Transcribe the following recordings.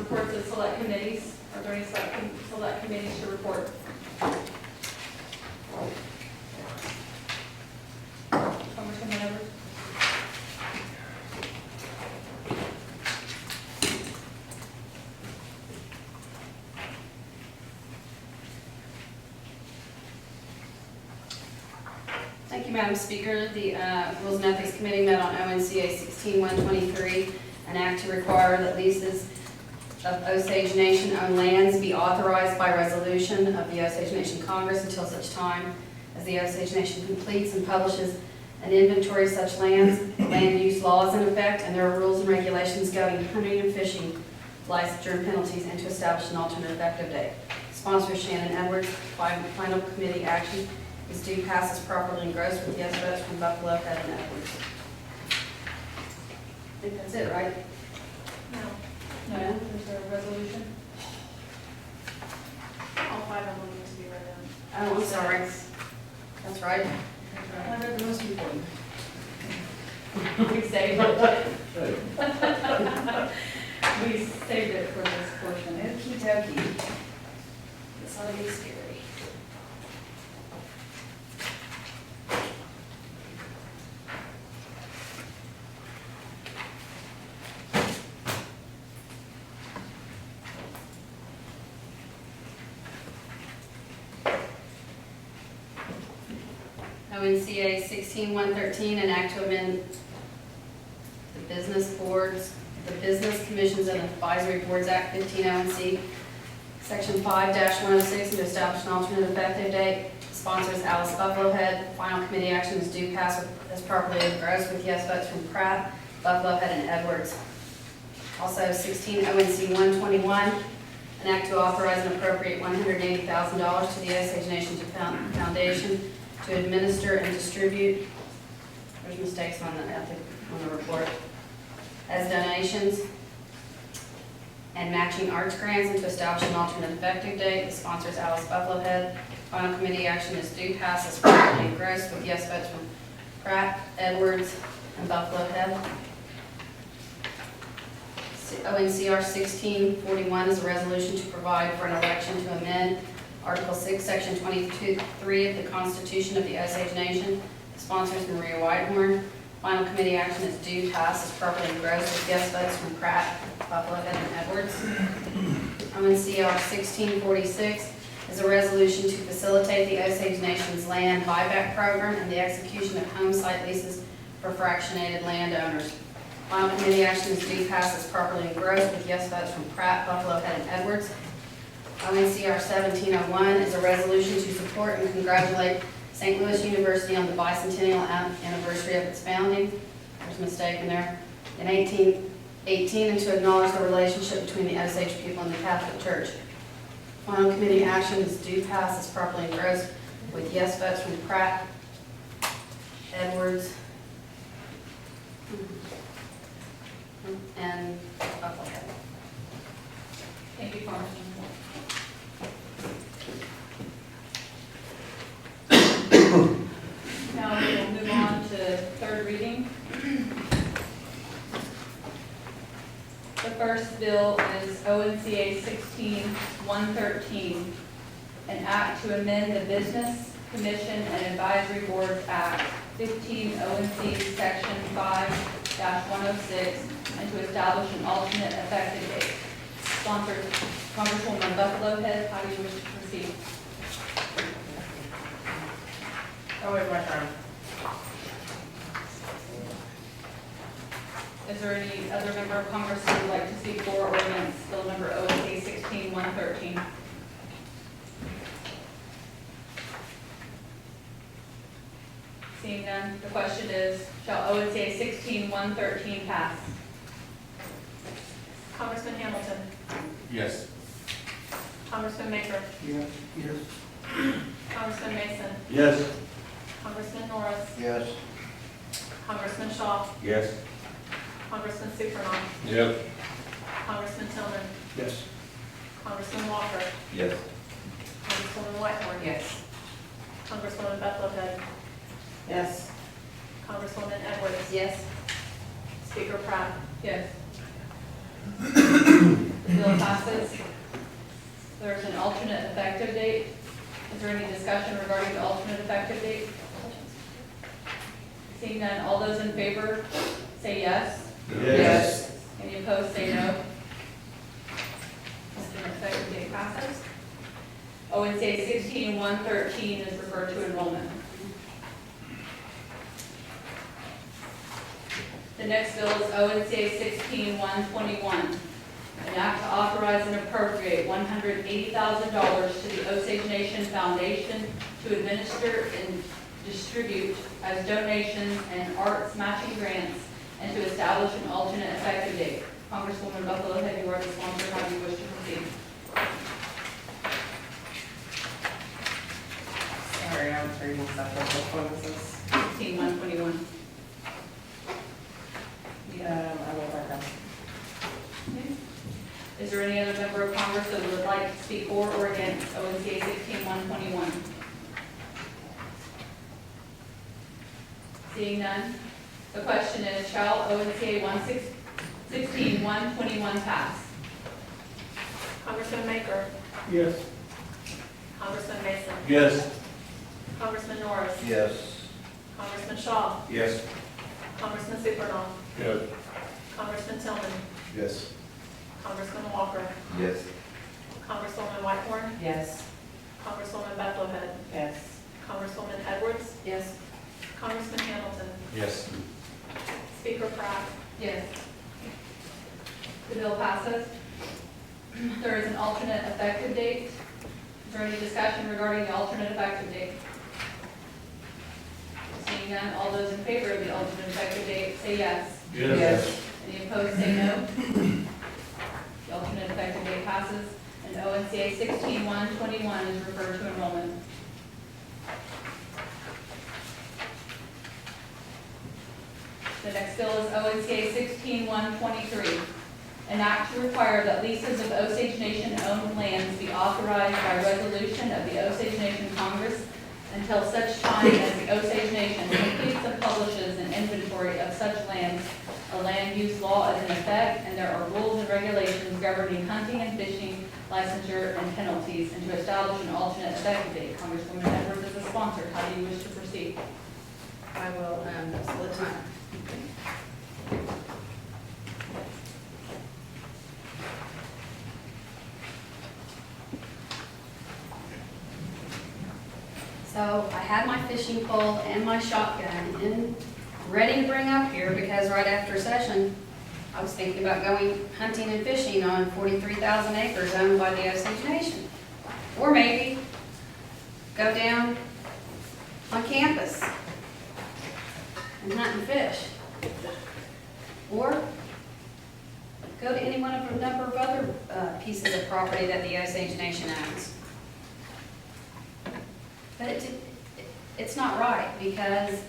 Reports of select committees. Are there any select committees to report? Congressman Edwards? Thank you, Madam Speaker. The Rules and Ethics Committee met on ONCA 16-123, an act to require that leases of Osage Nation-owned lands be authorized by resolution of the Osage Nation Congress until such time as the Osage Nation completes and publishes an inventory of such lands. Land use laws in effect, and there are rules and regulations governing hunting and fishing, licensure and penalties, and to establish an alternate effective date. Sponsor Shannon Edwards. Final committee action is due passes properly engrossed with yes votes from Buffalo, Head, and Edwards. I think that's it, right? No, there's a resolution. All 5 of them need to be read down. Oh, I'm sorry. That's right. I read the most important. We saved it. We saved it for this portion. Okie dokie. This ought to be scary. ONCA 16-113, an act to amend the Business Boards, the Business Commissions and Advisory Boards Act 15 ONC, Section 5-106, and to establish an alternate effective date. Sponsors Alice Buffalo Head. Final committee action is due pass as properly engrossed with yes votes from Pratt, Buffalo Head, and Edwards. Also 16 ONC 121, an act to authorize and appropriate $180,000 to the Osage Nation Foundation to administer and distribute, there's mistakes on the report, as donations and matching arts grants, and to establish an alternate effective date. The sponsor is Alice Buffalo Head. Final committee action is due pass as properly engrossed with yes votes from Pratt, Edwards, and Buffalo Head. ONCR 1641 is a resolution to provide for an election to amend Article 6, Section 22(3) of the Constitution of the Osage Nation. The sponsor is Maria Whitehorn. Final committee action is due pass as properly engrossed with yes votes from Pratt, Buffalo Head, and Edwards. ONCR 1646 is a resolution to facilitate the Osage Nation's land buyback program and the execution of home site leases for fractionated landowners. Final committee action is due pass as properly engrossed with yes votes from Pratt, Buffalo Head, and Edwards. ONCR 1701 is a resolution to support and congratulate St. Louis University on the bicentennial anniversary of its founding. There's a mistake in there. In 1818, and to acknowledge the relationship between the Osage people and the Catholic Church. Final committee action is due pass as properly engrossed with yes votes from Pratt, Edwards, and Buffalo Head. Thank you, Congressman. Now we will move on to third reading. The first bill is ONCA 16-113, an act to amend the Business Commission and Advisory Boards Act 15 ONC Section 5-106, and to establish an alternate effective date. Sponsored Congresswoman Buffalo Head. How do you wish to proceed? Oh, wait, my turn. Is there any other member of Congress who would like to speak for or against bill number ONCA 16-113? Seeing none, the question is, shall ONCA 16-113 pass? Congressman Hamilton. Yes. Congressman Maker. Yes. Congressman Mason. Yes. Congressman Norris. Yes. Congressman Shaw. Yes. Congressman Supernaw. Yep. Congressman Tillman. Yes. Congressman Walker. Yes. Congresswoman Whitehorn. Yes. Congresswoman Buffalo Head. Yes. Congresswoman Edwards. Yes. Speaker Pratt. Yes. The The bill passes. There's an alternate effective date. Is there any discussion regarding the alternate effective date? Seeing none, all those in favor say yes. Yes. Any opposed, say no. Alternate effective date passes. ONCA 16-113 is referred to enrollment. The next bill is ONCA 16-121. An act to authorize and appropriate $180,000 to the Osage Nation Foundation to administer and distribute as donations and arts matching grants and to establish an alternate effective date. Congresswoman Buffalohead, you are the sponsor. How do you wish to proceed? Sorry, I was reading stuff. Which one is this? 16-121. I will back up. Is there any other member of Congress that would like to speak for or against ONCA 16-121? Seeing none, the question is, shall ONCA 16-121 pass? Congressman Maker, Yes. Congressman Mason, Yes. Congressman Norris, Yes. Congressman Shaw, Yes. Congressman Supernaw, Yes. Congressman Tillman, Yes. Congressman Walker, Yes. Congresswoman Whitehorn, Yes. Congresswoman Buffalohead, Yes. Congresswoman Edwards, Yes. Congressman Hamilton, Yes. Speaker Pratt, Yes. The bill passes. There is an alternate effective date. Is there any discussion regarding the alternate effective date? Seeing none, all those in favor of the alternate effective date say yes. Yes. Any opposed, say no. The alternate effective date passes, and ONCA 16-121 is referred to enrollment. The next bill is ONCA 16-123. An act to require that leases of Osage Nation-owned lands be authorized by resolution of the Osage Nation Congress until such time as the Osage Nation completes and publishes an inventory of such lands. A land use law is in effect, and there are rules and regulations governing hunting and fishing, licensure, and penalties, and to establish an alternate effective date. Congresswoman Edwards is the sponsor. How do you wish to proceed? I will, split time. So I had my fishing pole and my shotgun ready to bring up here because right after session, I was thinking about going hunting and fishing on 43,000 acres owned by the Osage Nation. Or maybe go down on campus and hunt and fish. Or go to any one of a number of other pieces of property that the Osage Nation owns. But it's not right because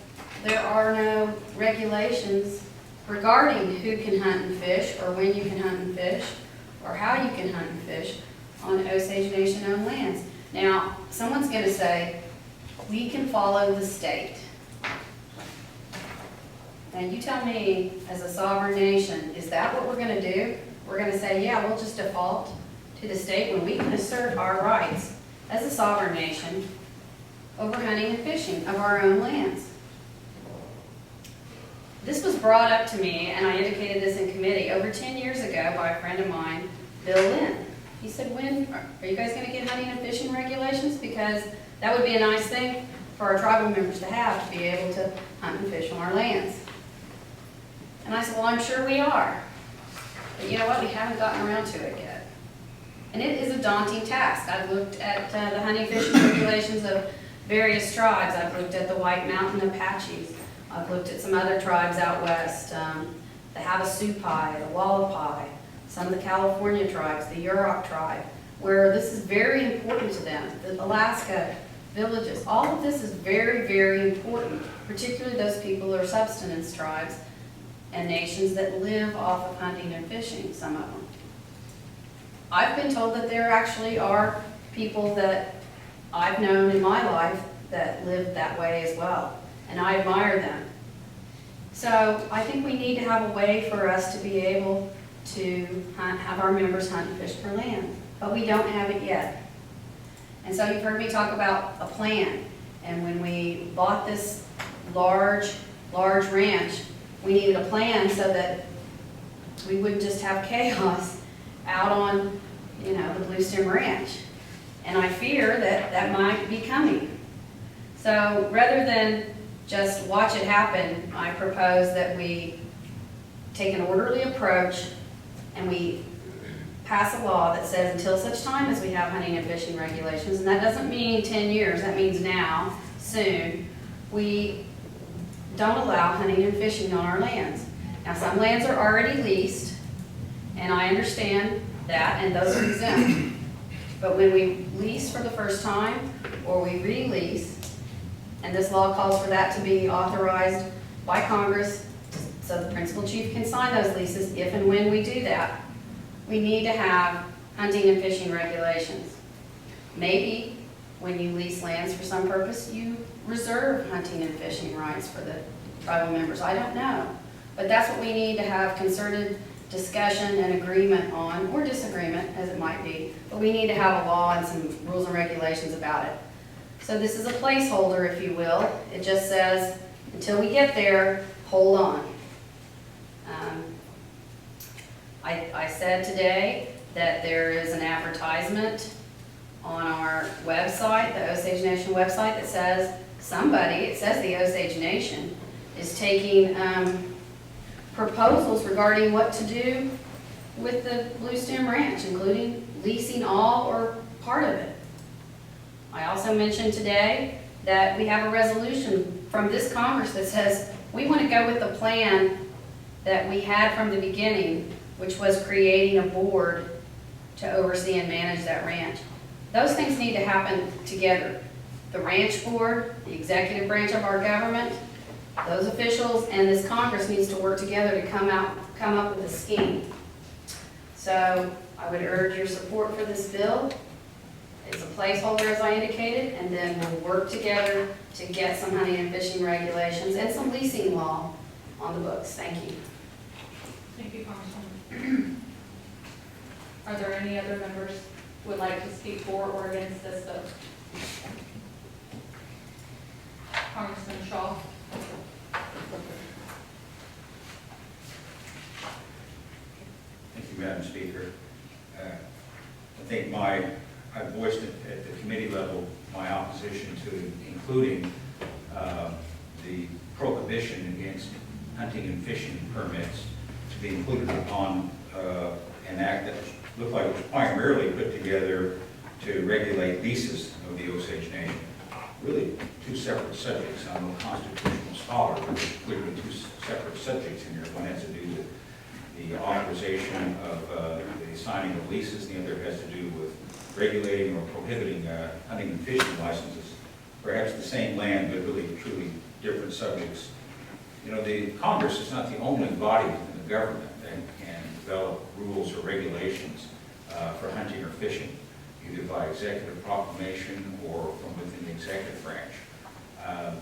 there are no regulations regarding who can hunt and fish or when you can hunt and fish or how you can hunt and fish on Osage Nation-owned lands. Now, someone's going to say, we can follow the state. Now, you tell me, as a sovereign nation, is that what we're going to do? We're going to say, yeah, we'll just default to the state when we can assert our rights as a sovereign nation over hunting and fishing of our own lands. This was brought up to me, and I indicated this in committee, over 10 years ago by a friend of mine, Bill Lynn. He said, when are you guys going to get hunting and fishing regulations? Because that would be a nice thing for our tribal members to have, to be able to hunt and fish on our lands. And I said, well, I'm sure we are. But you know what? We haven't gotten around to it yet. And it is a daunting task. I've looked at the hunting and fishing regulations of various tribes. I've looked at the White Mountain Apaches. I've looked at some other tribes out west, the Havasupai, the Wallapai, some of the California tribes, the Yurok tribe, where this is very important to them. The Alaska villages, all of this is very, very important, particularly those people who are subsistence tribes and nations that live off of hunting and fishing, some of them. I've been told that there actually are people that I've known in my life that live that way as well, and I admire them. So I think we need to have a way for us to be able to have our members hunt and fish for land, but we don't have it yet. And so you've heard me talk about a plan, and when we bought this large ranch, we needed a plan so that we wouldn't just have chaos out on, the Blue Stem Ranch. And I fear that that might be coming. So rather than just watch it happen, I propose that we take an orderly approach and we pass a law that says until such time as we have hunting and fishing regulations, and that doesn't mean 10 years, that means now, soon, we don't allow hunting and fishing on our lands. Now, some lands are already leased, and I understand that, and those are exempt. But when we lease for the first time, or we release, and this law calls for that to be authorized by Congress, so the principal chief can sign those leases if and when we do that, we need to have hunting and fishing regulations. Maybe when you lease lands for some purpose, you reserve hunting and fishing rights for the tribal members. I don't know. But that's what we need to have concerted discussion and agreement on, or disagreement, as it might be. But we need to have a law and some rules and regulations about it. So this is a placeholder, if you will. It just says, until we get there, hold on. I said today that there is an advertisement on our website, the Osage Nation website, that says it says the Osage Nation is taking proposals regarding what to do with the Blue Stem Ranch, including leasing all or part of it. I also mentioned today that we have a resolution from this Congress that says we want to go with the plan that we had from the beginning, which was creating a board to oversee and manage that ranch. Those things need to happen together. The ranch board, the executive branch of our government, those officials, and this Congress needs to work together to come up with a scheme. So I would urge your support for this bill. It's a placeholder, as I indicated, and then we'll work together to get some hunting and fishing regulations and some leasing law on the books. Thank you. Thank you, Congresswoman. Are there any other members who would like to speak for or against this bill? Congressman Shaw. Thank you, Madam Speaker. I think I voiced at the committee level my opposition to including the prohibition against hunting and fishing permits to be included upon an act that looked like it was primarily put together to regulate leases of the Osage Nation. Really two separate subjects. I'm a constitutional scholar, but there's clearly two separate subjects in here. One has to do with the authorization of the signing of leases, and the other has to do with regulating or prohibiting hunting and fishing licenses. Perhaps the same land, but really truly different subjects. The Congress is not the only body in the government that can develop rules or regulations for hunting or fishing, either by executive proclamation or from within the executive branch.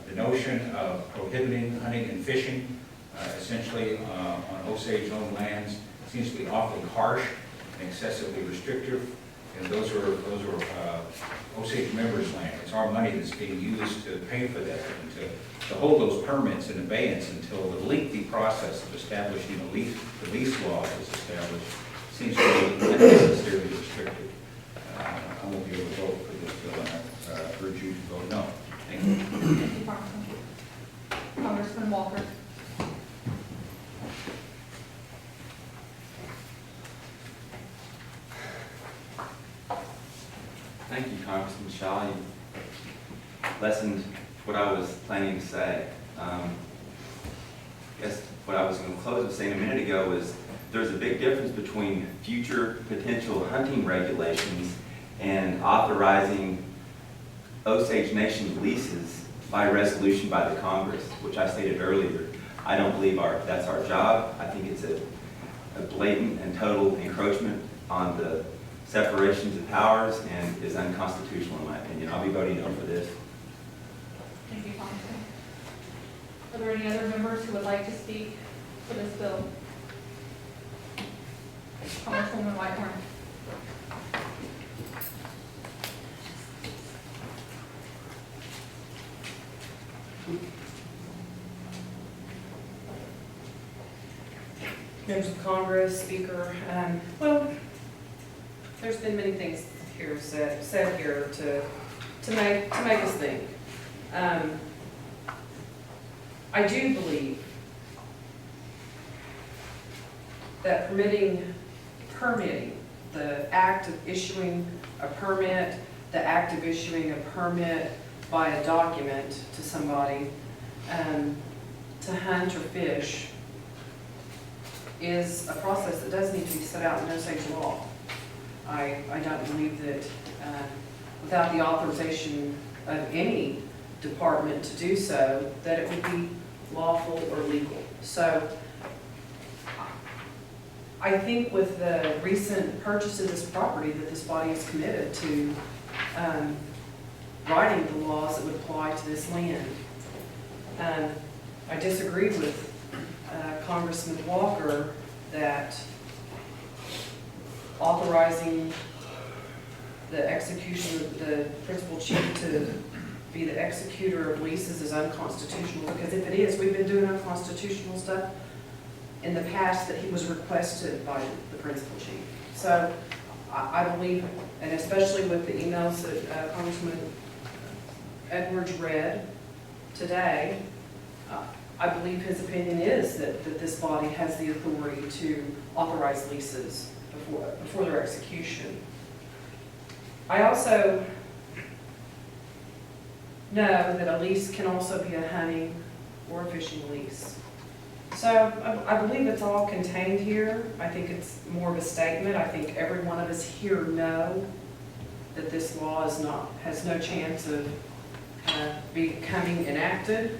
The notion of prohibiting hunting and fishing, essentially on Osage-owned lands, seems to be awfully harsh and excessively restrictive. And those are Osage members' land. It's our money that's being used to pay for that, and to hold those permits in abeyance until the lengthy process of establishing the lease law is established seems to be unnecessarily restrictive. I won't be able to vote for this bill, and I urge you to vote no. Thank you. Thank you, Congressman. Congressman Walker. Thank you, Congressman Shaw. You lessened what I was planning to say. I guess what I was going to close with saying a minute ago was there's a big difference between future potential hunting regulations and authorizing Osage Nation leases by resolution by the Congress, which I stated earlier. I don't believe that's our job. I think it's a blatant and total encroachment on the separations of powers and is unconstitutional in my opinion. I'll be voting no for this. Thank you, Congressman. Are there any other members who would like to speak for this bill? Congresswoman Whitehorn. Members of Congress, Speaker, well, there's been many things here said here to make us think. I do believe that permitting, the act of issuing a permit, the act of issuing a permit by a document to somebody to hunt or fish is a process that does need to be set out in Osage law. I don't believe that without the authorization of any department to do so, that it would be lawful or legal. So I think with the recent purchase of this property that this body is committed to writing the laws that would apply to this land. I disagree with Congressman Walker that authorizing the execution of the principal chief to be the executor of leases is unconstitutional, because if it is, we've been doing unconstitutional stuff in the past that he was requested by the principal chief. So I believe, and especially with the emails that Congressman Edwards read today, I believe his opinion is that this body has the authority to authorize leases before their execution. I also know that a lease can also be a hunting or a fishing lease. So I believe it's all contained here. I think it's more of a statement. I think every one of us here know that this law has no chance of becoming enacted.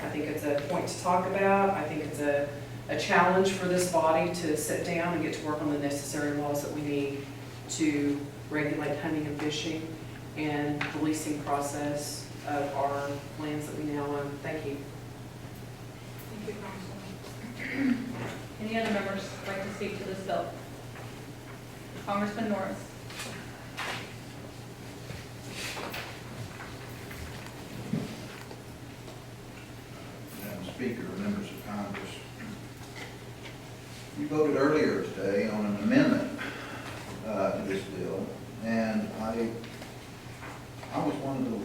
I think it's a point to talk about. I think it's a challenge for this body to sit down and get to work on the necessary laws that we need to regulate hunting and fishing and the leasing process of our lands that we now own. Thank you. Thank you, Congresswoman. Any other members like to speak to this bill? Congressman Norris. Madam Speaker, members of Congress, you voted earlier today on an amendment to this bill, and I was one of the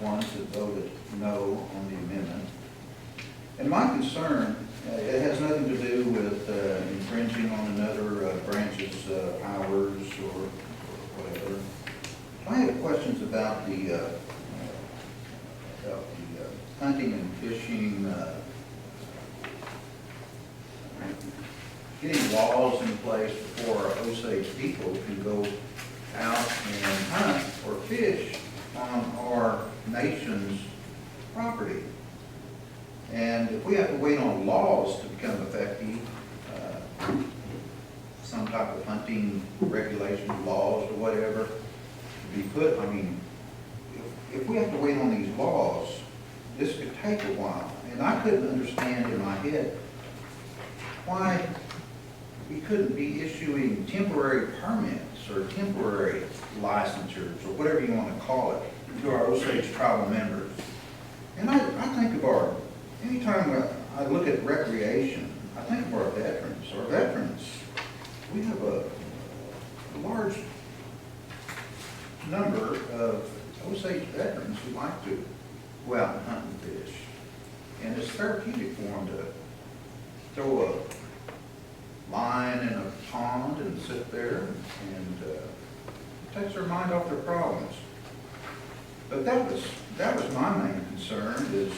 ones that voted no on the amendment. And my concern, it has nothing to do with infringing on another branch's powers or whatever. I have questions about the hunting and fishing, getting laws in place before our Osage people can go out and hunt or fish on our nation's property. And if we have to wait on laws to become effective, some type of hunting regulation laws or whatever, to be put, I mean, if we have to wait on these laws, this could take a while. And I couldn't understand in my head why we couldn't be issuing temporary permits or temporary licensures or whatever you want to call it to our Osage tribal members. And I think of anytime I look at recreation, I think of our veterans. Our veterans, we have a large number of Osage veterans who like to go out and hunt and fish. And it's therapeutic for them to throw a line in a pond and sit there, and it takes their mind off their problems. But that was my main concern is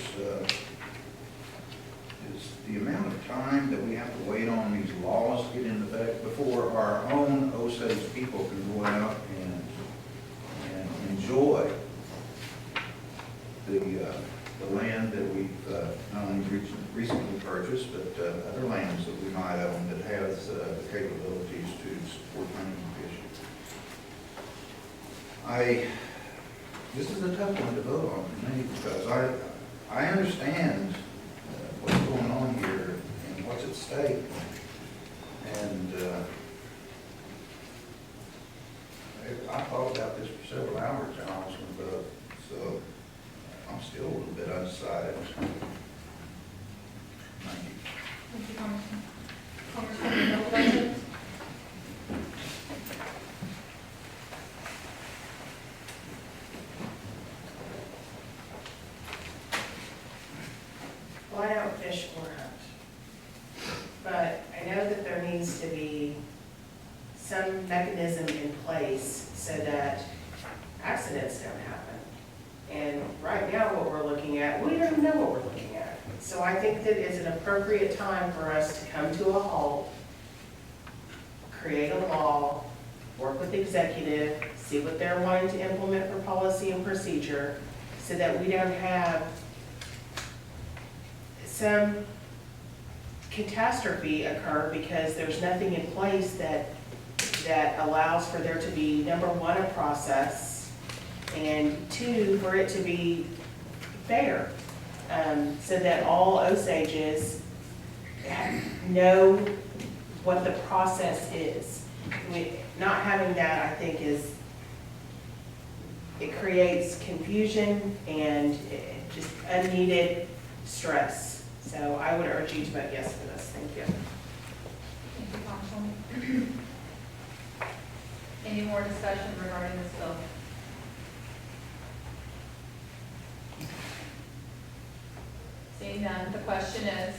the amount of time that we have to wait on these laws to get into effect before our own Osage people can go out and enjoy the land that we've not only recently purchased, but other lands that we might own that has the capabilities to support hunting and fishing. This is a tough one to vote on for me, because I understand what's going on here and what's at stake. And thought about this for several hours, honestly, but, so I'm still a little bit undecided. Thank you. Thank you, Congressman. Congressman, no questions? Well, I don't fish or hunt, but I know that there needs to be some mechanism in place so that accidents don't happen. And right now, what we're looking at, we don't even know what we're looking at. So I think that it's an appropriate time for us to come to a halt, create a law, work with the executive, see what they're wanting to implement for policy and procedure, so that we don't have some catastrophe occur because there's nothing in place that allows for there to be, number one, a process, and two, for it to be fair, so that all Osages know what the process is. Not having that, I think, it creates confusion and just unneeded stress. So I would urge you to vote yes for this. Thank you. Thank you, Congresswoman. Any more discussion regarding this bill? Seeing none, the question is,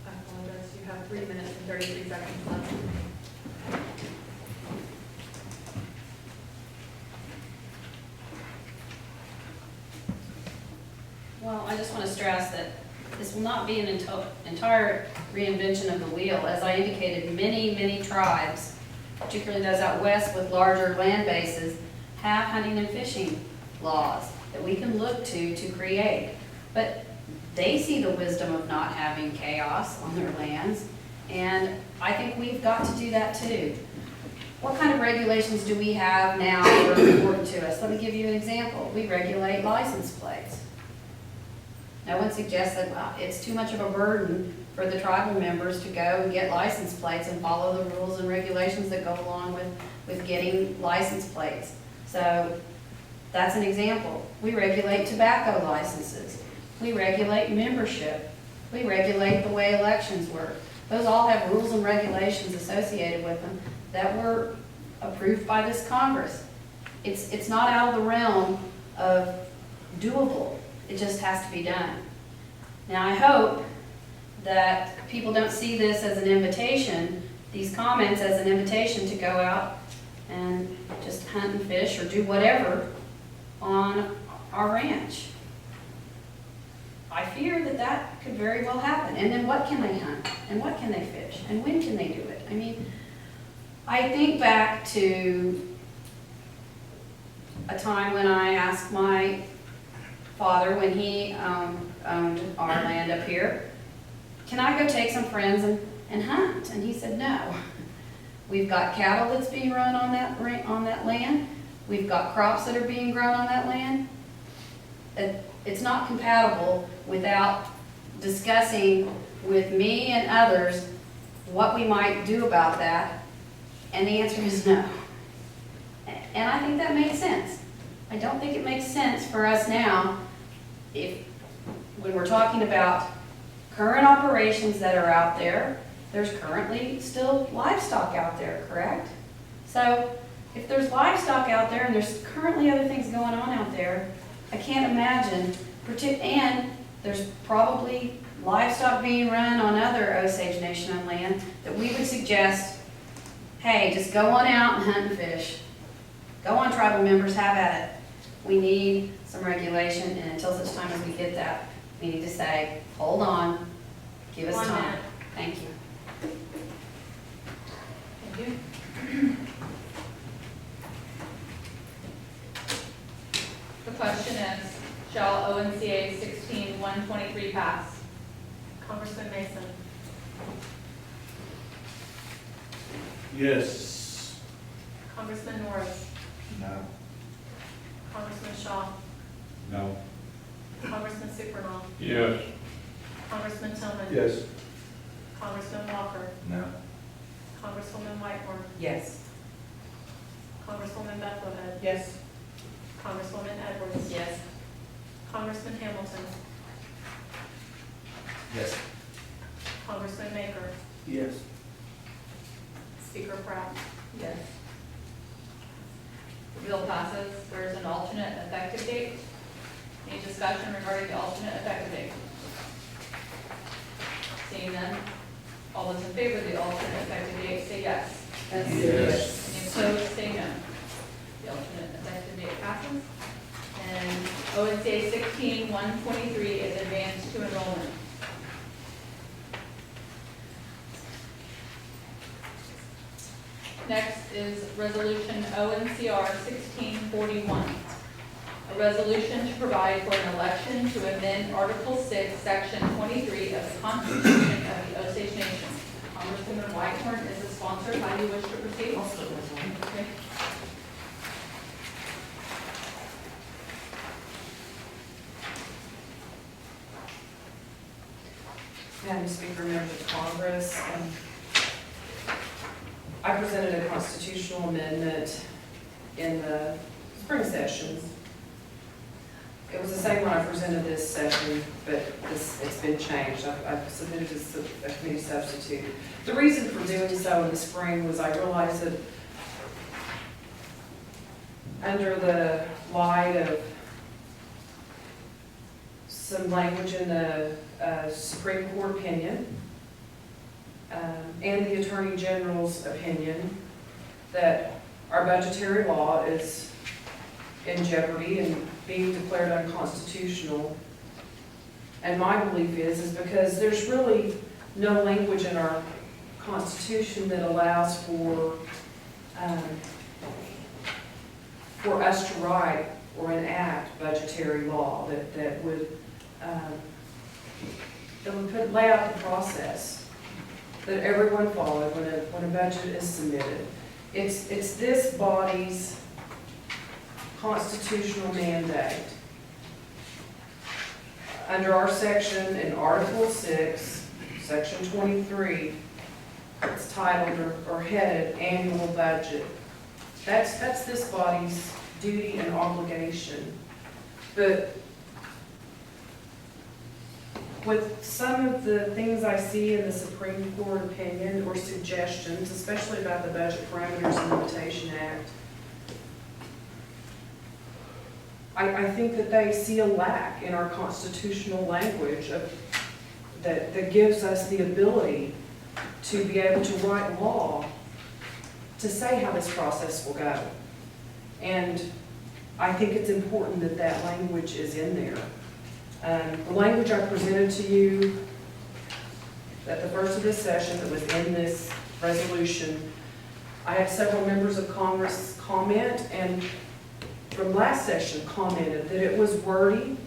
I apologize, you have 3 minutes and 33 seconds left. Well, I just want to stress that this will not be an entire reinvention of the wheel. As I indicated, many tribes, particularly those out west with larger land bases, have hunting and fishing laws that we can look to create. But they see the wisdom of not having chaos on their lands, and I think we've got to do that too. What kind of regulations do we have now that are important to us? Let me give you an example. We regulate license plates. No one suggests that, well, it's too much of a burden for the tribal members to go and get license plates and follow the rules and regulations that go along with getting license plates. So that's an example. We regulate tobacco licenses. We regulate membership. We regulate the way elections work. Those all have rules and regulations associated with them that were approved by this Congress. It's not out of the realm of doable. It just has to be done. Now, I hope that people don't see this as an invitation, these comments as an invitation to go out and just hunt and fish or do whatever on our ranch. I fear that that could very well happen. And then what can they hunt? And what can they fish? And when can they do it? I mean, I think back to a time when I asked my father, when he owned our land up here, can I go take some friends and hunt? And he said, no. We've got cattle that's being run on that land. We've got crops that are being grown on that land. It's not compatible without discussing with me and others what we might do about that. And the answer is no. And I think that makes sense. I don't think it makes sense for us now, when we're talking about current operations that are out there, there's currently still livestock out there, correct? So if there's livestock out there and there's currently other things going on out there, I can't imagine, and there's probably livestock being run on other Osage Nation land, that we would suggest, hey, just go on out and hunt and fish. Go on, tribal members, have at it. We need some regulation, and until such time as we get that, we need to say, hold on, give us 1 time. minute. Thank you. Thank you. The question is, shall ONCA 16-123 pass? Congressman Mason. Yes. Congressman Norris. No. Congressman Shaw. No. Congressman Supernaw. Yes. Congressman Tillman. Yes. Congressman Walker. No. Congresswoman Whitmore. Yes. Congresswoman Beth Whitehead. Yes. Congresswoman Edwards. Yes. Congressman Hamilton. Yes. Congressman Maker. Yes. Speaker Pratt. Yes. The bill passes. There is an alternate effective date. Any discussion regarding the alternate effective date? Seeing none, all those in favor of the alternate effective date say yes. Yes. Any opposed, say no. The alternate effective date passes. And ONCA 16-123 is advanced to enrollment. Next is Resolution ONCR 1641. A resolution to provide for an election to amend Article 6, Section 23 of the Constitution of the Osage Nation. Congresswoman Whitehorn is the sponsor. How do you wish to proceed? Okay. Madam Speaker, members of Congress, I presented a constitutional amendment in the spring session. It was the same one I presented this session, but it's been changed. I've submitted as a committee substitute. The reason for doing so in the spring was I realized that under the light of some language in the Supreme Court opinion and the Attorney General's opinion, that our budgetary law is in jeopardy and being declared unconstitutional. And my belief is because there's really no language in our Constitution that allows for us to write or enact budgetary law that would lay out the process that everyone followed when a budget is submitted. It's this body's constitutional mandate. Under our section in Article 6, Section 23, it's titled or headed Annual Budget. That's this body's duty and obligation. But with some of the things I see in the Supreme Court opinion or suggestions, especially about the Budget Parameters and Limitation Act, I think that they see a lack in our constitutional language that gives us the ability to be able to write law to say how this process will go. And I think it's important that that language is in there. The language I presented to you at the first of this session that was in this resolution, I had several members of Congress comment, and from last session commented that it was wordy,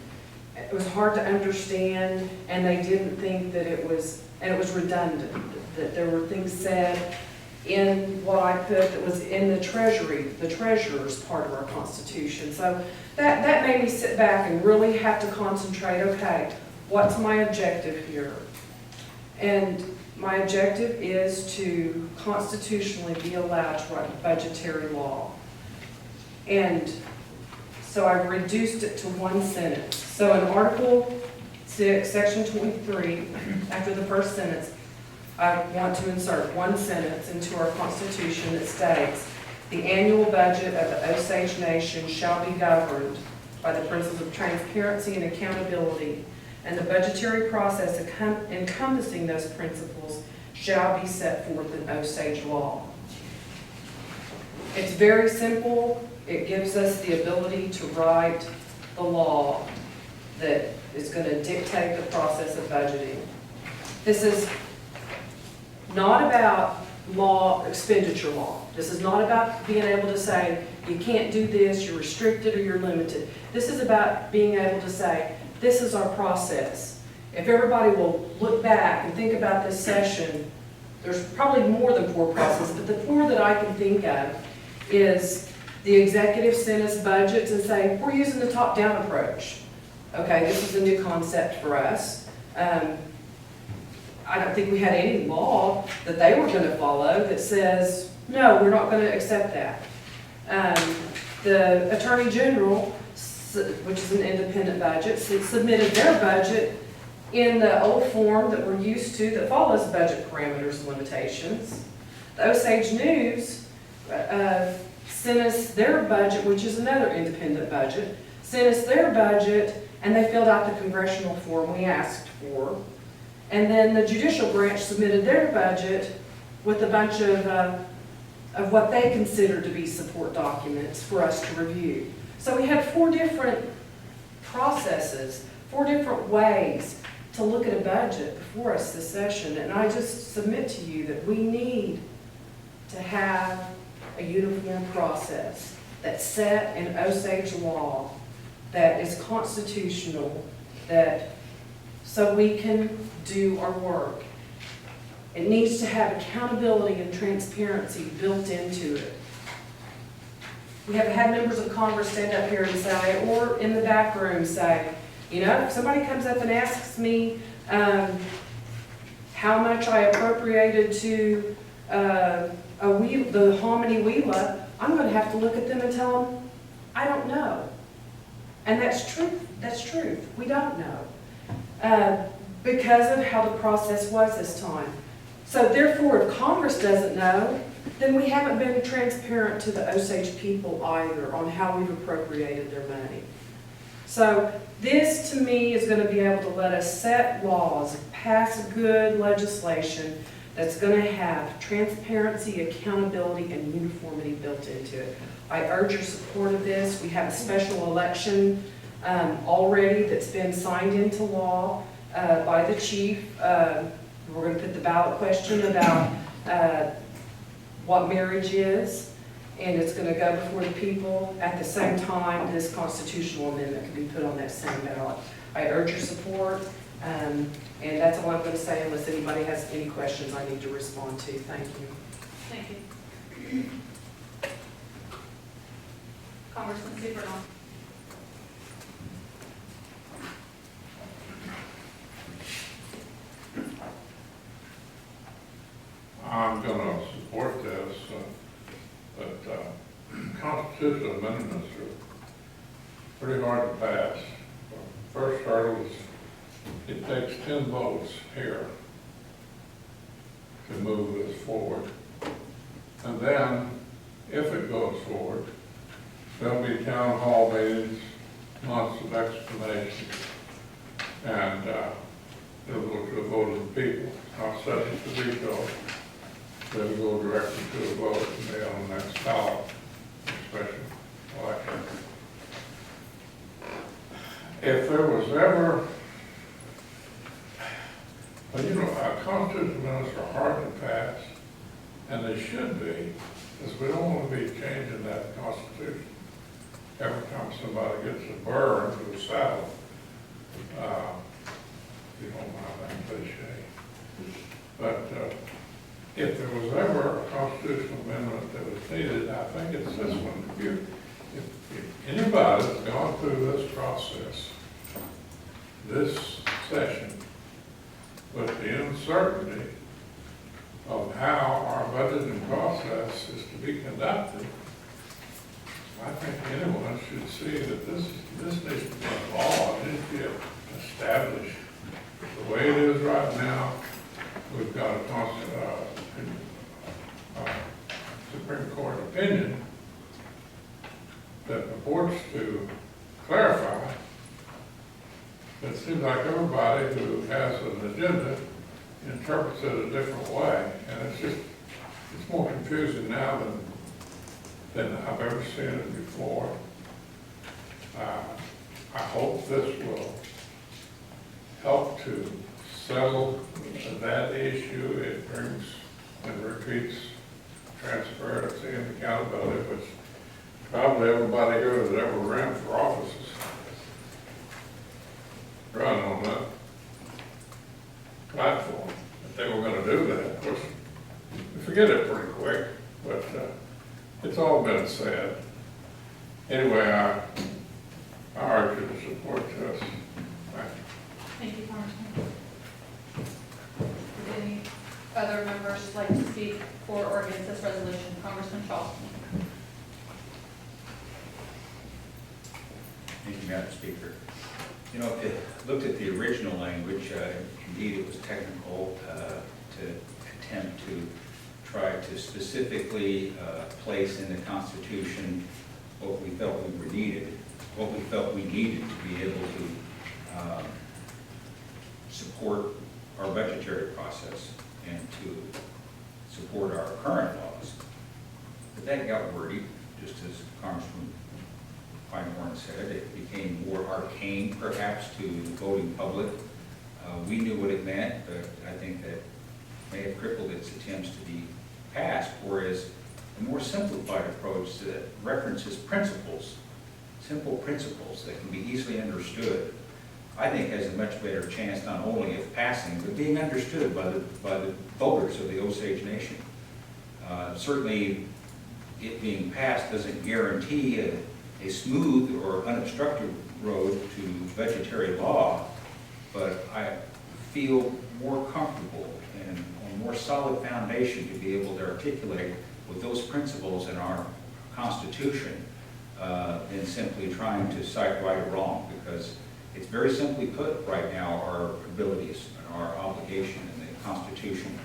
it was hard to understand, and they didn't think that it was redundant, that there were things said in what I put that was in the treasurer's part of our Constitution. So that made me sit back and really have to concentrate, okay, what's my objective here? And my objective is to constitutionally be allowed to write budgetary law. And so I've reduced it to one sentence. So in Article 6, Section 23, after the first sentence, I want to insert one sentence into our Constitution that states, "The annual budget of the Osage Nation shall be governed by the principles of transparency and accountability, and the budgetary process encompassing those principles shall be set forth in Osage law." It's very simple. It gives us the ability to write the law that is going to dictate the process of budgeting. This is not about expenditure law. This is not about being able to say, you can't do this, you're restricted or you're limited. This is about being able to say, this is our process. If everybody will look back and think about this session, there's probably more than 4 processes, but the 4 that I can think of is the executive send us budgets and say, we're using the top-down approach. Okay, this is a new concept for us. I don't think we had any law that they were going to follow that says, no, we're not going to accept that. The Attorney General, which is an independent budget, submitted their budget in the old form that we're used to that follows budget parameters and limitations. The Osage News sent us their budget, which is another independent budget, sent us their budget, and they filled out the congressional form we asked for. And then the judicial branch submitted their budget with a bunch of what they considered to be support documents for us to review. So we had 4 different processes, 4 different ways to look at a budget before us this session. And I just submit to you that we need to have a uniform process that's set in Osage law, that is constitutional, that so we can do our work. It needs to have accountability and transparency built into it. We have had members of Congress stand up here and say, or in the back room say, you know, if somebody comes up and asks me how much I appropriated to the Hominy Wheeler, I'm going to have to look at them and tell them, I don't know. And that's truth. That's truth. We don't know. Because of how the process was this time. So therefore, if Congress doesn't know, then we haven't been transparent to the Osage people either on how we've appropriated their money. So this, to me, is going to be able to let us set laws, pass good legislation that's going to have transparency, accountability, and uniformity built into it. I urge your support of this. We have a special election already that's been signed into law by the chief. We're going to put the ballot question about what marriage is, and it's going to go before the people. At the same time, this constitutional amendment can be put on that same ballot. I urge your support, and that's all I'm going to say unless anybody has any questions I need to respond to. Thank you. Thank you. Congressman Supernaw. I'm going to support this, but constitutional amendments are pretty hard to pass. First hurdle is it takes 10 votes here to move this forward. And then, if it goes forward, there'll be town hall meetings, months of explanations, and it'll go to a vote of the people, not subject to veto. They'll go directly to a vote and be on the next ballot, special election. If there was ever, well, you know, our constitutional amendments are hard to pass, and they should be, because we don't want to be changing that constitution every time somebody gets a burr into a saddle. You don't mind that cliche. But if there was ever a constitutional amendment that was needed, I think it's this one. If anybody's gone through this process, this session, with the uncertainty of how our budgeting process is to be conducted, I think anyone should see that this needs to be a law. It needs to be established. The way it is right now, we've got a Supreme Court opinion that purports to clarify. It seems like everybody who has an agenda interprets it a different way, and it's more confusing now than I've ever seen it before. I hope this will help to settle that issue. It brings and repeats transparency and accountability, which probably everybody here that ever ran for office is run on that platform. If they were going to do that, of course, we forget it pretty quick, but it's all been said. Anyway, I urge you to support this. Thank you, Congressman. Would any other members like to speak for or against this resolution? Congressman Shaw. Thank you, Madam Speaker. You know, if you looked at the original language, indeed it was technical to attempt to try to specifically place in the Constitution what we felt we were needed, what we felt we needed to be able to support our budgetary process and to support our current laws. But that got wordy, just as Congressman Feinhorn said. It became more arcane, perhaps, to the voting public. We knew what it meant, but I think that may have crippled its attempts to be passed, whereas a more simplified approach that references principles, simple principles that can be easily understood, I think has a much better chance not only of passing, but being understood by the voters of the Osage Nation. Certainly, it being passed doesn't guarantee a smooth or unobstructed road to budgetary law, but I feel more comfortable and on more solid foundation to be able to articulate with those principles in our Constitution than simply trying to cite right or wrong, because it's very simply put right now, our abilities and our obligation in the Constitution.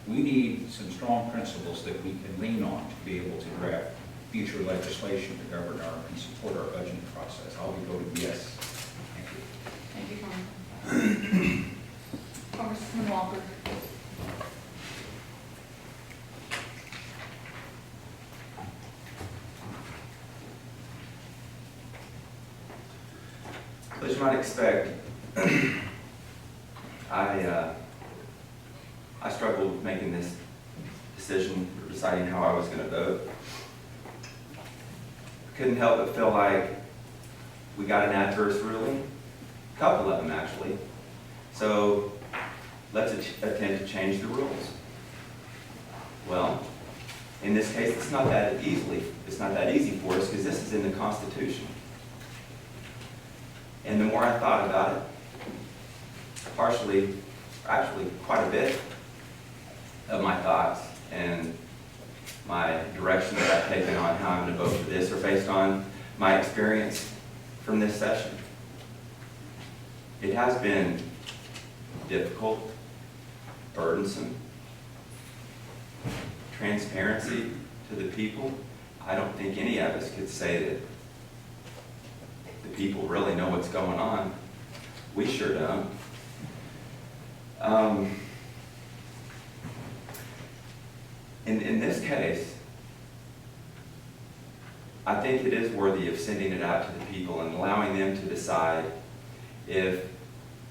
We need some strong principles that we can lean on to be able to draft future legislation to govern our and support our budgeting process. I'll be voting yes. Thank you. Thank you, Congressman. Congressman Walker. As you might expect, I struggled with making this decision, or deciding how I was going to vote. Couldn't help but feel like we got an adverse ruling, a couple of them actually. So let's attempt to change the rules. Well, in this case, it's not that easy for us, because this is in the Constitution. And the more I thought about it, partially, actually quite a bit of my thoughts and my direction that I've taken on how I'm going to vote for this are based on my experience from this session. It has been difficult, burdensome, transparency to the people. I don't think any of us could say that the people really know what's going on. We sure don't. In this case, I think it is worthy of sending it out to the people and allowing them to decide if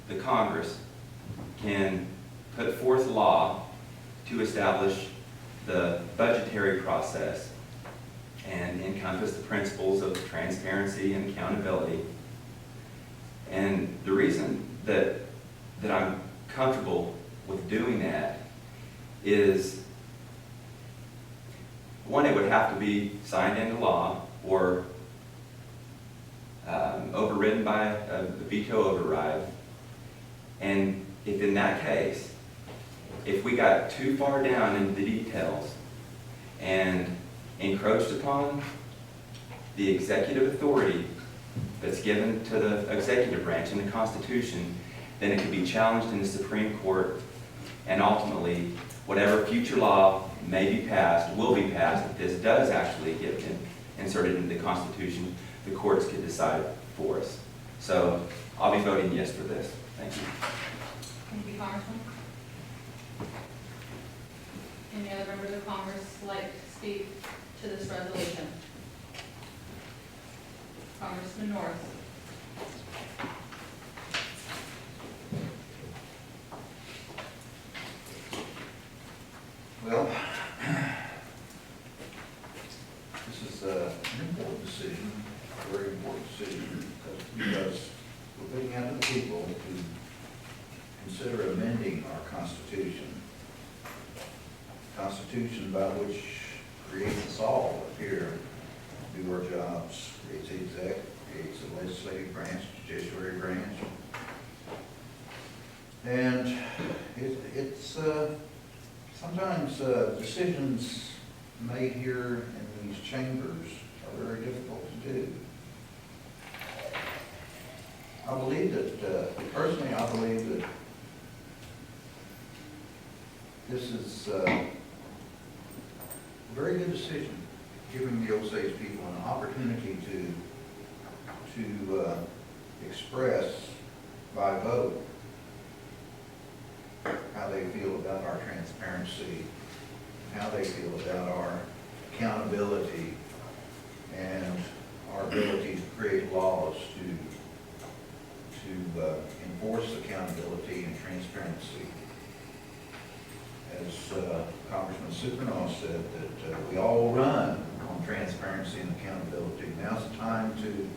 the Congress can put forth law to establish the budgetary process and encompass the principles of transparency and accountability. And the reason that I'm comfortable with doing that is, one, it would have to be signed into law or overridden by a veto override. And if in that case, if we got too far down into the details and encroached upon the executive authority that's given to the executive branch in the Constitution, then it could be challenged in the Supreme Court, and ultimately, whatever future law may be passed, will be passed, if this does actually get inserted into the Constitution, the courts could decide for us. So I'll be voting yes for this. Thank you. Thank you, Congressman. Any other members of Congress like to speak to this resolution? Congressman North. Well, this is an important decision, a very important decision, because we're putting out to the people to consider amending our Constitution. Constitution by which creates us all up here, do our jobs, creates the exec, creates the legislative branch, judiciary branch. And it's sometimes decisions made here in these chambers are very difficult to do. I believe that, personally, I believe that this is a very good decision, giving the Osage people an opportunity to express by vote how they feel about our transparency, how they feel about our accountability, and our ability to create laws to enforce accountability and transparency. As Congressman Supernaw said, that we all run on transparency and accountability. Now's the time to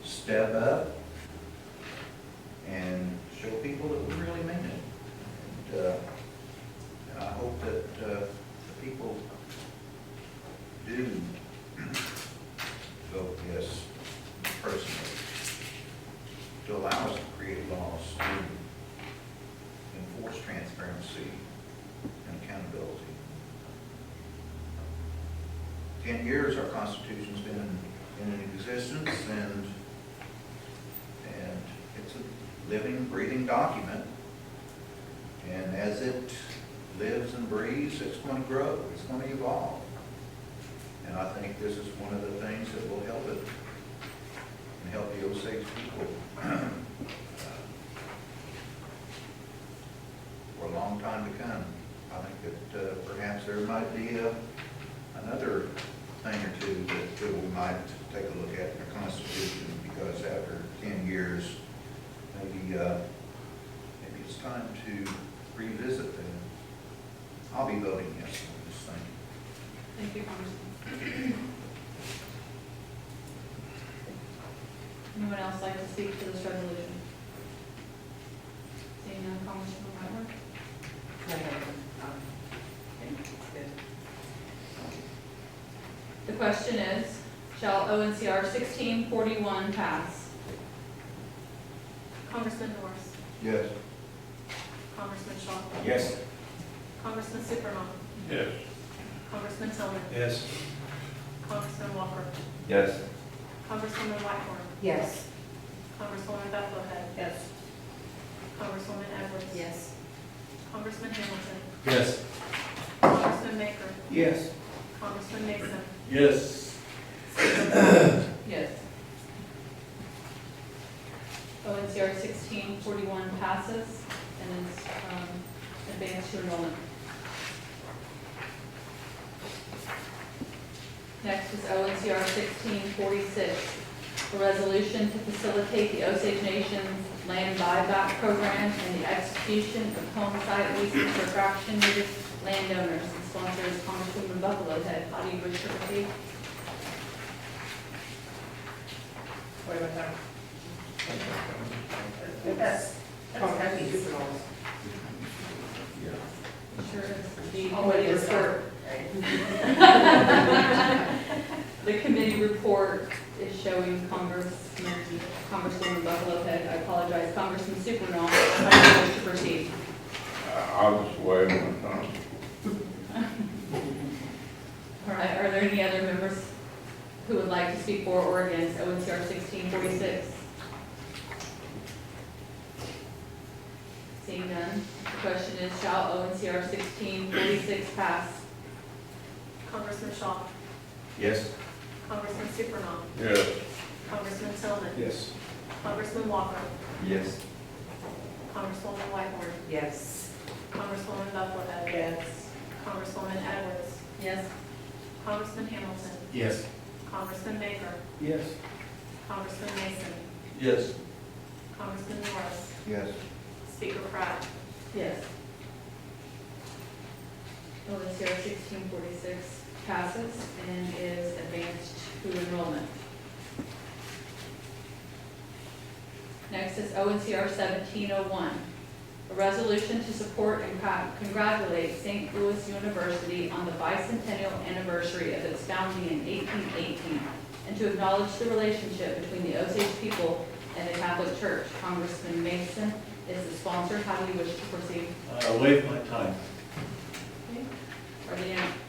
step up and show people that we really mean it. And I hope that the people do vote yes personally, to allow us to create laws to enforce transparency and accountability. 10 years our Constitution's been in existence, and it's a living, breathing document. And as it lives and breathes, it's going to grow, it's going to evolve. And I think this is one of the things that will help it and help the Osage people for a long time to come. I think that perhaps there might be another thing or two that we might take a look at in the Constitution, because after 10 years, maybe it's time to revisit them. I'll be voting yes on this thing. Thank you, Congressman. Anyone else like to speak to this resolution? Seeing none, Congressman Whitworth? The question is, shall ONCR 1641 pass? Congressman Norris, Yes. Congressman Shaw, Yes. Congressman Supernaw, Yes. Congressman Tillman, Yes. Congressman Walker, Yes. Congresswoman Whitehorn, Yes. Congresswoman Bucklehead, Yes. Congresswoman Edwards, Yes. Congressman Hamilton, Yes. Congressman Baker, Yes. Congressman Mason, Yes. Yes. ONCR 1641 passes and is advanced to enrollment. Next is ONCR 1646, a resolution to facilitate the Osage Nation's land buyback program and the execution of home site leases for fractionated landowners. The sponsor is Congresswoman Bucklehead. How do you wish to proceed? What about that? That's Congressman Supernaw. Sure is. The Oh, wait, committee it's report. The committee report is showing Congresswoman Bucklehead. I apologize, Congressman Supernaw. How do you wish to proceed? I'll just wait my time. All right, are there any other members who would like to speak for or against ONCR 1646? Seeing none, the question is, shall ONCR 1646 pass? Congressman Shaw, Yes. Congressman Supernaw, Yes. Congressman Tillman, Yes. Congressman Walker, Yes. Congresswoman Whitehorn, Yes. Congresswoman Bucklehead, Yes. Congresswoman Edwards, Yes. Congressman Hamilton, Yes. Congressman Baker, Yes. Congressman Mason, Yes. Congressman Norris, Yes. Speaker Pratt, Yes. ONCR 1646 passes and is advanced to enrollment. Next is ONCR 1701, a resolution to support and congratulate St. Louis University on the bicentennial anniversary of its founding in 1818, and to acknowledge the relationship between the Osage people and the Catholic Church. Congressman Mason is the sponsor. How do you wish to proceed? I'll wait my time.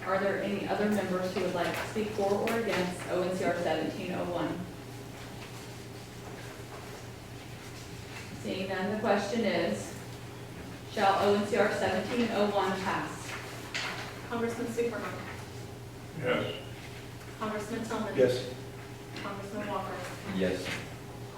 Are there any other members who would like to speak for or against ONCR 1701? Seeing none, the question is, shall ONCR 1701 pass? Congressman Superman. Yes. Congressman Tillman. Yes. Congressman Walker. Yes.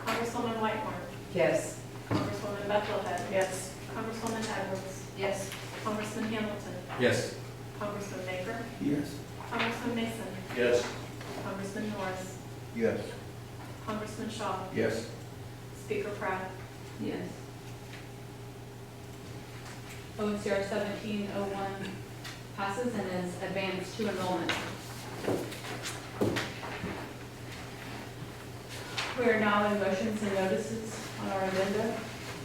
Congresswoman Whitmore. Yes. Congresswoman Bethlehead. Yes. Congresswoman Edwards. Yes. Congressman Hamilton. Yes. Congressman Baker. Yes. Congressman Mason. Yes. Congressman Norris. Yes. Congressman Shaw. Yes. Speaker Pratt. Yes. ONCR 1701 passes and is advanced to enrollment. We are now in motions and notices on our agenda.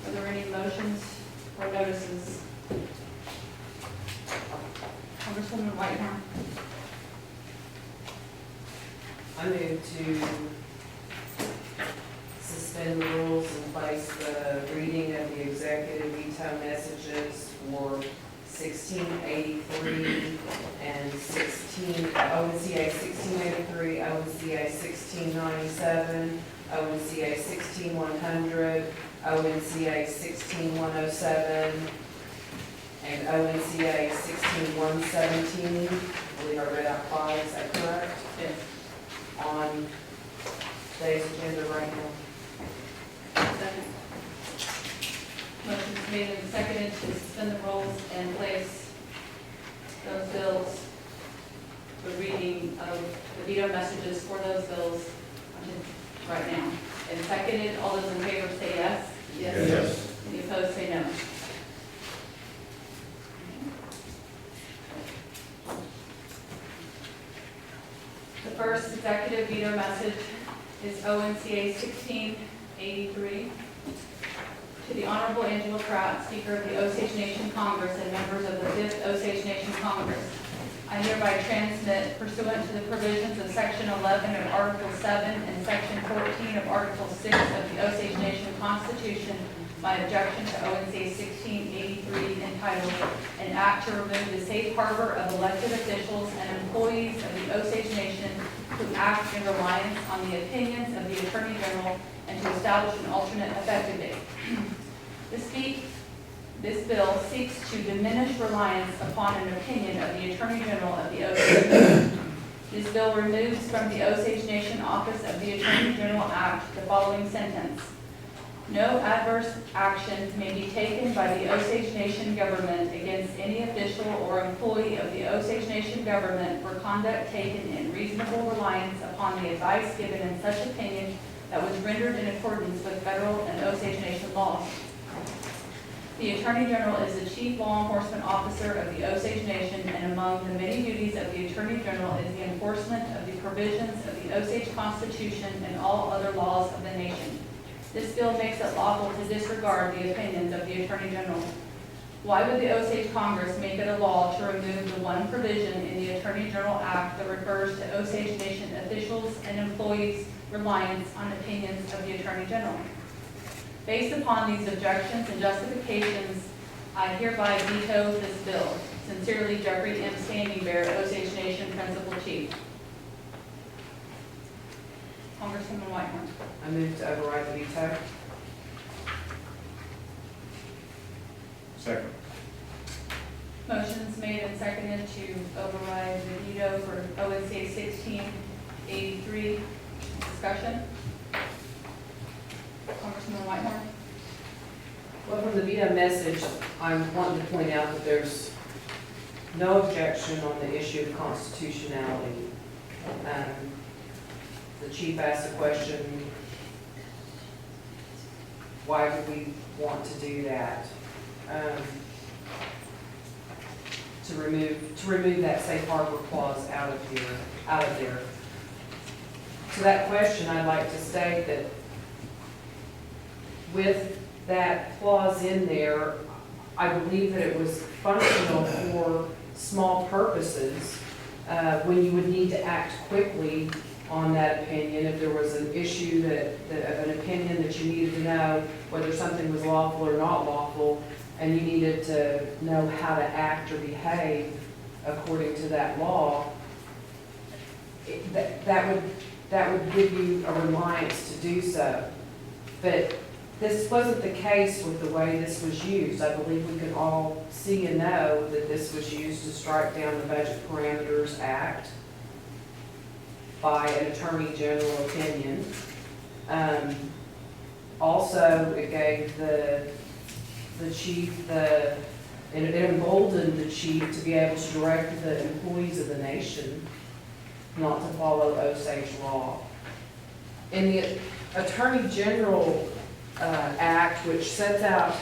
Are there any motions or notices? Congresswoman Whitehorn. I move to suspend the rules and place the reading of the executive veto messages for 1683 and ONCA 1683, ONCA 1697, ONCA 16100, ONCA 16107, and ONCA 16117. I believe I read out 5, is that correct? Yes. On today's agenda right now. Second. Motion is made and seconded to suspend the rules and place those bills, the reading of the veto messages for those bills right now. And seconded, all those in favor say yes. Yes. Any opposed say no. The first executive veto message is ONCA 1683. To the Honorable Angela Pratt, Speaker of the Osage Nation Congress and members of the 5th Osage Nation Congress, I hereby transmit pursuant to the provisions of Section 11 of Article 7 and Section 14 of Article 6 of the Osage Nation Constitution my objection to ONCA 1683 entitled, "An Act to Remove the Safe Harbor of Elected Officials and Employees of the Osage Nation who act in reliance on the opinions of the Attorney General and to establish an alternate effective date." This bill seeks to diminish reliance upon an opinion of the Attorney General of the Osage Nation. This bill removes from the Osage Nation Office of the Attorney General Act the following sentence: "No adverse action may be taken by the Osage Nation government against any official or employee of the Osage Nation government for conduct taken in reasonable reliance upon the advice given in such opinion that was rendered in accordance with federal and Osage Nation laws." The Attorney General is the chief law enforcement officer of the Osage Nation, and among the many duties of the Attorney General is the enforcement of the provisions of the Osage Constitution and all other laws of the nation. This bill makes it lawful to disregard the opinions of the Attorney General. Why would the Osage Congress make it a law to remove the one provision in the Attorney General Act that refers to Osage Nation officials and employees' reliance on opinions of the Attorney General? Based upon these objections and justifications, I hereby veto this bill. Sincerely, Jeffrey M. Standing Bear, Osage Nation Principal Chief. Congresswoman Whitehorn. I move to override the veto. Second. Motion's made and seconded to override the veto for ONCA 1683. Discussion? Congresswoman Whitehorn. Well, from the veto message, I'm wanting to point out that there's no objection on the issue of constitutionality. The chief asked the question, why do we want to do that? To remove that safe harbor clause out of there. To that question, I'd like to state that with that clause in there, I believe that it was functional for small purposes, when you would need to act quickly on that opinion, if there was an issue of an opinion that you needed to know whether something was lawful or not lawful, and you needed to know how to act or behave according to that law, that would give you a reliance to do so. But this wasn't the case with the way this was used. I believe we can all see and know that this was used to strike down the Budget Parameters Act by an Attorney General opinion. Also, it gave the chief and it emboldened the chief to be able to direct the employees of the nation not to follow Osage law. In the Attorney General Act, which sets out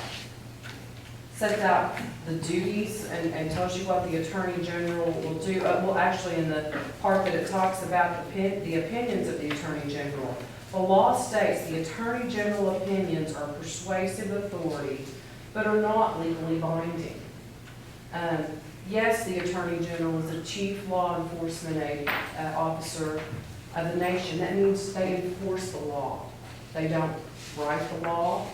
the duties and tells you what the Attorney General will do, well, actually, in the part that it talks about the opinions of the Attorney General, the law states the Attorney General opinions are persuasive authority, but are not legally binding. Yes, the Attorney General is the chief law enforcement officer of the nation. That means they enforce the law. They don't write the law.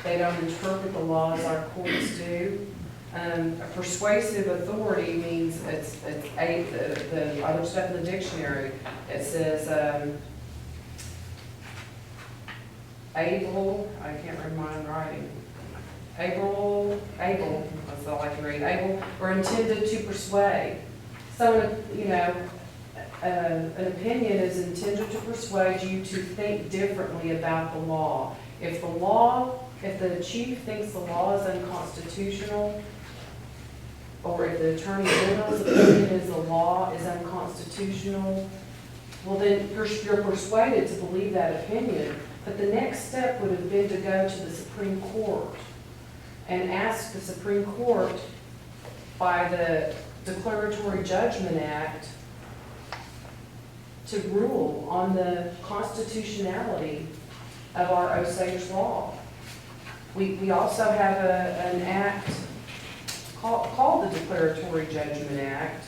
They don't interpret the law as our courts do. A persuasive authority means I looked up in the dictionary. It says able, I can't read my own writing. Able, that's all I can read, able or intended to persuade. So, you know, an opinion is intended to persuade you to think differently about the law. If the chief thinks the law is unconstitutional, or if the Attorney General's opinion is the law is unconstitutional, well then you're persuaded to believe that opinion. But the next step would have been to go to the Supreme Court and ask the Supreme Court by the Declaratory Judgment Act to rule on the constitutionality of our Osage law. We also have an act called the Declaratory Judgment Act.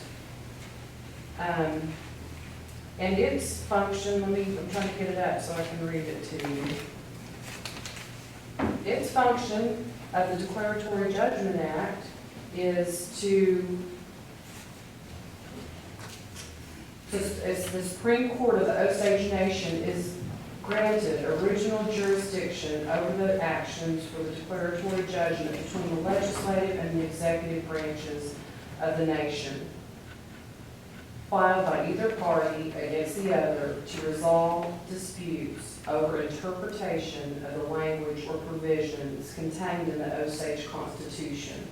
And its function, I'm trying to get it up so I can read it to you. Its function of the Declaratory Judgment Act is as the Supreme Court of the Osage Nation is granted original jurisdiction over the actions for the declaratory judgment between the legislative and the executive branches of the nation, filed by either party against the other to resolve disputes over interpretation of the language or provisions contained in the Osage Constitution.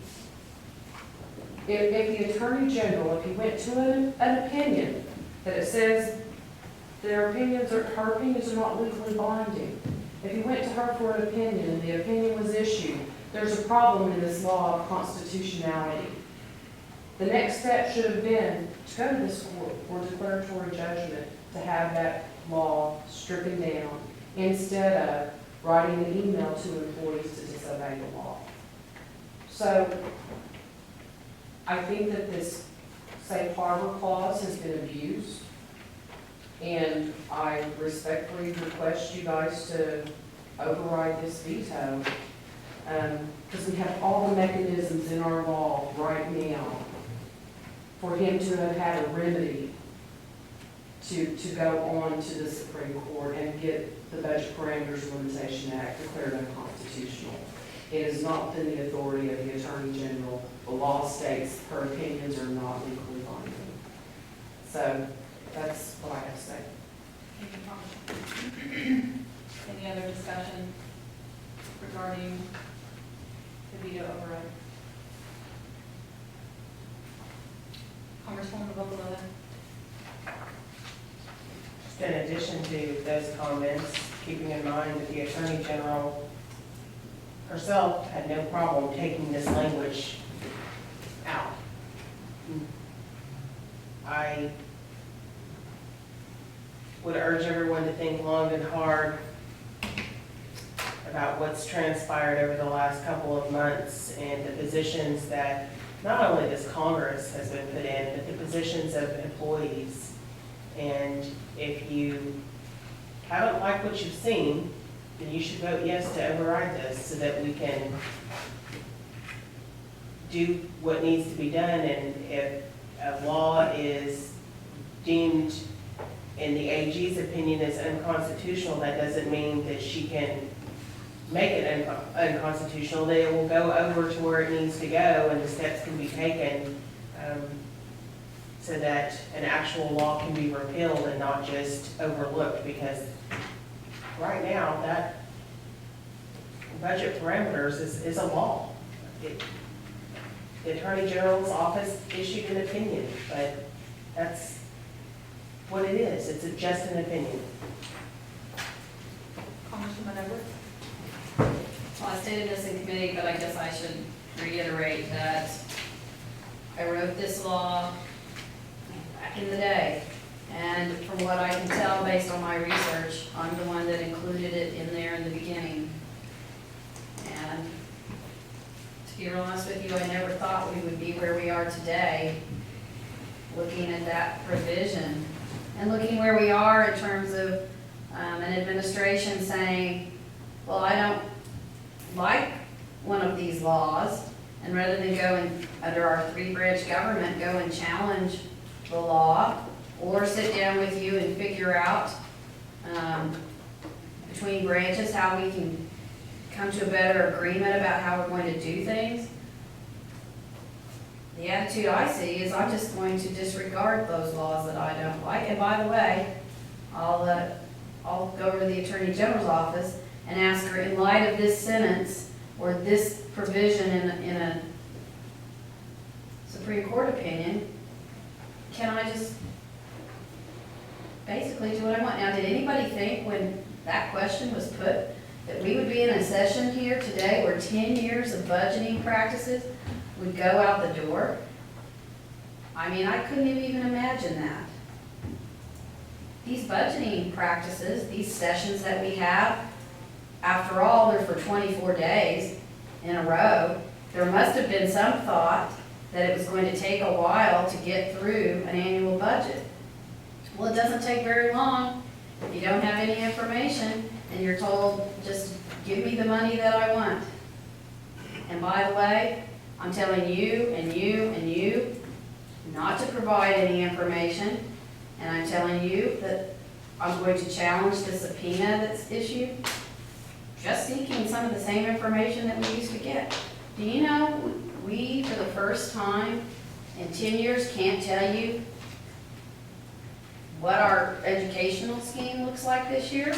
If the Attorney General, if he went to an opinion that it says her opinions are not legally binding, if he went to her for an opinion and the opinion was issued, there's a problem in this law of constitutionality. The next step should have been to go to this court for declaratory judgment to have that law stricken down instead of writing an email to employees to disobey the law. So I think that this safe harbor clause has been abused, and I respectfully request you guys to override this veto, because we have all the mechanisms in our law right now for him to have had a remedy to go on to the Supreme Court and get the Budget Parameters Limitation Act declared unconstitutional. It is not within the authority of the Attorney General. The law states her opinions are not legally binding. So that's what I have to say. Thank you, Congressman. Any other discussion regarding the veto override? Congresswoman Vocalola. Just in addition to those comments, keeping in mind that the Attorney General herself had no problem taking this language out. I would urge everyone to think long and hard about what's transpired over the last couple of months and the positions that not only this Congress has been put in, but the positions of employees. And if you haven't liked what you've seen, then you should vote yes to override this so that we can do what needs to be done. And if a law is deemed in the AG's opinion is unconstitutional, that doesn't mean that she can make it unconstitutional, that it will go over to where it needs to go and the steps can be taken, so that an actual law can be repealed and not just overlooked, because right now, that budget parameters is a law. The Attorney General's office issued an opinion, but that's what it is. It's just an opinion. Congresswoman Edwards? Well, I stated this in committee, but I guess I should reiterate that I wrote this law back in the day. And from what I can tell, based on my research, I'm the one that included it in there in the beginning. And to be real honest with you, I never thought we would be where we are today, looking at that provision and looking where we are in terms of an administration saying, well, I don't like one of these laws, and rather than go and, under our three-branch government, go and challenge the law, or sit down with you and figure out between branches how we can come to a better agreement about how we're going to do things. The attitude I see is I'm just going to disregard those laws that I don't like. And by the way, I'll go over to the Attorney General's office and ask her, in light of this sentence or this provision in a Supreme Court opinion, can I just basically do what I want? Now, did anybody think when that question was put that we would be in a session here today where 10 years of budgeting practices would go out the door? I mean, I couldn't have even imagined that. These budgeting practices, these sessions that we have, after all, they're for 24 days in a row. There must have been some thought that it was going to take a while to get through an annual budget. Well, it doesn't take very long if you don't have any information and you're told, just give me the money that I want. And by the way, I'm telling you and you and you not to provide any information, and I'm telling you that I'm going to challenge the subpoena that's issued, just seeking some of the same information that we used to get. Do you know, we, for the first time in 10 years, can't tell you what our educational scheme looks like this year?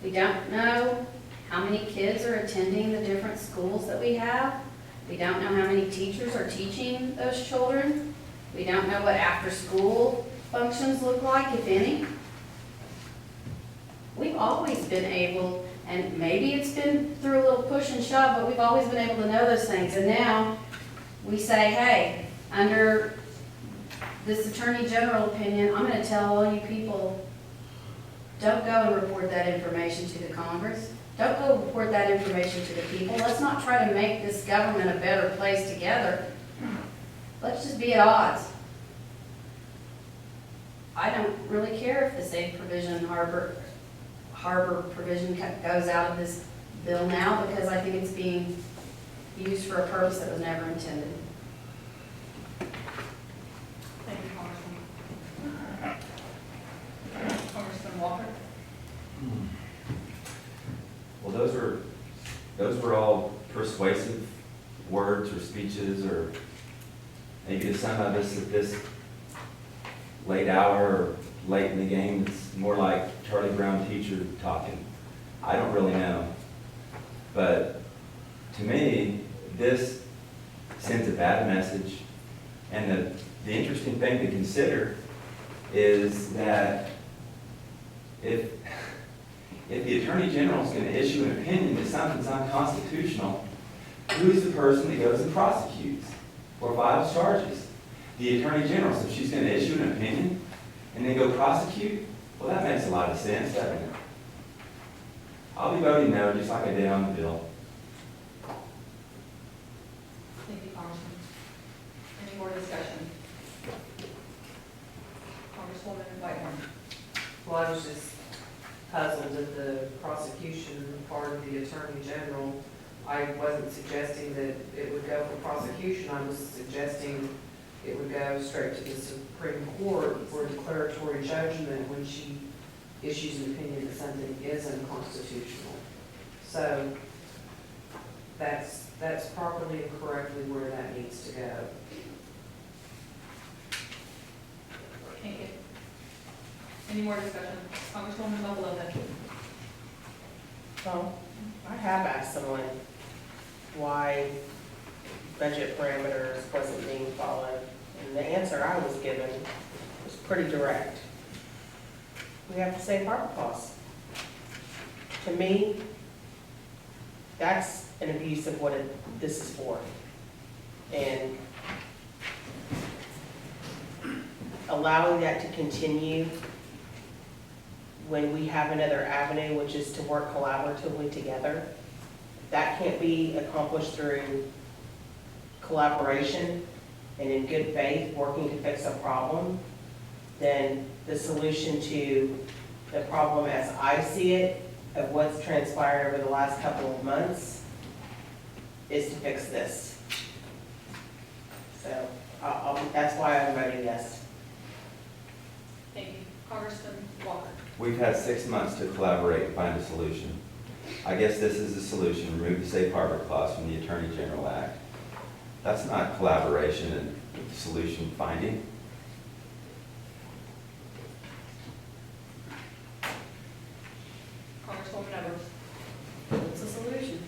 We don't know how many kids are attending the different schools that we have. We don't know how many teachers are teaching those children. We don't know what after-school functions look like, if any. We've always been able, and maybe it's been through a little push and shove, but we've always been able to know those things. And now we say, hey, under this Attorney General opinion, I'm going to tell all you people, don't go and report that information to the Congress. Don't go report that information to the people. Let's not try to make this government a better place together. Let's just be at odds. I don't really care if the safe provision, harbor provision goes out of this bill now, because I think it's being used for a purpose that was never intended. Thank you, Congresswoman. Congressman Walker? Well, those were all persuasive words or speeches, or maybe to some of us at this late hour or late in the game, it's more like Charlie Brown teacher talking. I don't really know. But to me, this sends a bad message. And the interesting thing to consider is that if the Attorney General is going to issue an opinion that something's unconstitutional, who's the person that goes and prosecutes or files charges? The Attorney General. So if she's going to issue an opinion and then go prosecute, well, that makes a lot of sense, doesn't it? I'll be voting no, just like I did on the bill. Thank you, Congressman. Any more discussion? Congresswoman Whitehorn? Well, I was just puzzled at the prosecution part of the Attorney General. I wasn't suggesting that it would go for prosecution. I was suggesting it would go straight to the Supreme Court for declaratory judgment when she issues an opinion that something is unconstitutional. So that's properly and correctly where that needs to go. Thank you. Any more discussion? Congresswoman Buffalo. Well, I have asked someone why budget parameters wasn't being followed, and the answer I was given was pretty direct. We have the safe harbor clause. To me, that's an abuse of what this is for. And allowing that to continue when we have another avenue, which is to work collaboratively together, that can't be accomplished through collaboration and in good faith, working to fix a problem, then the solution to the problem as I see it, of what's transpired over the last couple of months, is to fix this. So that's why I'm voting yes. Thank you. Congressman Walker. We've had 6 months to collaborate and find a solution. I guess this is the solution, remove the safe harbor clause from the Attorney General Act. That's not collaboration and solution finding. Congresswoman Edwards. What's the solution?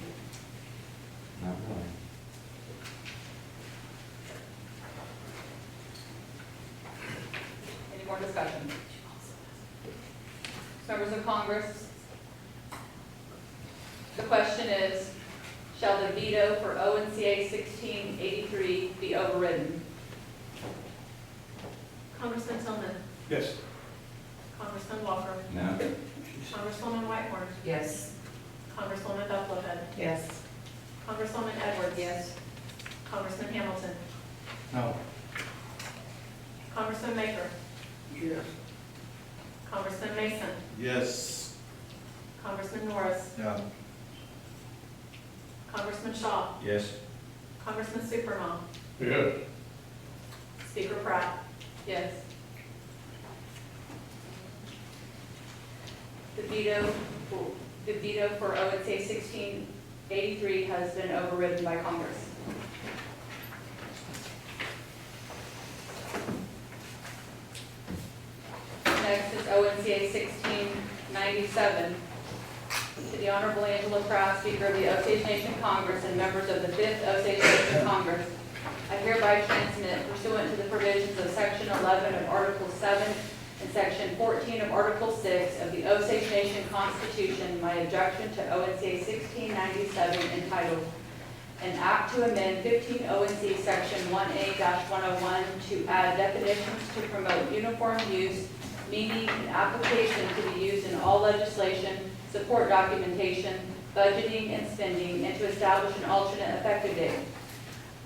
Not really. Any more discussion? Members of Congress, the question is, shall the veto for ONCA 1683 be overridden? Congressman Tillman, Yes. Congressman Walker, No? Congresswoman Whitehorn, Yes. Congresswoman Buffalo, Yes. Congresswoman Edwards. Yes. Congressman Hamilton, No. Congressman Maker, Yes. Congressman Mason, Yes. Congressman Norris, No. Congressman Shaw, Yes. Congressman Supermom, Yes. Speaker Pratt. Yes. The veto for ONCA 1683 has been overridden by Congress. Next is ONCA 1697. To the Honorable Angela Pratt, Speaker of the Osage Nation Congress and members of the 5th Osage Nation Congress, I hereby transmit pursuant to the provisions of Section 11 of Article 7 and Section 14 of Article 6 of the Osage Nation Constitution my objection to ONCA 1697 entitled, An Act to Amend 15 ONC Section 1A-101 to add definitions to promote uniform use, meaning and application to be used in all legislation, support documentation, budgeting, and spending, and to establish an alternate effective date.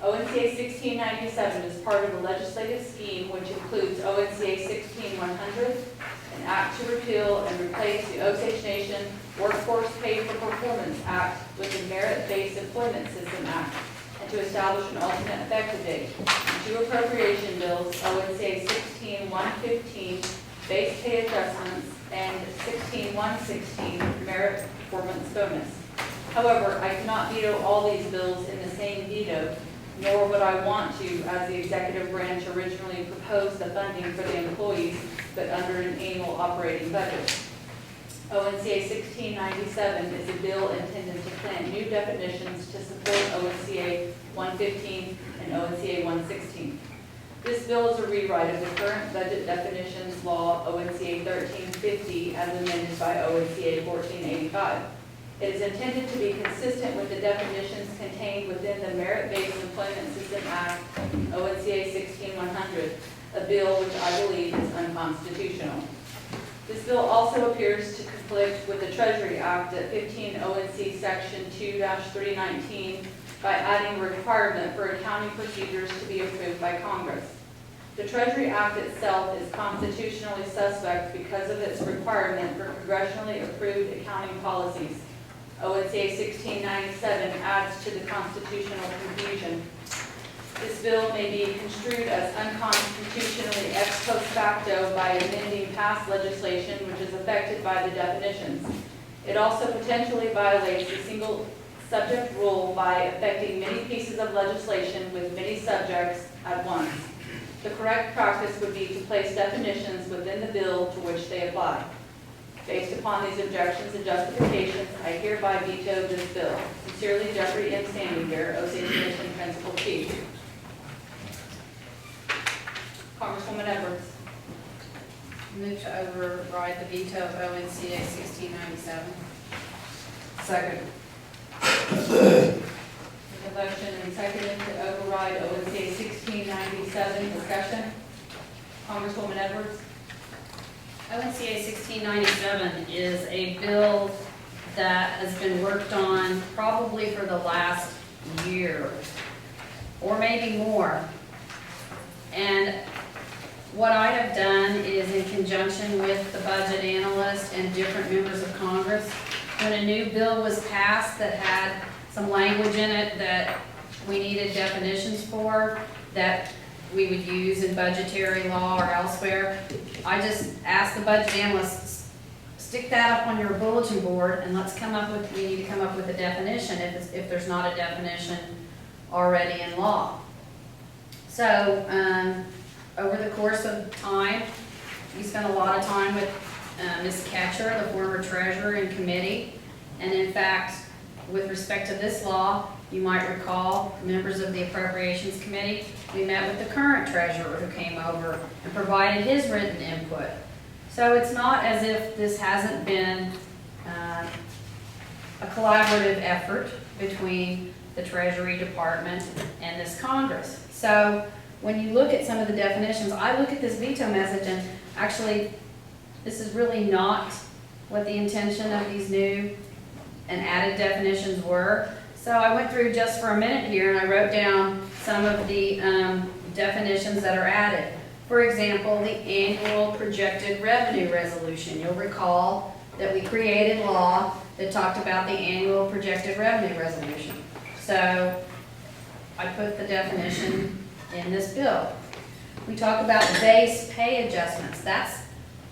ONCA 1697 is part of a legislative scheme which includes ONCA 16100, an act to repeal and replace the Osage Nation Workforce Pay for Performance Act with the Merit-Based Employment System Act, and to establish an alternate effective date. And 2 appropriation bills, ONCA 16115, base pay adjustments, and 16116, merit performance bonus. However, I cannot veto all these bills in the same veto, nor would I want to, as the executive branch originally proposed the funding for the employees, but under an annual operating budget. ONCA 1697 is a bill intended to plant new definitions to support ONCA 115 and ONCA 116. This bill is a rewrite of the current budget definitions law, ONCA 1350, as amended by ONCA 1485. It is intended to be consistent with the definitions contained within the Merit-Based Employment System Act, ONCA 16100, a bill which I believe is unconstitutional. This bill also appears to conflict with the Treasury Act at 15 ONC Section 2-319 by adding a requirement for accounting procedures to be approved by Congress. The Treasury Act itself is constitutionally suspect because of its requirement for congressionally approved accounting policies. ONCA 1697 adds to the constitutional confusion. This bill may be construed as unconstitutionally ex post facto by amending past legislation which is affected by the definitions. It also potentially violates the single subject rule by affecting many pieces of legislation with many subjects at once. The correct practice would be to place definitions within the bill to which they apply. Based upon these objections and justifications, I hereby veto this bill. Sincerely, Jeffrey M. Standinger, Osage Nation Principal Chief. Congresswoman Edwards. Move to override the veto of ONCA 1697. Second. The motion and seconded to override ONCA 1697. Discussion. Congresswoman Edwards. ONCA 1697 is a bill that has been worked on probably for the last year, or maybe more. And what I have done is, in conjunction with the budget analyst and different members of Congress, when a new bill was passed that had some language in it that we needed definitions for, that we would use in budgetary law or elsewhere, I just asked the budget analysts, stick that up on your bulletin board and let's come up with, we need to come up with a definition if there's not a definition already in law. So, over the course of time, we spent a lot of time with Ms. Ketcher, the former treasurer, in committee. And in fact, with respect to this law, you might recall, members of the Appropriations Committee, we met with the current treasurer who came over and provided his written input. So it's not as if this hasn't been a collaborative effort between the Treasury Department and this Congress. So when you look at some of the definitions, I look at this veto message and actually this is really not what the intention of these new and added definitions were. So I went through just for a minute here and I wrote down some of the definitions that are added. For example, the annual projected revenue resolution. You'll recall that we created law that talked about the annual projected revenue resolution. So I put the definition in this bill. We talk about base pay adjustments. That's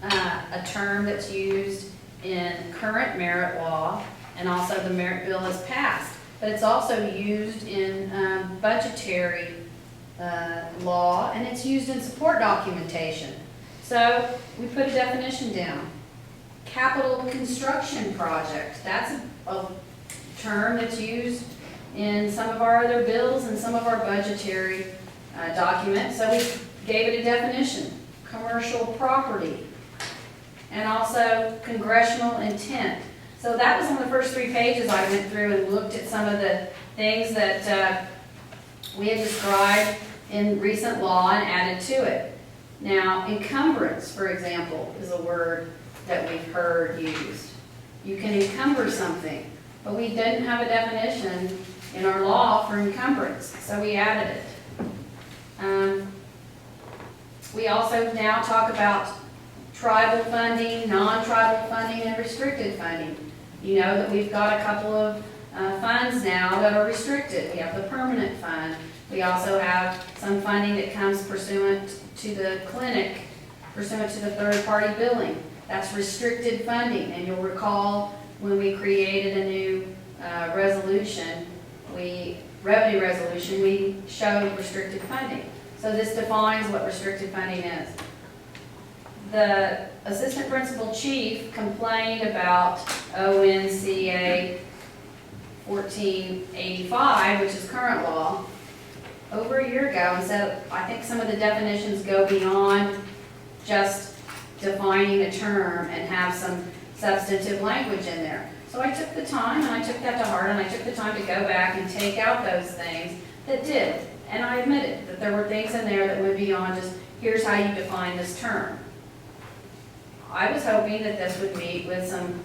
a term that's used in current merit law, and also the merit bill is passed. But it's also used in budgetary law, and it's used in support documentation. So we put a definition down. Capital construction project, that's a term that's used in some of our other bills and some of our budgetary documents. So we gave it a definition. Commercial property, and also congressional intent. So that was on the first 3 pages. I went through and looked at some of the things that we had described in recent law and added to it. Now, encumbrance, for example, is a word that we've heard used. You can encumber something, but we didn't have a definition in our law for encumbrance, so we added it. We also now talk about tribal funding, non-tribal funding, and restricted funding. You know that we've got a couple of funds now that are restricted. We have the permanent fund. We also have some funding that comes pursuant to the clinic, pursuant to the third-party billing. That's restricted funding. And you'll recall when we created a new revenue resolution, we showed restricted funding. So this defines what restricted funding is. The assistant principal chief complained about ONCA 1485, which is current law, over a year ago, and said, I think some of the definitions go beyond just defining a term and have some substantive language in there. So I took the time, and I took that to heart, and I took the time to go back and take out those things that did. And I admitted that there were things in there that went beyond just, here's how you define this term. I was hoping that this would meet with some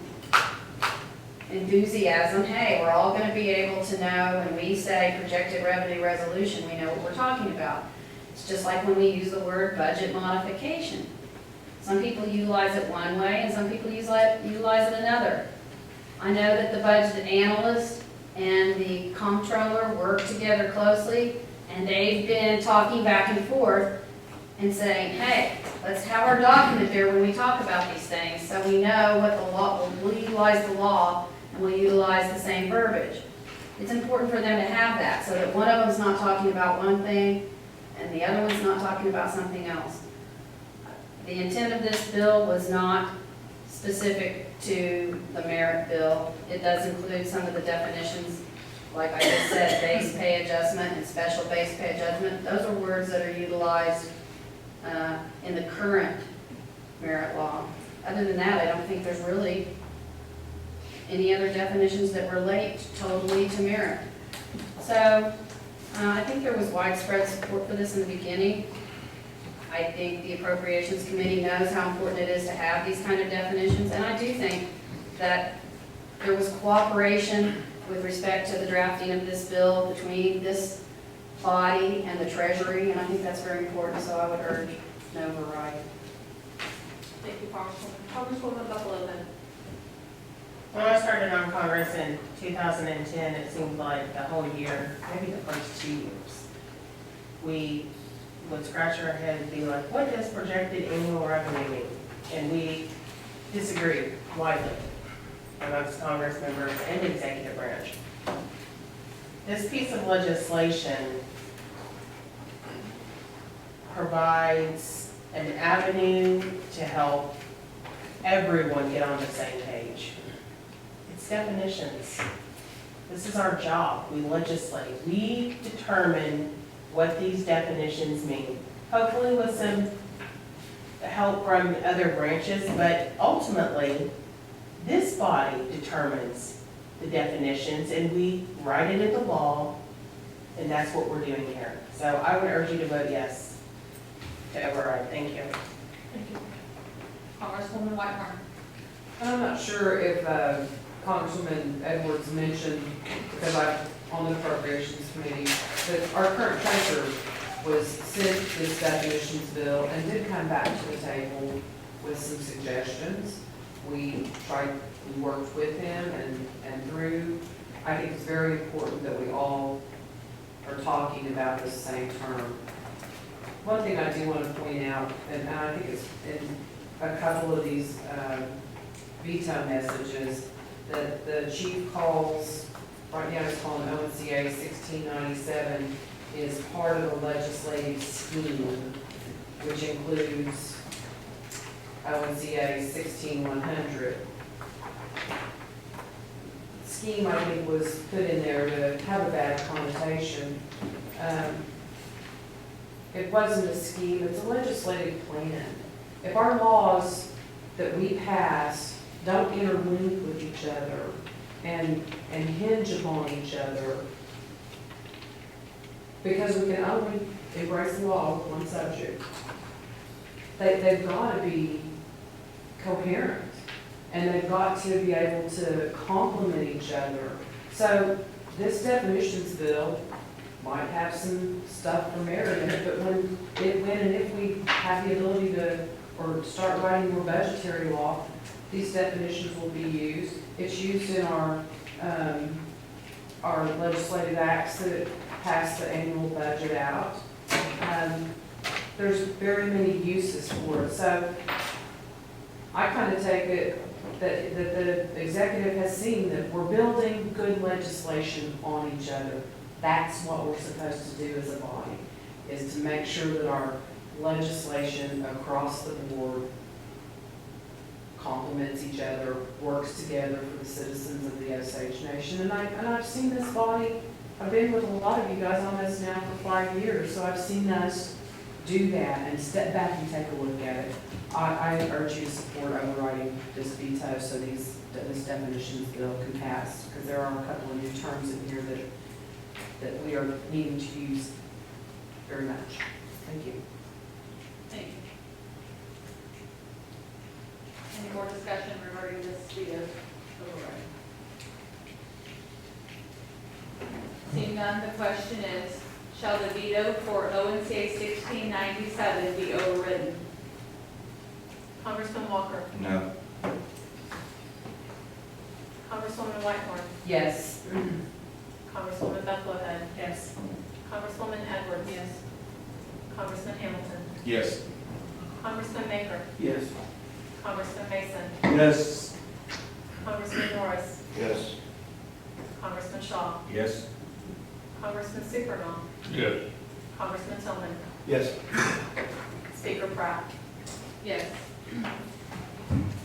enthusiasm. Hey, we're all going to be able to know when we say projected revenue resolution, we know what we're talking about. It's just like when we use the word budget modification. Some people utilize it one way and some people utilize it another. I know that the budget analyst and the comptroller work together closely, And they've been talking back and forth and saying, hey, let's have our document there when we talk about these things, so we know what the law, we'll utilize the law, and we'll utilize the same verbiage. It's important for them to have that, so that one of them's not talking about one thing, and the other one's not talking about something else. The intent of this bill was not specific to the merit bill. It does include some of the definitions, like I just said, base pay adjustment and special base pay adjustment. Those are words that are utilized in the current merit law. Other than that, I don't think there's really any other definitions that relate totally to merit. So I think there was widespread support for this in the beginning. I think the Appropriations Committee knows how important it is to have these kind of definitions, and I do think that there was cooperation with respect to the drafting of this bill between this body and the Treasury, and I think that's very important, so I would urge an override. Thank you, Congresswoman. Congresswoman Buffalo. When I started on Congress in 2010, it seemed like the whole year, maybe the first 2 years, we would scratch our head and be like, what does projected annual revenue mean? And we disagreed widely amongst Congress members and the executive branch. This piece of legislation provides an avenue to help everyone get on the same page. It's definitions. This is our job. We legislate. We determine what these definitions mean. Hopefully with some help from other branches, but ultimately, this body determines the definitions and we write it into law, and that's what we're doing here. So I would urge you to vote yes to override. Thank you. Thank you. Congresswoman Whitehorn. I'm not sure if Congresswoman Edwards mentioned, because I'm on the Appropriations Committee, that our current treasurer was sent this definitions bill and did come back to the table with some suggestions. We worked with him and through. I think it's very important that we all are talking about the same term. One thing I do want to point out, and I think it's in a couple of these veto messages, that the chief calls, right now it's called ONCA 1697, is part of the legislative scheme, which includes ONCA 16100. Scheme, I think, was put in there to have a bad connotation. It wasn't a scheme, it's a legislative plan. If our laws that we pass don't interlink with each other and hinge upon each other, because we can only embrace the law with one subject, they've got to be coherent, and they've got to be able to complement each other. So this definitions bill might have some stuff for merit in it, but when and if we have the ability to, or start writing more budgetary law, these definitions will be used. It's used in our legislative acts that pass the annual budget out. There's very many uses for it. So I kind of take it that the executive has seen that we're building good legislation on each other. That's what we're supposed to do as a body, is to make sure that our legislation across the board complements each other, works together for the citizens of the Osage Nation. And I've seen this body, I've been with a lot of you guys on this now for 5 years, so I've seen us do that and step back and take a look at it. I urge you to support overriding this veto so this definitions bill can pass, because there are a couple of new terms in here that we are needing to use very much. Thank you. Thank you. Any more discussion regarding this veto override? Seeing none, the question is, shall the veto for ONCA 1697 be overridden? Congressman Walker. No. Congresswoman Whitehorn. Yes. Congresswoman Buffalo. Yes. Congresswoman Edwards. Yes. Congressman Hamilton. Yes. Congressman Maker. Yes. Congressman Mason. Yes. Congressman Norris. Yes. Congressman Shaw. Yes. Congressman Supernaw. Yes. Congressman Tillman. Yes. Speaker Pratt. Yes.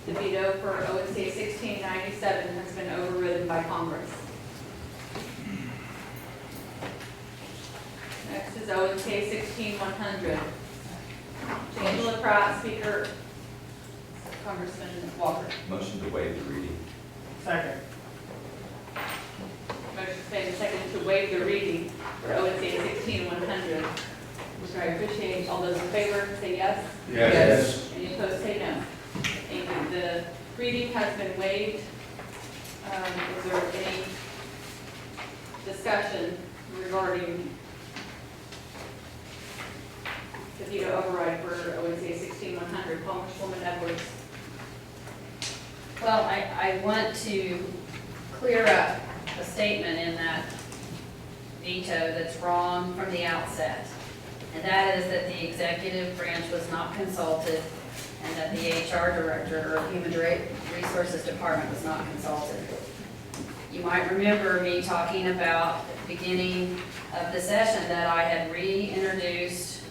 The veto for ONC 1697 has been overridden by Congress. Next is ONC 16100. Angela Pratt, Speaker, Congressman Walker. Motion to waive the reading. Second. Motion made and seconded to waive the reading for ONC 16100. Which I appreciate. All those in favor say yes. Yes. Any opposed say no. Thank you. The reading has been waived. Is there any discussion regarding the veto override for ONC 16100? Congresswoman Edwards. Well, I want to clear up a statement in that veto that's wrong from the outset. And that is that the executive branch was not consulted and that the HR director or Human Resources Department was not consulted. You might remember me talking about at the beginning of the session that I had reintroduced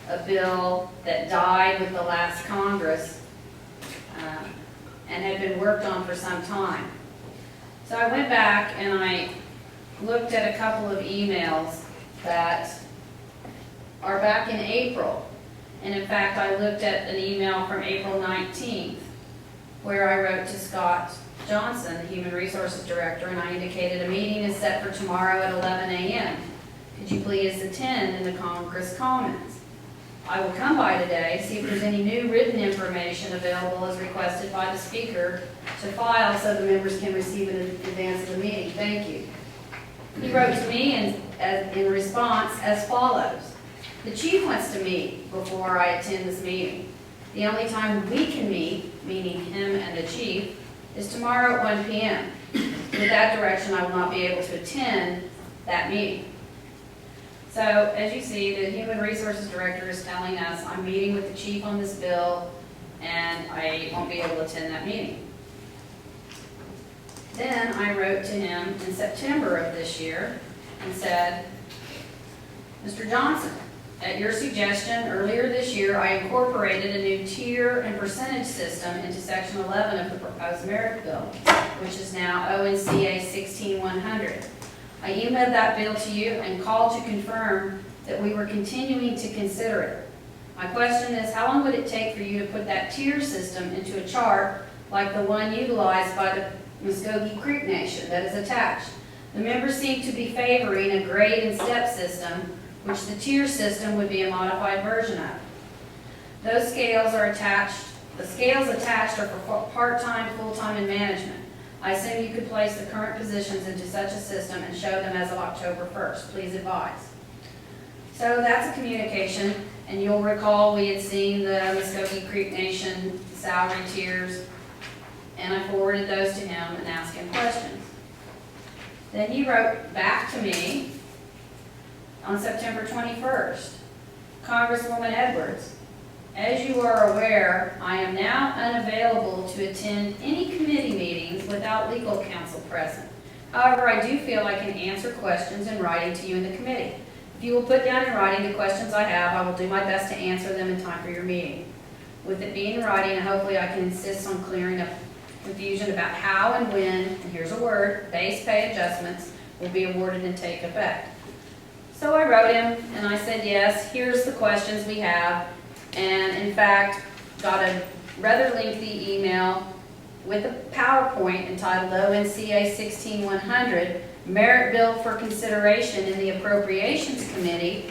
a bill that died with the last Congress and had been worked on for some time. So I went back and I looked at a couple of emails that are back in April. And in fact, I looked at an email from April 19th where I wrote to Scott Johnson, the Human Resources Director, and I indicated a meeting is set for tomorrow at 11 a.m. Could you please attend in the Congress Commons? I will come by today, see if there's any new written information available as requested by the Speaker to file so the members can receive it in advance of the meeting. Thank you. He wrote to me in response as follows. The chief wants to meet before I attend this meeting. The only time we can meet, meaning him and the chief, is tomorrow at 1 p.m. With that direction, I will not be able to attend that meeting. So, as you see, the Human Resources Director is telling us I'm meeting with the chief on this bill and I won't be able to attend that meeting. Then I wrote to him in September of this year and said, Mr. Johnson, at your suggestion, earlier this year, I incorporated a new tier and percentage system into Section 11 of the proposed merit bill, which is now ONCA 16100. I emailed that bill to you and called to confirm that we were continuing to consider it. My question is, how long would it take for you to put that tier system into a chart like the one utilized by the Muskogee Creek Nation that is attached? The members seem to be favoring a grade and step system, which the tier system would be a modified version of. Those scales are attached, the scales attached are for part-time, full-time, and management. I assume you could place the current positions into such a system and show them as of October 1st. Please advise. So that's a communication, and you'll recall we had seen the Muskogee Creek Nation salary tiers, and I forwarded those to him and asked him questions. Then he wrote back to me on September 21st, Congresswoman Edwards, as you are aware, I am now unavailable to attend any committee meetings without legal counsel present. However, I do feel I can answer questions in writing to you in the committee. If you will put down in writing the questions I have, I will do my best to answer them in time for your meeting. With it being in writing, hopefully I can insist on clearing up confusion about how and when, and here's a word, base pay adjustments will be awarded and take effect. So I wrote him and I said, yes, here's the questions we have. And in fact, got a rather lengthy email with a PowerPoint entitled ONCA 16100, Merit Bill for Consideration in the Appropriations Committee,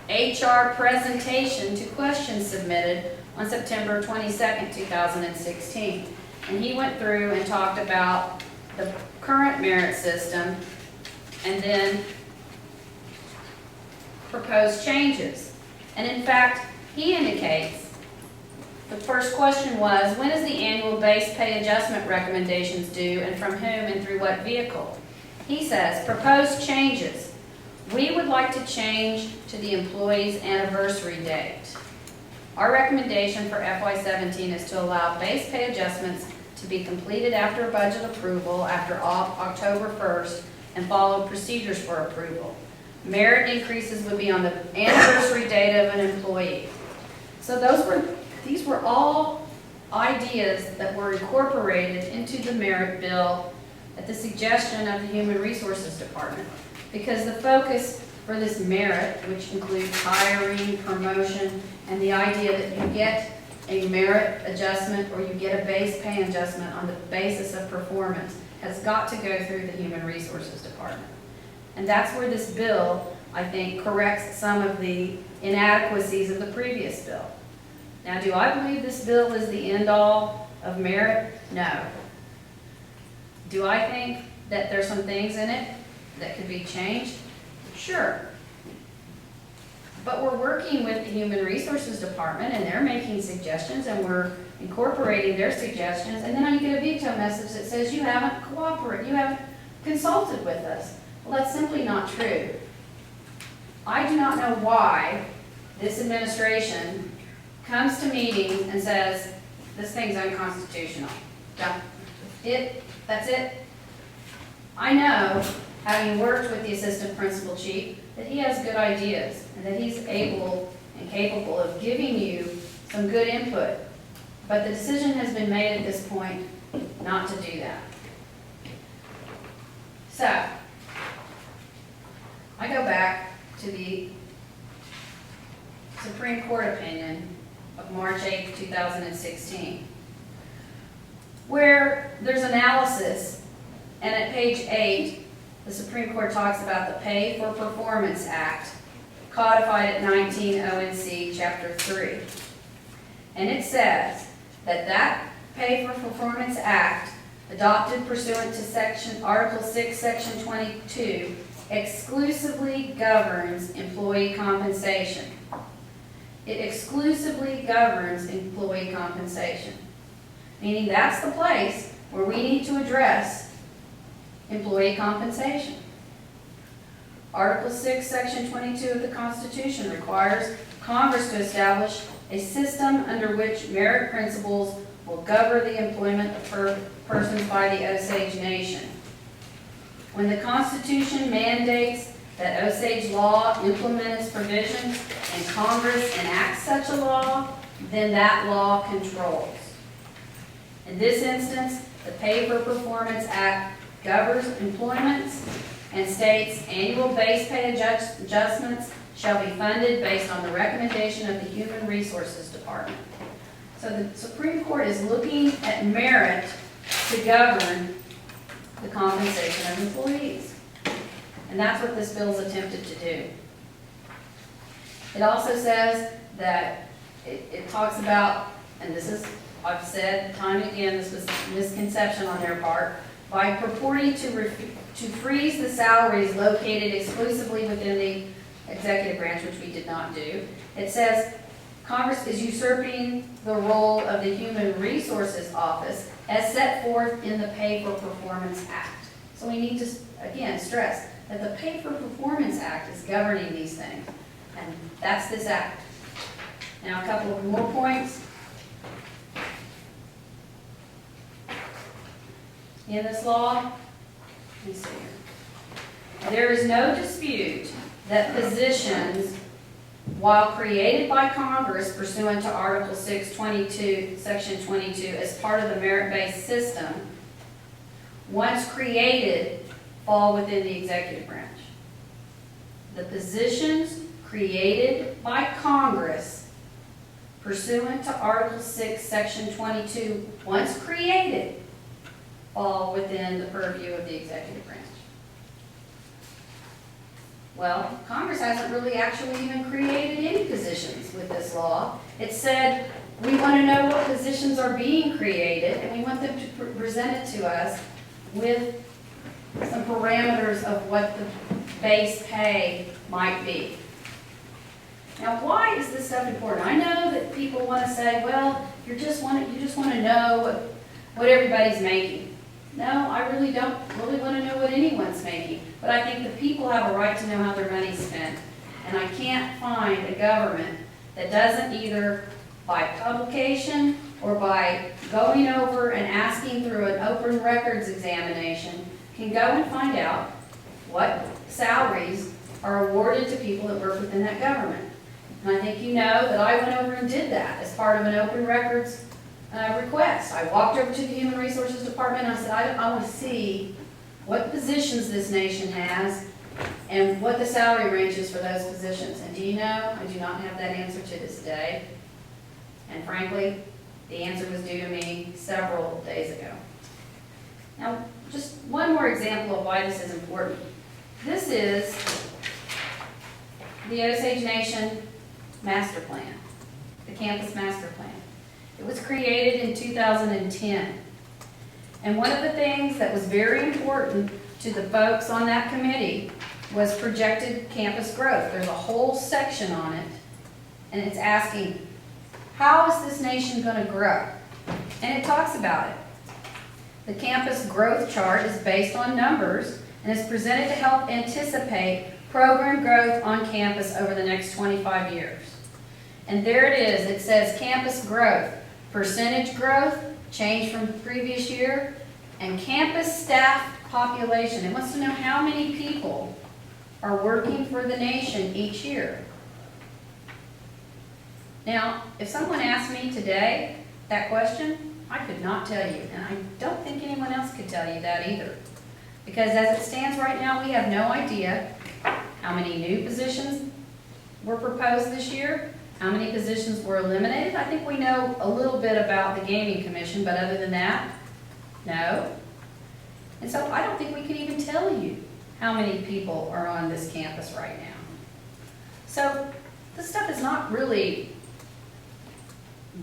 HR Presentation to Questions Submitted on September 22nd, 2016. And he went through and talked about the current merit system and then proposed changes. And in fact, he indicates, the first question was, when is the annual base pay adjustment recommendations due and from whom and through what vehicle? He says, proposed changes. We would like to change to the employee's anniversary date. Our recommendation for FY17 is to allow base pay adjustments to be completed after budget approval after October 1st and follow procedures for approval. Merit increases would be on the anniversary date of an employee. So these were all ideas that were incorporated into the merit bill at the suggestion of the Human Resources Department. Because the focus for this merit, which includes hiring, promotion, and the idea that you get a merit adjustment or you get a base pay adjustment on the basis of performance, has got to go through the Human Resources Department. And that's where this bill, I think, corrects some of the inadequacies of the previous bill. Now, do I believe this bill is the end-all of merit? No. Do I think that there's some things in it that could be changed? Sure. But we're working with the Human Resources Department, and they're making suggestions, and we're incorporating their suggestions, and then you get a veto message that says you haven't cooperated, you haven't consulted with us. Well, that's simply not true. I do not know why this administration comes to meetings and says, this thing's unconstitutional. That's it. I know, having worked with the assistant principal chief, that he has good ideas and that he's able and capable of giving you some good input. But the decision has been made at this point not to do that. So, I go back to the Supreme Court opinion of March 8, 2016, where there's analysis, and at page 8, the Supreme Court talks about the Pay for Performance Act, codified at 19 ONC Chapter 3. And it says that that Pay for Performance Act, adopted pursuant to Article 6, Section 22, exclusively governs employee compensation. It exclusively governs employee compensation, meaning that's the place where we need to address employee compensation. Article 6, Section 22 of the Constitution requires Congress to establish a system under which merit principles will govern the employment of persons by the Osage Nation. When the Constitution mandates that Osage law implement its provisions and Congress enacts such a law, then that law controls. In this instance, the Pay for Performance Act governs employment and states annual base pay adjustments shall be funded based on the recommendation of the Human Resources Department. So the Supreme Court is looking at merit to govern the compensation of employees. And that's what this bill is attempted to do. It also says that it talks about, and this is, I've said time and again, this was a misconception on their part, by purporting to freeze the salaries located exclusively within the executive branch, which we did not do. It says Congress is usurping the role of the Human Resources Office as set forth in the Pay for Performance Act. So we need to, again, stress that the Pay for Performance Act is governing these things, and that's this act. Now, a couple of more points. In this law, let me see here. There is no dispute that positions, while created by Congress pursuant to Article 6, 22, Section 22, as part of the merit-based system, once created, fall within the executive branch. The positions created by Congress pursuant to Article 6, Section 22, once created, fall within the purview of the executive branch. Well, Congress hasn't really actually even created any positions with this law. It said, we want to know what positions are being created, and we want them to present it to us with some parameters of what the base pay might be. Now, why is this stuff important? I know that people want to say, well, you just want to know what everybody's making. No, I really don't really want to know what anyone's making, but I think the people have a right to know how their money's spent. And I can't find a government that doesn't either by publication or by going over and asking through an open records examination, can go and find out what salaries are awarded to people that work within that government. And I think you know that I went over and did that as part of an open records request. I walked over to the Human Resources Department and I said, I want to see what positions this nation has and what the salary range is for those positions. And do you know, I do not have that answer to this day. And frankly, the answer was due to me several days ago. Now, just one more example of why this is important. This is the Osage Nation Master Plan, the Campus Master Plan. It was created in 2010. And one of the things that was very important to the folks on that committee was projected campus growth. There's a whole section on it, and it's asking, how is this nation going to grow? And it talks about it. The campus growth chart is based on numbers and is presented to help anticipate program growth on campus over the next 25 years. And there it is. It says campus growth, percentage growth, change from the previous year, and campus staff population. It wants to know how many people are working for the nation each year. Now, if someone asked me today that question, I could not tell you, and I don't think anyone else could tell you that either. Because as it stands right now, we have no idea how many new positions were proposed this year, how many positions were eliminated. I think we know a little bit about the Gaming Commission, but other than that, no. And so I don't think we can even tell you how many people are on this campus right now. So this stuff is not really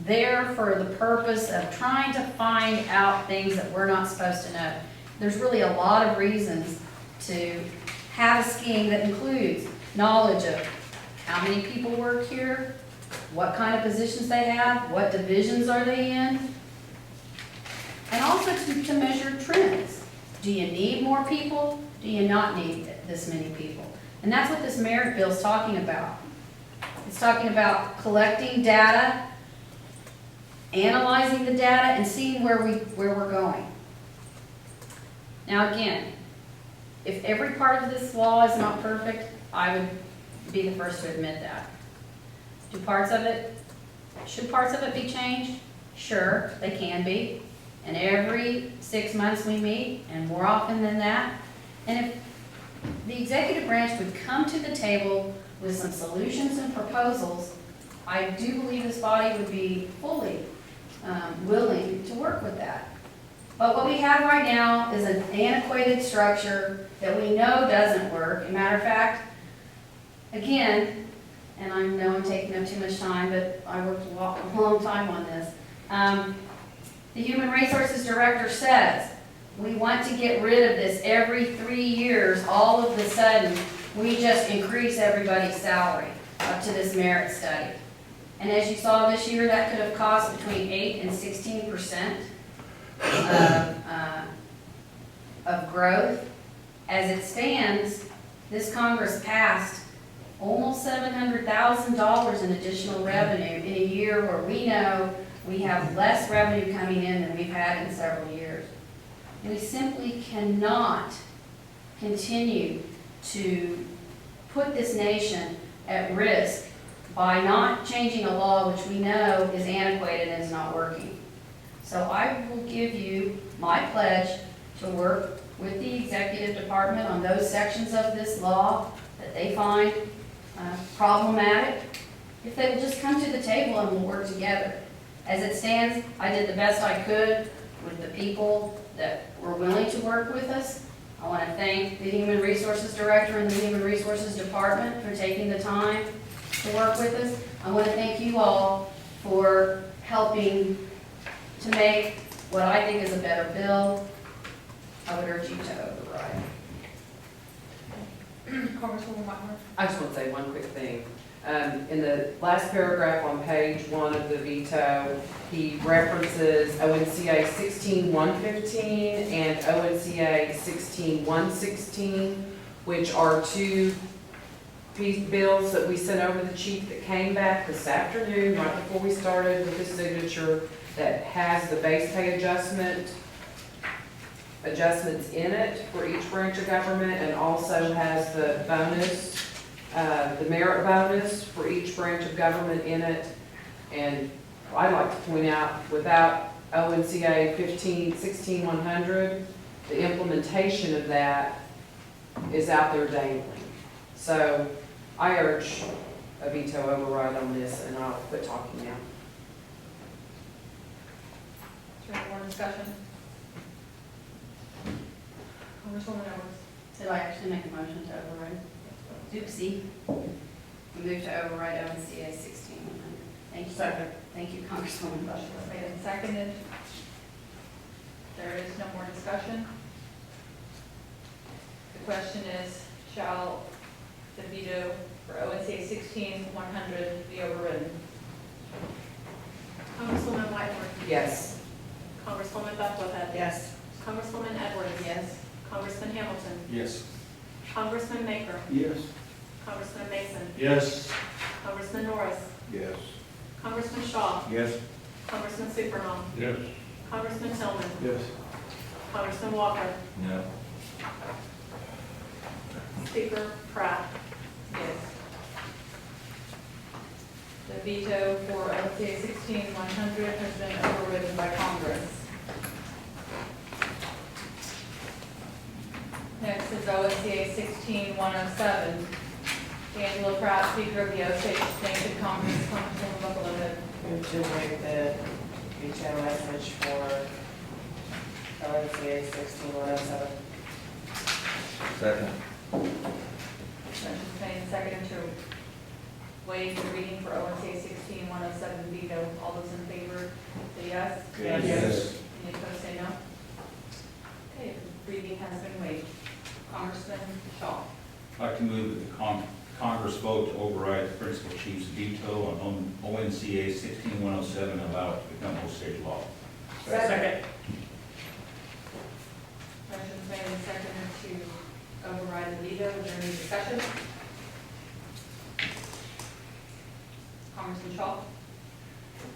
there for the purpose of trying to find out things that we're not supposed to know. There's really a lot of reasons to have a scheme that includes knowledge of how many people work here, what kind of positions they have, what divisions are they in, and also to measure trends. Do you need more people? Do you not need this many people? And that's what this merit bill is talking about. It's talking about collecting data, analyzing the data, and seeing where we're going. Now again, if every part of this law is not perfect, I would be the first to admit that. Should parts of it be changed? Sure, they can be. And every 6 months we meet, and more often than that. And if the executive branch would come to the table with some solutions and proposals, I do believe this body would be fully willing to work with that. But what we have right now is an antiquated structure that we know doesn't work. As a matter of fact, again, and I know I'm taking up too much time, but I worked a long time on this. The Human Resources Director says, we want to get rid of this every 3 years. All of a sudden, we just increase everybody's salary up to this merit study. And as you saw this year, that could have cost between 8 and 16% of growth. As it stands, this Congress passed almost $700,000 in additional revenue in a year where we know we have less revenue coming in than we've had in several years. And we simply cannot continue to put this nation at risk by not changing a law which we know is antiquated and is not working. So I will give you my pledge to work with the executive department on those sections of this law that they find problematic. If they will just come to the table and we'll work together. As it stands, I did the best I could with the people that were willing to work with us. I want to thank the Human Resources Director and the Human Resources Department for taking the time to work with us. I want to thank you all for helping to make what I think is a better bill. I would urge you to override. Congresswoman Whitmore. I just want to say one quick thing. In the last paragraph on page 1 of the veto, he references ONCA 16115 and ONCA 16116, which are two bills that we sent over to the chief that came back this afternoon, right before we started with the signature, that has the base pay adjustments in it for each branch of government, and also has the bonus, the merit bonus for each branch of government in it. And I'd like to point out, without ONCA 16100, the implementation of that is out there dangling. So I urge a veto override on this, and I'll quit talking now. Is there any more discussion? Congresswoman Edwards. Did I actually make a motion to override? Oopsie. We move to override ONCA 16100. Thank you. Second. Thank you, Congresswoman Bush. Motion was made and seconded. There is no more discussion. The question is, shall the veto for ONCA 16100 be overridden? Congresswoman Whiteworth. Yes. Congresswoman Bucklehead. Yes. Congresswoman Edwards. Yes. Congressman Hamilton. Yes. Congressman Maker. Yes. Congressman Mason. Yes. Congressman Norris. Yes. Congressman Shaw. Yes. Congressman Supernaw. Yes. Congressman Tillman. Yes. Congressman Walker. No. Speaker Pratt. Yes. The veto for ONCA 16100 has been overridden by Congress. Next is ONCA 16107. Angela Pratt, Speaker of the Osage Nation Conference, Congresswoman Bucklehead. Move to waive the veto message for ONCA 16107. Second. Motion's made and seconded to waive the reading for ONCA 16107 veto. All those in favor say yes. Yes. Any opposed say no. Okay, the reading has been waived. Congressman Shaw. I'd like to move that the Congress vote to override the principal chief's veto on ONCA 16107 and allow it to become Osage law. Second. Motion's made and seconded to override the veto. Is there any discussion? Congressman Shaw.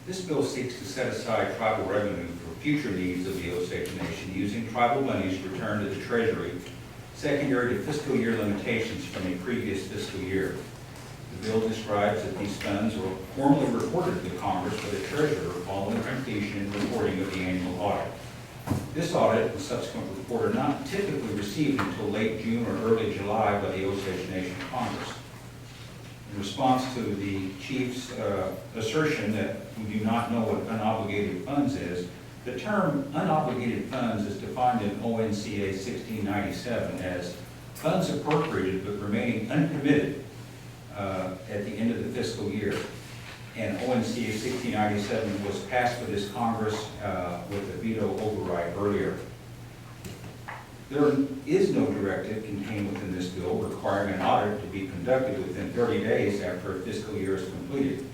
This bill seeks to set aside tribal revenue for future needs of the Osage Nation using tribal monies returned to the Treasury secondary to fiscal year limitations from a previous fiscal year. The bill describes that these funds were formally reported to Congress by the Treasurer following completion and reporting of the annual audit. This audit and subsequent report are not typically received until late June or early July by the Osage Nation Congress. In response to the chief's assertion that we do not know what unobligated funds is, the term unobligated funds is defined in ONCA 1697 as funds appropriated but remaining uncommitted at the end of the fiscal year. And ONCA 1697 was passed by this Congress with a veto override earlier. There is no directive contained within this bill requiring an audit to be conducted within 30 days after a fiscal year is completed.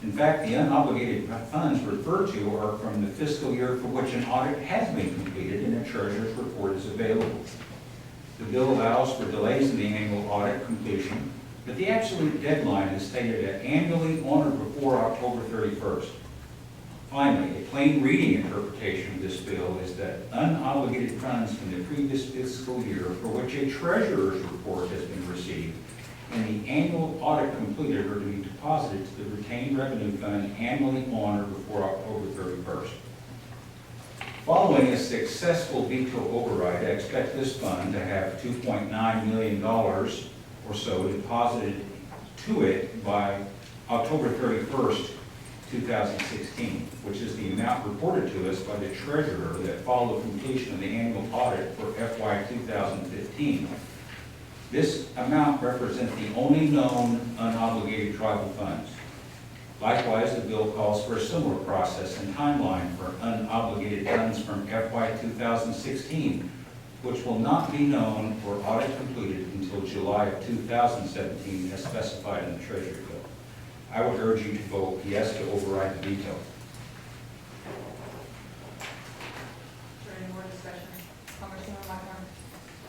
In fact, the unobligated funds referred to are from the fiscal year for which an audit has been completed and a treasurer's report is available. The bill allows for delays in the annual audit completion, but the absolute deadline is stated at annually on or before October 31st. Finally, a plain reading interpretation of this bill is that unobligated funds from the previous fiscal year for which a treasurer's report has been received and the annual audit completed are to be deposited to the retained revenue fund annually on or before October 31st. Following a successful veto override, I expect this fund to have $2.9 million or so deposited to it by October 31st, 2016, which is the amount reported to us by the treasurer that followed completion of the annual audit for FY 2015. This amount represents the only known unobligated tribal funds. Likewise, the bill calls for a similar process and timeline for unobligated funds from FY 2016, which will not be known or audit completed until July of 2017 as specified in the Treasury bill. I would urge you to vote yes to override the veto. Is there any more discussion? Congresswoman Whitmore?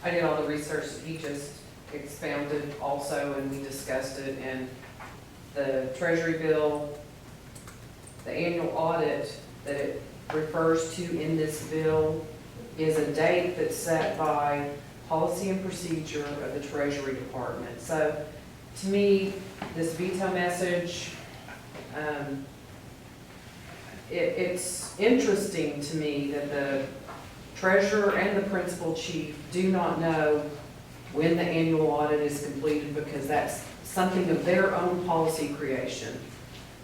I did all the research that he just expounded also, and we discussed it, and the Treasury bill, the annual audit that it refers to in this bill is a date that's set by policy and procedure of the Treasury Department. So, to me, this veto message, it's interesting to me that the treasurer and the principal chief do not know when the annual audit is completed, because that's something of their own policy creation.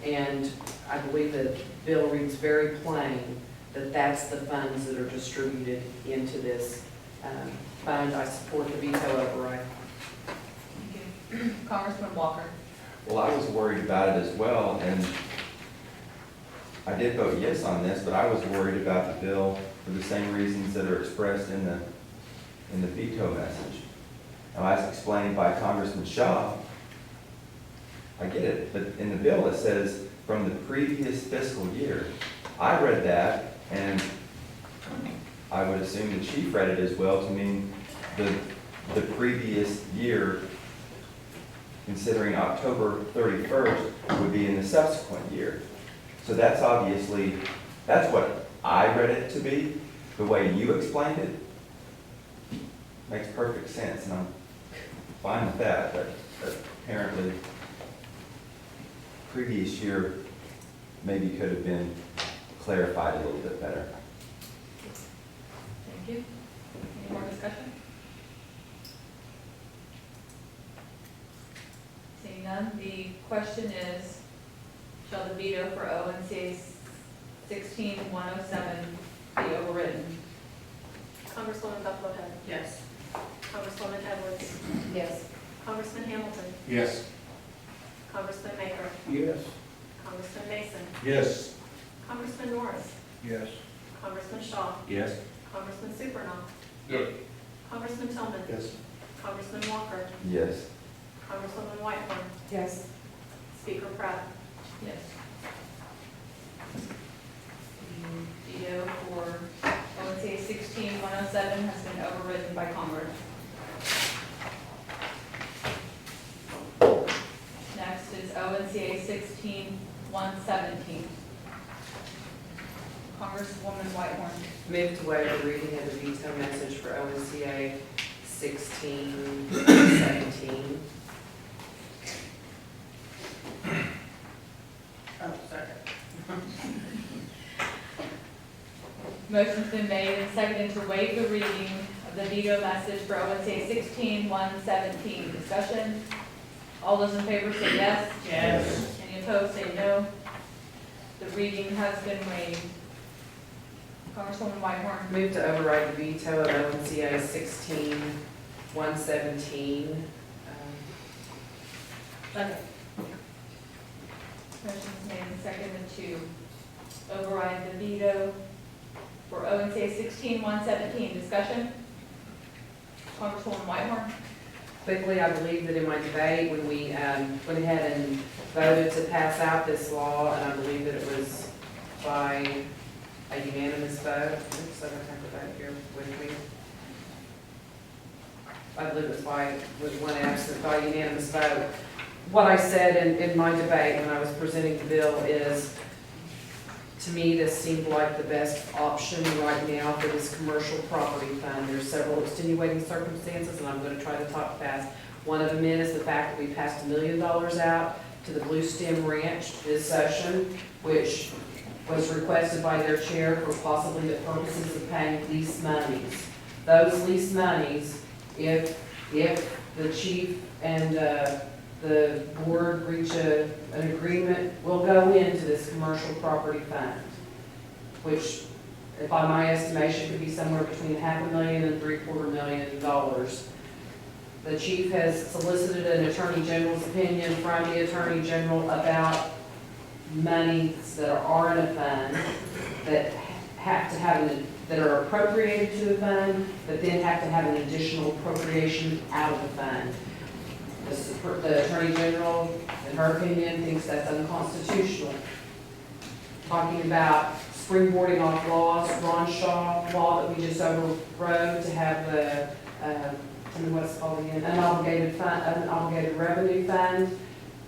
And I believe that bill reads very plain that that's the funds that are distributed into this fund. I support the veto override. Thank you. Congressman Walker? Well, I was worried about it as well, and I did vote yes on this, but I was worried about the bill for the same reasons that are expressed in the veto message. Now, as explained by Congressman Shaw, I get it, but in the bill it says from the previous fiscal year. I read that, and I would assume the chief read it as well to mean the previous year, considering October 31st, would be in the subsequent year. So that's obviously, that's what I read it to be. The way you explained it makes perfect sense, and I'm fine with that, but apparently previous year maybe could have been clarified a little bit better. Thank you. Any more discussion? Seeing none, the question is, shall the veto for ONCA 16-107 be overridden? Congresswoman Buffalo Head. Yes. Congresswoman Edwards. Yes. Congressman Hamilton. Yes. Congressman Maker. Yes. Congressman Mason. Yes. Congressman Norris. Yes. Congressman Shaw. Yes. Congressman Supernaw. Yes. Congressman Tillman. Yes. Congressman Walker. Yes. Congresswoman Whitehorn. Yes. Speaker Pratt. Yes. The veto for ONCA 16-107 has been overridden by Congress. Next is ONCA 16-117. Congresswoman Whitehorn. Move to waive the reading of the veto message for ONCA 16-17. Oh, second. Motion's been made and seconded to waive the reading of the veto message for ONCA 16-117. Discussion? All those in favor say yes. Yes. Any opposed say no. The reading has been waived. Congresswoman Whitehorn. Move to override the veto of ONCA 16-117. Second. Motion's made and seconded to override the veto for ONCA 16-117. Discussion? Congresswoman Whitehorn. Quickly, I believe that in my debate, when we went ahead and voted to pass out this law, and I believe that it was by a unanimous vote. Oops, I don't have the vote here with me. I believe it was with one absent, by unanimous vote. What I said in my debate when I was presenting the bill is, to me, this seemed like the best option right now for this commercial property fund. There's several extenuating circumstances, and I'm going to try to talk fast. One of them is the fact that we passed $1 million out to the Blue Stem Ranch this session, which was requested by their chair for possibly the purposes of paying lease monies. Those lease monies, if the chief and the board reach an agreement, will go into this commercial property fund, which, by my estimation, could be somewhere between $500,000 and $750,000. The chief has solicited an attorney general's opinion from the attorney general about monies that are in a fund that have to have that are appropriated to the fund, but then have to have an additional appropriation out of the fund. The Attorney General, in her opinion, thinks that's unconstitutional. Talking about springboarding off laws, Ron Shaw law that we just overrode to have the, tell me what's called again, unobligated revenue fund,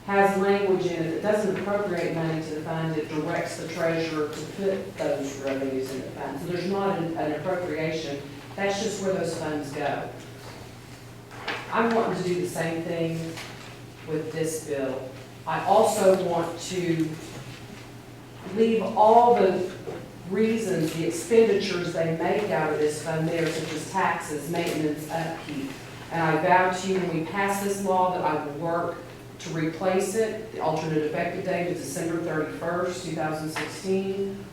has language in it that doesn't appropriate money to the fund, it directs the treasurer to put those revenues in the fund. So there's not an appropriation, that's just where those funds go. I'm wanting to do the same thing with this bill. I also want to leave all the reasons, the expenditures they make out of this fund there, such as taxes, maintenance, upkeep. And I vow to you, when we pass this law, that I will work to replace it. The alternate effective date is December 31st, 2016.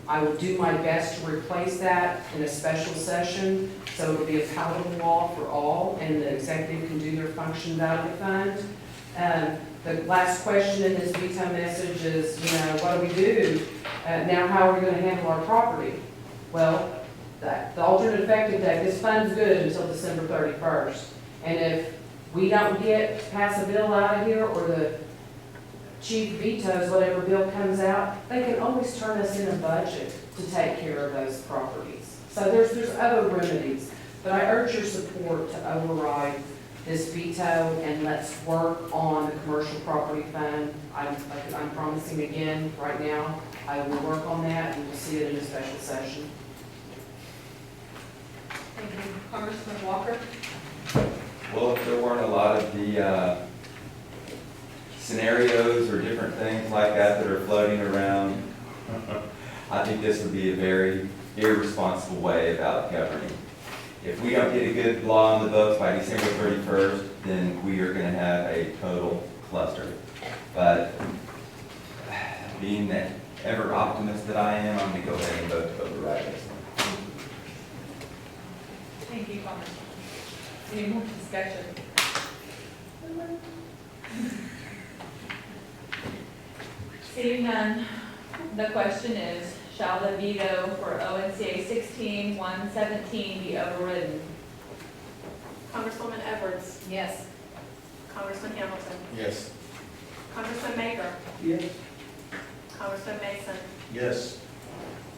I will do my best to replace that in a special session, so it'll be a palatable law for all, and the executive can do their functions out of the fund. The last question in this veto message is, what do we do? Now, how are we going to handle our property? Well, the alternate effective date, this fund's good until December 31st. And if we don't pass a bill out of here, or the chief vetoes whatever bill comes out, they can always turn us in a budget to take care of those properties. So there's other remedies, but I urge your support to override this veto, and let's work on the commercial property fund. I'm promising again, right now, I will work on that, and we'll see it in a special session. Thank you. Congressman Walker? Well, if there weren't a lot of the scenarios or different things like that are floating around, I think this would be a very irresponsible way about governing. If we don't get a good law on the books by December 31st, then we are going to have a total cluster. But being that ever optimist that I am, I'm going to go ahead and vote to override this one. Thank you, Congressman. Any more discussion? Seeing none, the question is, shall the veto for ONCA 16-117 be overridden? Congresswoman Edwards, Yes. Congressman Hamilton, Yes. Congressman Maker, Yes. Congressman Mason, Yes.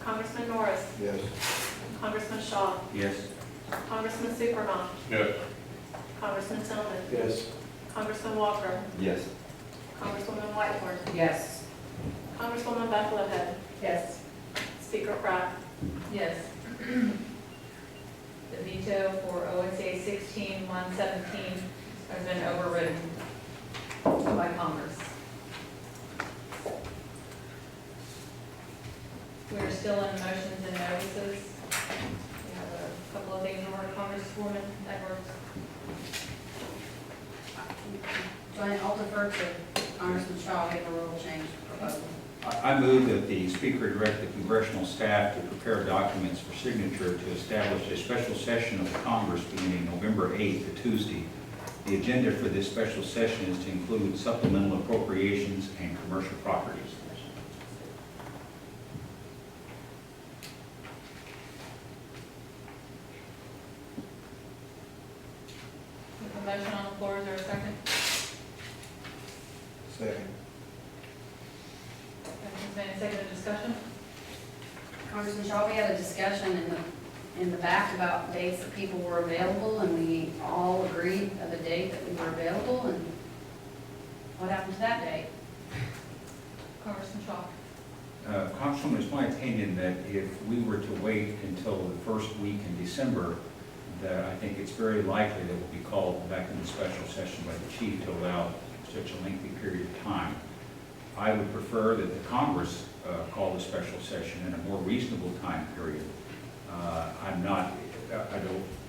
Congressman Norris, Yes. Congressman Shaw, Yes. Congressman Supernaw, Yes. Congressman Tillman, Yes. Congressman Walker, Yes. Congresswoman Whitehorn, Yes. Congresswoman Bucklehead, Yes. Speaker Pratt. Yes. The veto for ONCA 16-117 has been overridden by Congress. We are still in motions and notices. We have a couple of things in order, Congresswoman Edwards. Joanne, I'll defer to Congressman Shaw, make a rule change proposal. I move that the Speaker direct the congressional staff to prepare documents for signature to establish a special session of the Congress beginning November 8th, a Tuesday. The agenda for this special session is to include supplemental appropriations and commercial properties. With a motion on the floor, is there a second? Second. Motion's made and seconded, discussion? Congressman Shaw, we had a discussion in the back about dates that people were available, and we all agreed of a date that we were available, and what happened to that date? Congressman Shaw. Congresswoman, it's my opinion that if we were to wait until the first week in December, that I think it's very likely that we'll be called back into special session by the chief to allow such a lengthy period of time. I would prefer that the Congress call a special session in a more reasonable time period.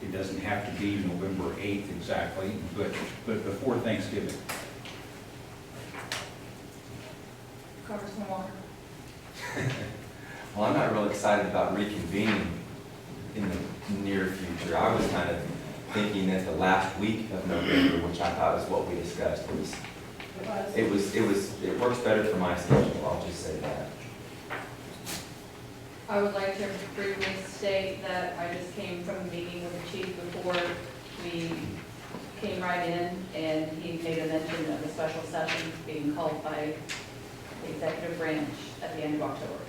It doesn't have to be November 8th exactly, but before Thanksgiving. Congressman Walker. Well, I'm not real excited about reconvening in the near future. I was kind of thinking that the last week of November, which I thought was what we discussed, it works better for my schedule, I'll just say that. I would like to briefly state that I just came from a meeting with the chief before we came came right in and he made a mention of a special session being called by the executive branch at the end of October.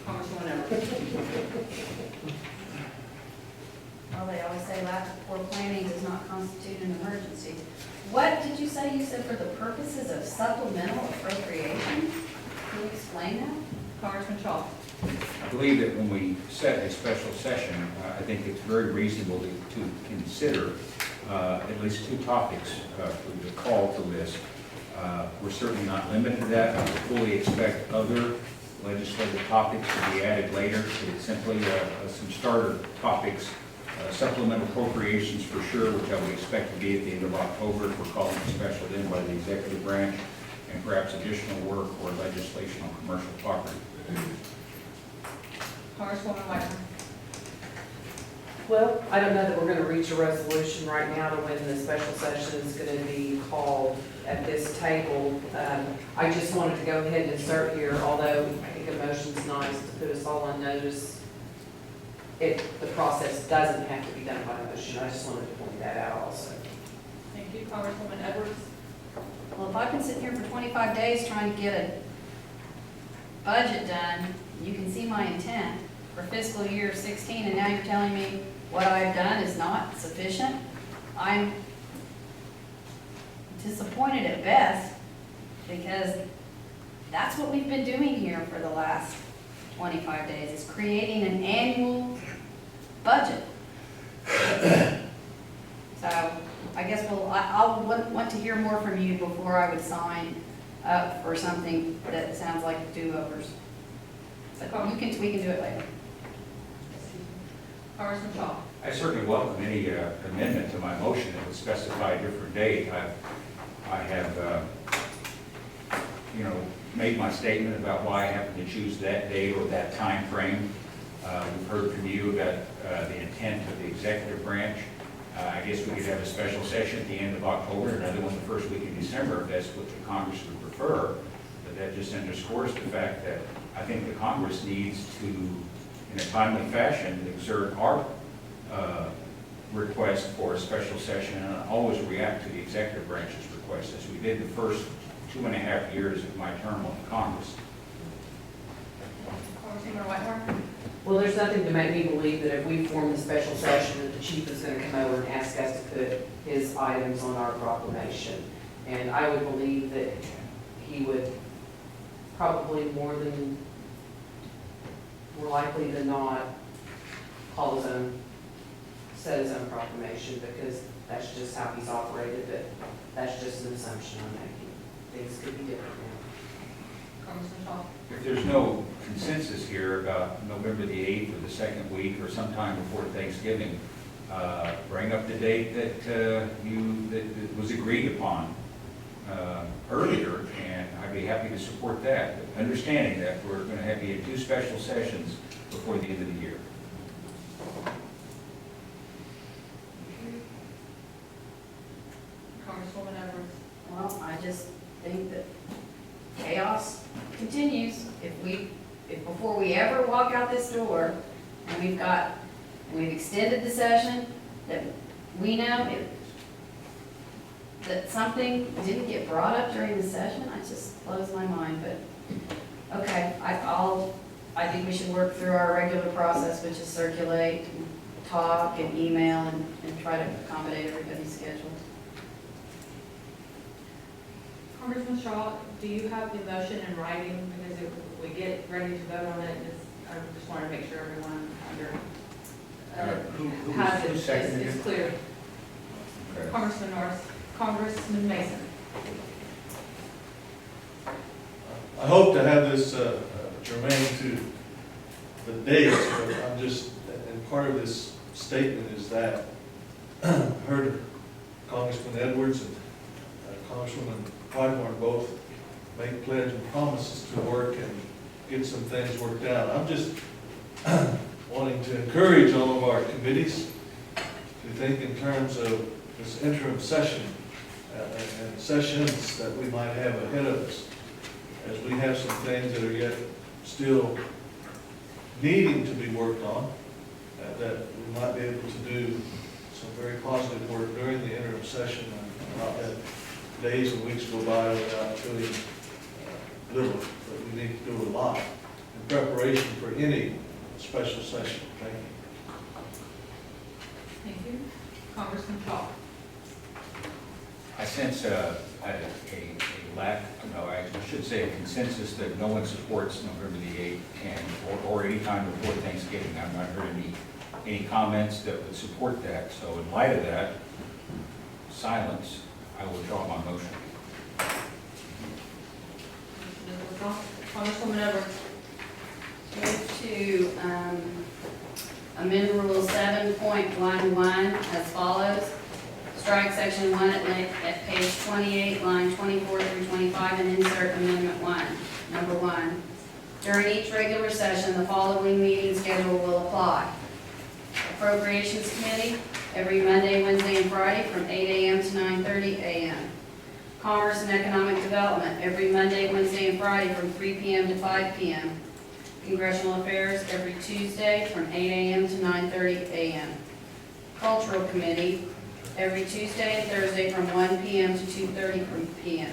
Congresswoman Edwards. Well, they always say lack of poor planning does not constitute an emergency. What did you say? You said for the purposes of supplemental appropriation? Can you explain that? Congressman Shaw. I believe that when we set a special session, I think it's very reasonable to consider at least two topics for the call to list. We're certainly not limited to that. I would fully expect other legislative topics to be added later. It's simply some starter topics, supplemental appropriations for sure, which I would expect to be at the end of October if we're calling a special in by the executive branch, and perhaps additional work or legislation on commercial property. Congresswoman Whiteman. Well, I don't know that we're gonna reach a resolution right now to when the special session is gonna be called at this table. I just wanted to go ahead and insert here, although I think a motion's nice to put us all on notice. The process doesn't have to be done by motion. I just wanted to point that out also. Thank you, Congresswoman Edwards. Well, if I've been sitting here for 25 days trying to get a budget done, you can see my intent for fiscal year 16, and now you're telling me what I've done is not sufficient? I'm disappointed at best, because that's what we've been doing here for the last 25 days, is creating an annual budget. So I guess I'll want to hear more from you before I would sign up for something that sounds like do-overs. So we can do it later. Congressman Shaw. I certainly welcome any amendment to my motion that would specify a different date. I have, made my statement about why I happen to choose that date or that time frame. We've heard from you about the intent of the executive branch. I guess we could have a special session at the end of October, another one the first week in December, if that's what the Congress would prefer. But that just underscores the fact that I think the Congress needs to, in a timely fashion, exert our request for a special session and always react to the executive branch's request, as we did the first 2.5 years of my term on the Congress. Congresswoman Whitmore. Well, there's nothing to make me believe that if we form the special session, that the chief is gonna come over and ask us to put his items on our proclamation. And I would believe that he would probably more likely than not set his own proclamation, because that's just how he's operated, but that's just an assumption I'm making. Things could be different now. Congressman Shaw. If there's no consensus here about November the 8th or the second week or sometime before Thanksgiving, bring up the date that was agreed upon earlier, and I'd be happy to support that, but understanding that we're going to have you 2 special sessions before the end of the year. Congresswoman Edwards. Well, I just think that chaos continues. If before we ever walk out this door, and we've extended the session, that we know that something didn't get brought up during the session, it just blows my mind, but, okay, I think we should work through our regular process, which is circulate, and talk, and email, and try to accommodate everybody's schedule. Congressman Shaw, do you have the motion in writing? Because if we get ready to vote on it, I just want to make sure everyone Who has it, seconded is it? clear. Okay. Congressman Norris, Congressman Mason. I hope to have this germane to the dates, but I'm just, and part of this statement is that I heard Congressman Edwards and Congresswoman Whitmore both make pledge and promises to work and get some things worked out. I'm just wanting to encourage all of our committees to think in terms of this interim session and sessions that we might have ahead of us, as we have some things that are yet still needing to be worked on, that we might be able to do some very positive work during the interim session. I've not had days and weeks go by without doing little, but we need to do a lot in preparation for any special session. Thank you. Thank you. Congressman Shaw. I sense a lack, no, I should say a consensus that no one supports November the 8th or any time before Thanksgiving. I've not heard any comments that would support that. So in light of that, silence, I will withdraw my motion. Congresswoman Edwards. Move to amend Rule 7.11 as follows. Strike Section 1 at page 28, line 24 through 25, and insert Amendment 1. Number 1, during each regular session, the following meeting schedule will apply. Appropriations Committee, every Monday, Wednesday, and Friday from 8 a.m. to 9:30 a.m. Commerce and Economic Development, every Monday, Wednesday, and Friday from 3 p.m. to 5 p.m. Congressional Affairs, every Tuesday from 8 a.m. to 9:30 a.m. Cultural Committee, every Tuesday and Thursday from 1 p.m. to 2:30 p.m.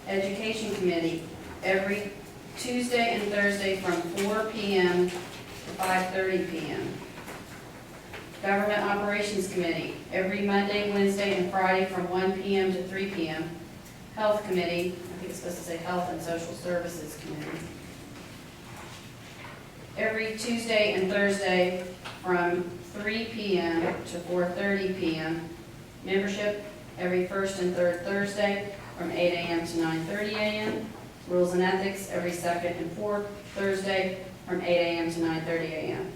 Education Committee, every Tuesday and Thursday from 4 p.m. to 5:30 p.m. Government Operations Committee, every Monday, Wednesday, and Friday from 1 p.m. to 3 p.m. Health Committee, I think it's supposed to say Health and Social Services Committee, every Tuesday and Thursday from 3 p.m. to 4:30 p.m. Membership, every first and third Thursday from 8 a.m. to 9:30 a.m. Rules and Ethics, every second and fourth Thursday from 8 a.m. to 9:30 a.m.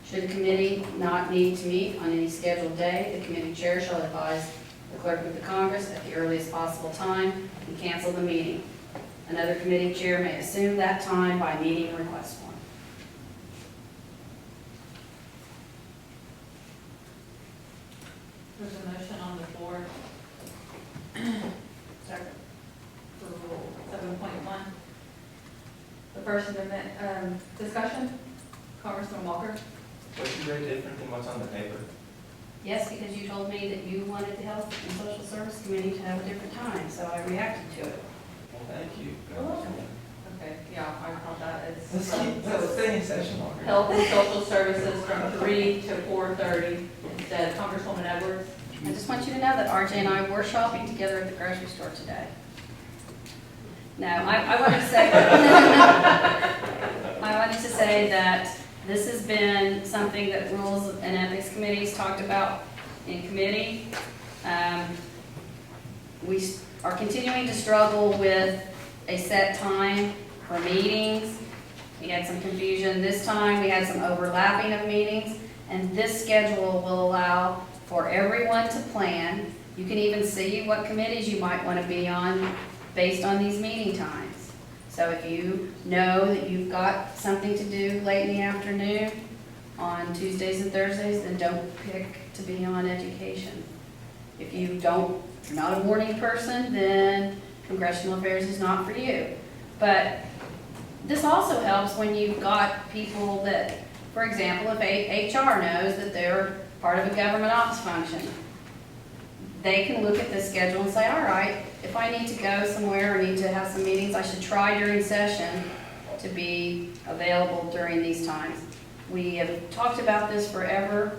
Should a committee not need to meet on any scheduled day, the committee chair shall advise the clerk of the Congress at the earliest possible time and cancel the meeting. Another committee chair may assume that time by meeting request form. There's a motion on the floor. Second. For Rule 7.1. The First Amendment, discussion. Congressman Walker. What's very different than what's on the paper? Yes, because you told me that you wanted the Health and Social Service Committee to have a different time, so I reacted to it. Well, thank you. Okay, yeah, I caught that. It's Let's stay in session longer. Health and Social Services from 3 to 4:30 instead. Congresswoman Edwards. I just want you to know that RJ and I were shopping together at the grocery store today. No, I wanted to say, I wanted to say that this has been something that Rules and Ethics Committees talked about in committee. We are continuing to struggle with a set time for meetings. We had some confusion this time. We had some overlapping of meetings. And this schedule will allow for everyone to plan. You can even see what committees you might want to be on based on these meeting times. So if you know that you've got something to do late in the afternoon on Tuesdays and Thursdays, then don't pick to be on education. If you're not a morning person, then Congressional Affairs is not for you. But this also helps when you've got people that, for example, if HR knows that they're part of a government office function, they can look at this schedule and say, all right, if I need to go somewhere or need to have some meetings, I should try during session to be available during these times. We have talked about this forever.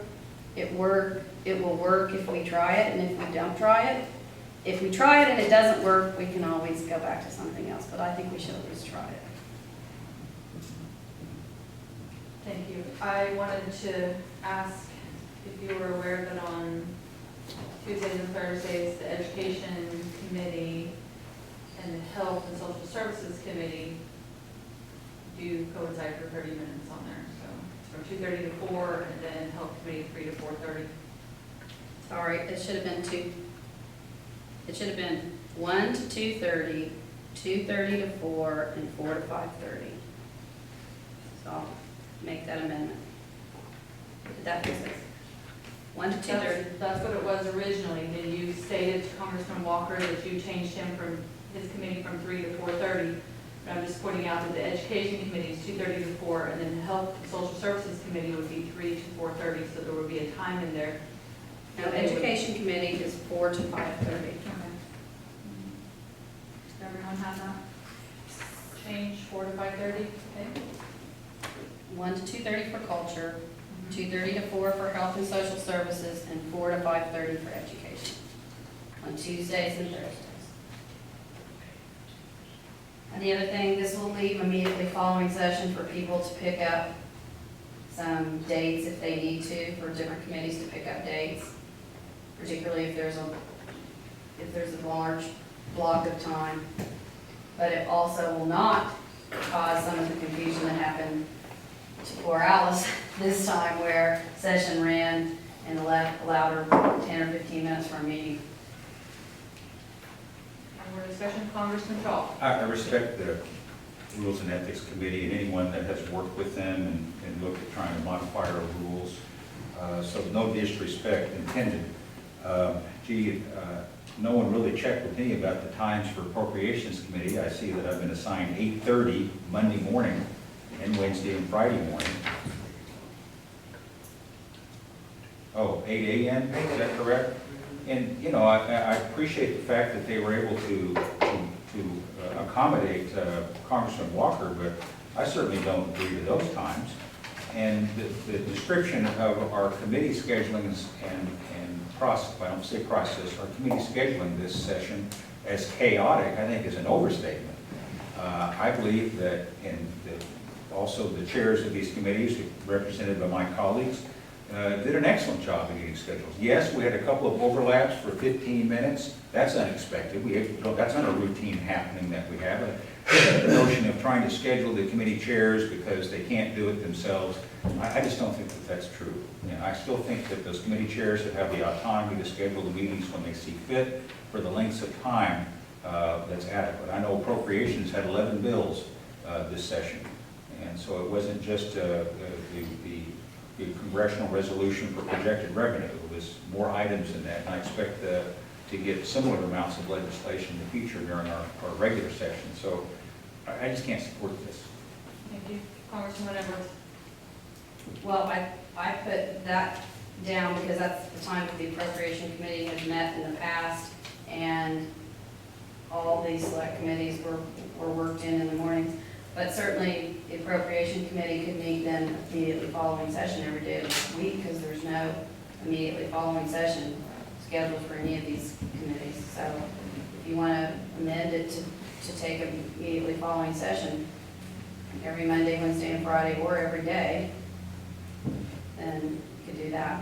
It will work if we try it, and if we don't try it. If we try it and it doesn't work, we can always go back to something else, but I think we should at least try it. Thank you. I wanted to ask if you were aware that on Tuesdays and Thursdays, the Education Committee and the Health and Social Services Committee do coincide for 30 minutes on there. So it's from 2:30 to 4, and then Health Committee 3 to 4:30. Sorry, it should have been it should have been 1 to 2:30, 2:30 to 4, and 4 to 5:30. So I'll make that amendment. Did that make sense? 1 to 2:30. That's what it was originally. Then you stated to Congressman Walker that you changed him from his committee from 3 to 4:30. But I'm just pointing out that the Education Committee is 2:30 to 4, and then the Health and Social Services Committee would be 3 to 4:30, so there would be a time in there. Now, Education Committee is 4 to 5:30. Okay. Everyone have that? Change 4 to 5:30, okay? 1 to 2:30 for culture, 2:30 to 4 for health and social services, and 4 to 5:30 for education, on Tuesdays and Thursdays. And the other thing, this will leave immediately following session for people to pick up some dates if they need to, for different committees to pick up dates, particularly if there's a large block of time. But it also will not cause some of the confusion that happened to poor Alice this time, where session ran and allowed her 10 or 15 minutes for a meeting. Any more discussion? Congressman Shaw? I respect the Rules and Ethics Committee and anyone that has worked with them and looked at trying to modify our rules. So no disrespect intended. No one really checked with me about the times for Appropriations Committee. I see that I've been assigned 8:30 Monday morning and Wednesday and Friday morning. Oh, 8 a.m., is that correct? And, you know, I appreciate the fact that they were able to accommodate Congressman Walker, but I certainly don't agree to those times. And the description of our committee scheduling and process, I don't say process, our committee scheduling this session as chaotic, I think is an overstatement. I believe that, also the chairs of these committees, represented by my colleagues, did an excellent job in getting schedules. Yes, we had a couple of overlaps for 15 minutes. That's unexpected. That's not a routine happening that we have. The notion of trying to schedule the committee chairs because they can't do it themselves, I just don't think that that's true. I still think that those committee chairs should have the autonomy to schedule the meetings when they see fit for the lengths of time that's adequate. I know Appropriations had 11 bills this session, and so it wasn't just the congressional resolution for projected revenue. It was more items than that, and I expect to get similar amounts of legislation in the future during our regular session. So I just can't support this. Thank you. Congressman Edwards? Well, I put that down because that's the time that the Appropriation Committee has met in the past, and all these select committees were worked in the mornings. But certainly, the Appropriation Committee could meet then immediately following session every day of the week, because there's no immediately following session scheduled for any of these committees. So if you want to amend it to take immediately following session every Monday, Wednesday, and Friday, or every day, then you could do that.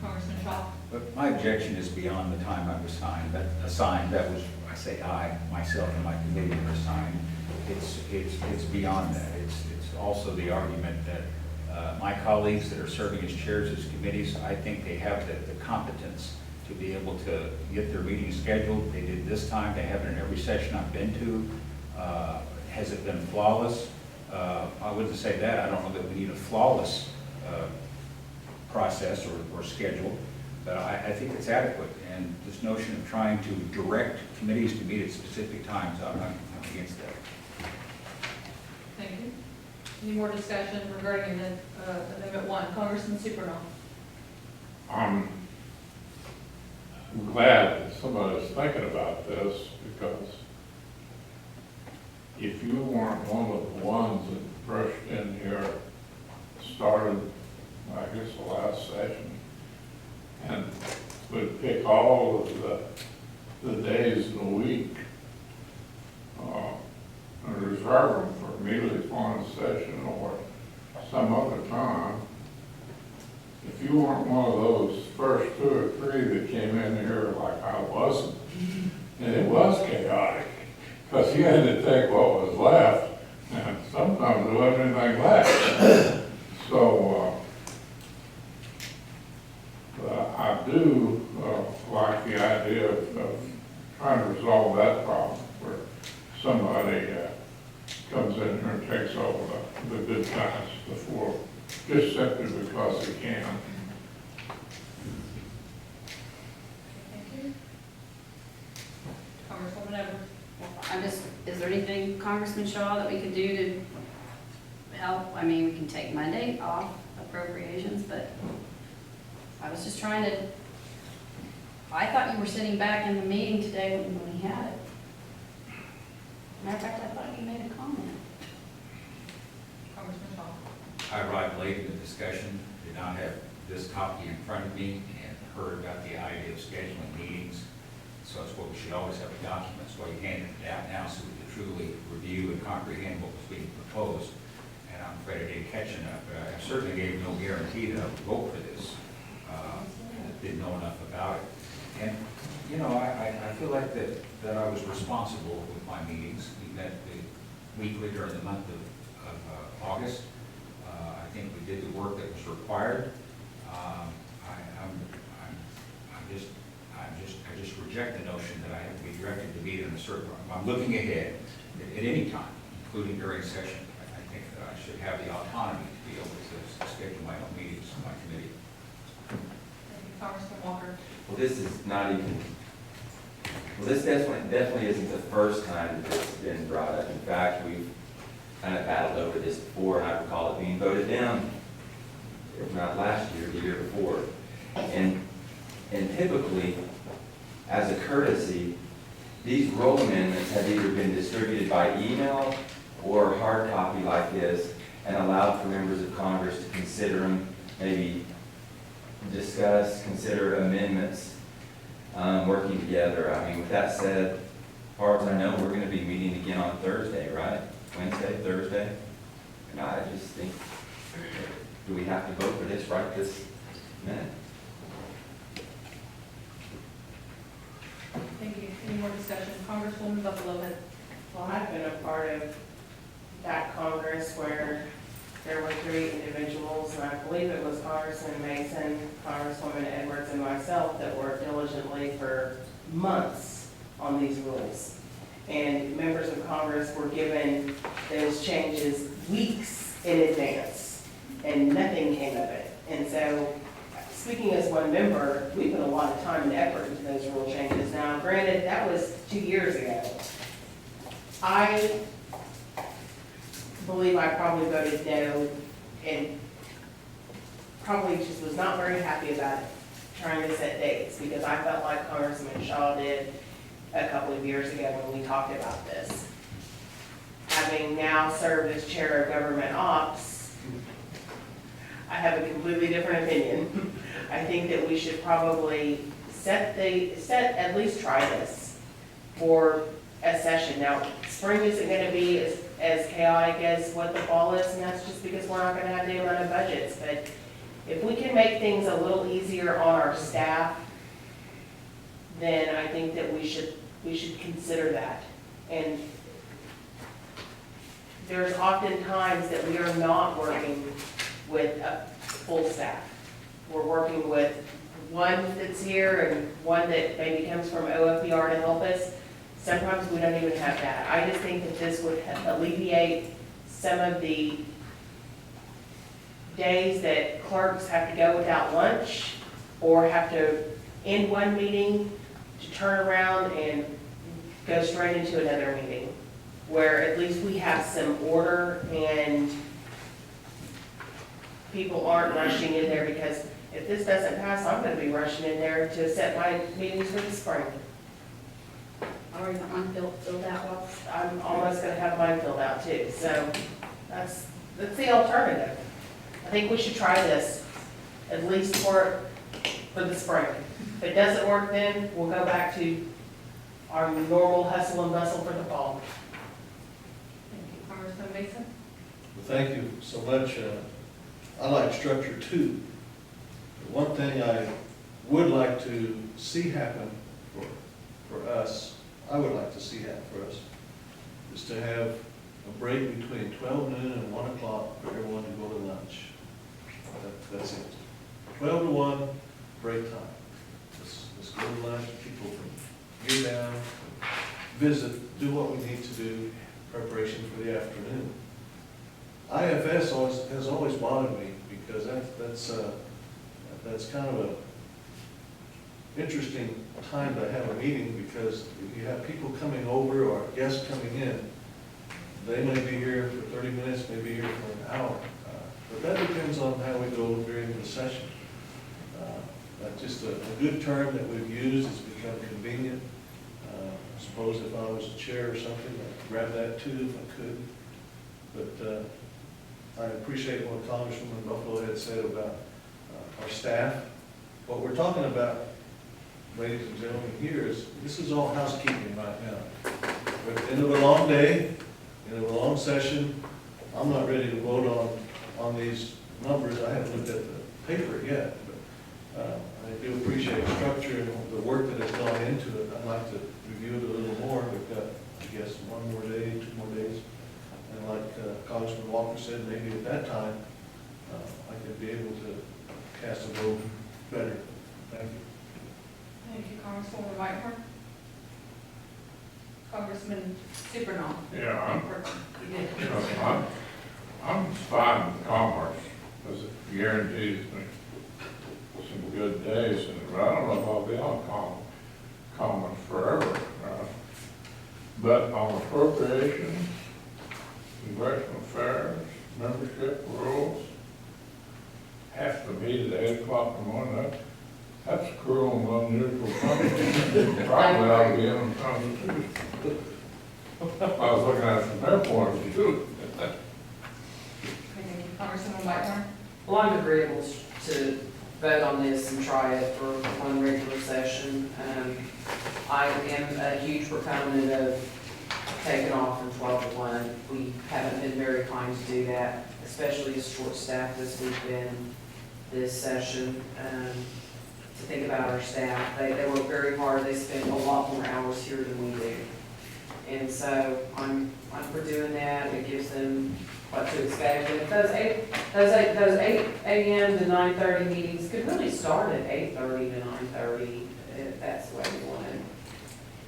Congressman Shaw? But my objection is beyond the time I was assigned. That was, I say I, myself and my committee were assigned. It's beyond that. It's also the argument that my colleagues that are serving as chairs of these committees, I think they have the competence to be able to get their meetings scheduled. They did this time. They have it in every session I've been to. Has it been flawless? I wouldn't say that. I don't know that we need a flawless process or schedule, but I think it's adequate. And this notion of trying to direct committees to meet at specific times, I'm against that. Thank you. Any more discussion regarding Amendment 1? Congressman Supernall? I'm glad that somebody's thinking about this, because if you weren't one of the ones that brushed in here, started, I guess, the last session, and would pick all of the days in the week, and reserve them for immediately following session or some other time, if you weren't one of those first 2 or 3 that came in here like I wasn't, and it was chaotic, because you had to take what was left, and sometimes there wasn't anything left. So, I do like the idea of trying to resolve that problem, where somebody comes in here and takes over the good times before, just simply because they can. Thank you. Congresswoman Edwards? Is there anything, Congressman Shaw, that we could do to help, I mean, we can take Monday off appropriations, but I was just trying to, I thought you were sitting back in the meeting today when we had it. Matter of fact, I thought you made a comment. Congressman Shaw. I arrived late in the discussion, did not have this copy in front of me, and heard about the idea of scheduling meetings. So it's what we should always have a document, so you hand it out now so we can truly review and comprehend what was being proposed. And I'm afraid I didn't catch enough, but I certainly gave no guarantee that I would vote for this. Didn't know enough about it. And, you know, I feel like that I was responsible with my meetings. We met weekly during the month of August. I think we did the work that was required. I just reject the notion that I have to be directed to meet in a certain, I'm looking ahead at any time, including during session. I think that I should have the autonomy to be able to schedule my own meetings in my committee. Thank you, Congressman Walker. Well, this is not even, well, this definitely isn't the first time that this has been brought up. In fact, we've kind of battled over this before, and I recall it being voted down, if not last year, the year before. And typically, as a courtesy, these roll amendments have either been distributed by email or hard copy like this, and allowed for members of Congress to consider them, maybe discuss, consider amendments, working together. I mean, with that said, as far as I know, we're going to be meeting again on Thursday, right? Wednesday, Thursday? And I just think, do we have to vote for this right this minute? Thank you. Any more discussion? Congresswoman Buffalo. Well, I've been a part of that Congress where there were 3 individuals, and I believe it was Congressman Mason, Congresswoman Edwards, and myself that worked diligently for months on these rules. And members of Congress were given those changes weeks in advance, and nothing came of it. And so, speaking as one member, we put a lot of time and effort into those rule changes. Now, granted, that was 2 years ago. I believe I probably voted no, and probably just was not very happy about it, trying to set dates, because I felt like Congressman Shaw did a couple of years ago when we talked about this. Having now served as chair of government ops, I have a completely different opinion. I think that we should probably at least try this for a session. Now, spring isn't gonna be as chaotic as what the fall is, and that's just because we're not gonna have the amount of budgets. But if we can make things a little easier on our staff, then I think that we should consider that. And there's often times that we are not working with a full staff. We're working with one that's here and one that maybe comes from OFPR to help us. Sometimes we don't even have that. I just think that this would alleviate some of the days that clerks have to go without lunch or have to end one meeting to turn around and go straight into another meeting, where at least we have some order and people aren't rushing in there, because if this doesn't pass, I'm gonna be rushing in there to set my meetings for the spring. I already got mine filled out. Well, I'm almost gonna have mine filled out too, so that's the alternative. I think we should try this, at least for the spring. If it doesn't work, then we'll go back to our normal hustle and bustle for the fall. Thank you, Congressman Mason. Well, thank you so much. I like structure too. The one thing I would like to see happen for us, I would like to see happen for us, is to have a break between 12 noon and 1 o'clock for everyone to go to lunch. That's it. 12 to 1, break time. Let's go to lunch, people can get down, visit, do what we need to do, preparation for the afternoon. IFS has always bothered me, because that's kind of a interesting time to have a meeting, because if you have people coming over or guests coming in, they may be here for 30 minutes, maybe here for an hour. But that depends on how we go during the session. That's just a good term that we've used, it's become convenient. I suppose if I was a chair or something, I'd grab that too if I could. But I appreciate what Congresswoman Buffalo had said about our staff. What we're talking about, ladies and gentlemen, here is, this is all housekeeping right now. We're at the end of a long day, end of a long session. I'm not ready to vote on these numbers. I haven't looked at the paper yet, but I do appreciate the structure and the work that has gone into it. I'd like to review it a little more. We've got, I guess, 1 more day, 2 more days. And like Congressman Walker said, maybe at that time, I could be able to cast a vote better. Thank you. Thank you, Congresswoman Whitehorn. Congressman Supernaw. Yeah, You did. you know, I'm fine with commerce, because it guarantees me some good days, but I don't know if I'll be on commerce forever. But on appropriations, congressional affairs, membership rules, have to meet at 8 o'clock in the morning, that's cruel and unusual punishment. Probably ought to be in the Constitution. I was looking at it from their point of view. Thank you, Congresswoman Whitehorn. Well, I'm agreeable to vote on this and try it for one regular session. I am a huge proponent of taking off from 12 to 1. We haven't been very kind to do that, especially as short-staffed as we've been this session. To think about our staff, they work very hard, they spend a lot more hours here than we do. And so I'm for doing that, it gives them what to expect. And those 8 a.m. to 9:30 meetings could really start at 8:30 to 9:30, if that's the way we want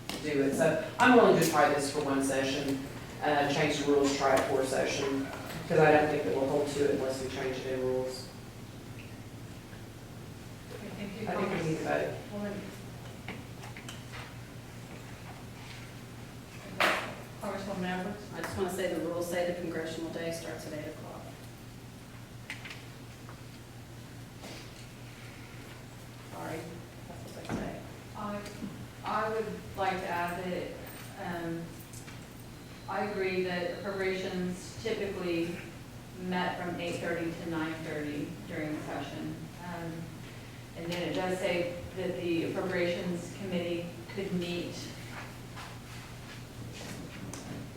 to do it. So I'm willing to try this for one session, change the rules, try it for a session, because I don't think that we'll hold to it unless we change the rules. Thank you, I think we need to vote. Congresswoman Edwards. I just want to say the rules say the congressional day starts at 8 o'clock. Sorry, that's what they say. I would like to add that, I agree that appropriations typically met from 8:30 to 9:30 during the session. And then it does say that the appropriations committee could meet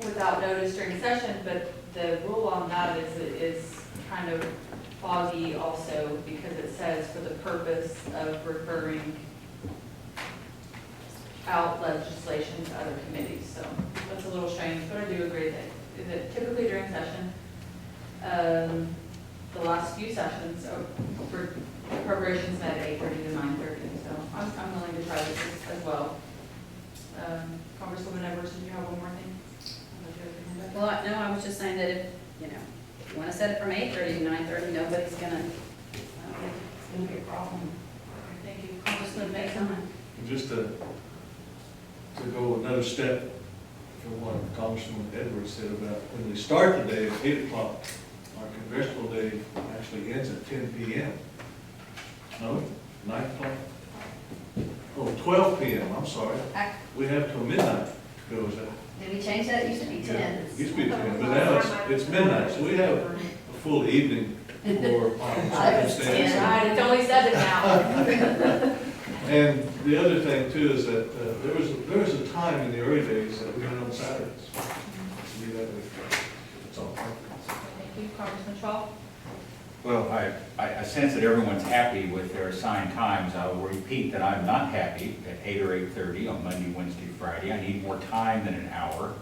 without notice during session, but the rule on that is kind of foggy also, because it says for the purpose of referring out legislation to other committees, so that's a little strange, but I do agree that typically during session, the last few sessions for appropriations met at 8:30 to 9:30, so I'm willing to try this as well. Congresswoman Edwards, did you have one more thing? Well, no, I was just saying that if you want to set it from 8:30 to 9:30, nobody's gonna, I don't think it's gonna be a problem. Thank you. Congressman Mason. And just to go another step from what Congressman Edwards said about when we start the day at 8 o'clock, our congressional day actually ends at 10 p.m. No, 9 o'clock? Oh, 12 p.m., I'm sorry. We have till midnight to go, is that? Did we change that? It used to be Yeah, 10. it used to be 10, but now it's midnight, so we have a full evening for circumstances. Right, it's only 7 now. And the other thing too is that there was a time in the early days that we went on Saturdays. Leave that with, that's all. Thank you. Congressman Shaw. Well, I sense that everyone's happy with their assigned times. I will repeat that I'm not happy at 8 or 8:30 on Monday, Wednesday, Friday. I need more time than an hour.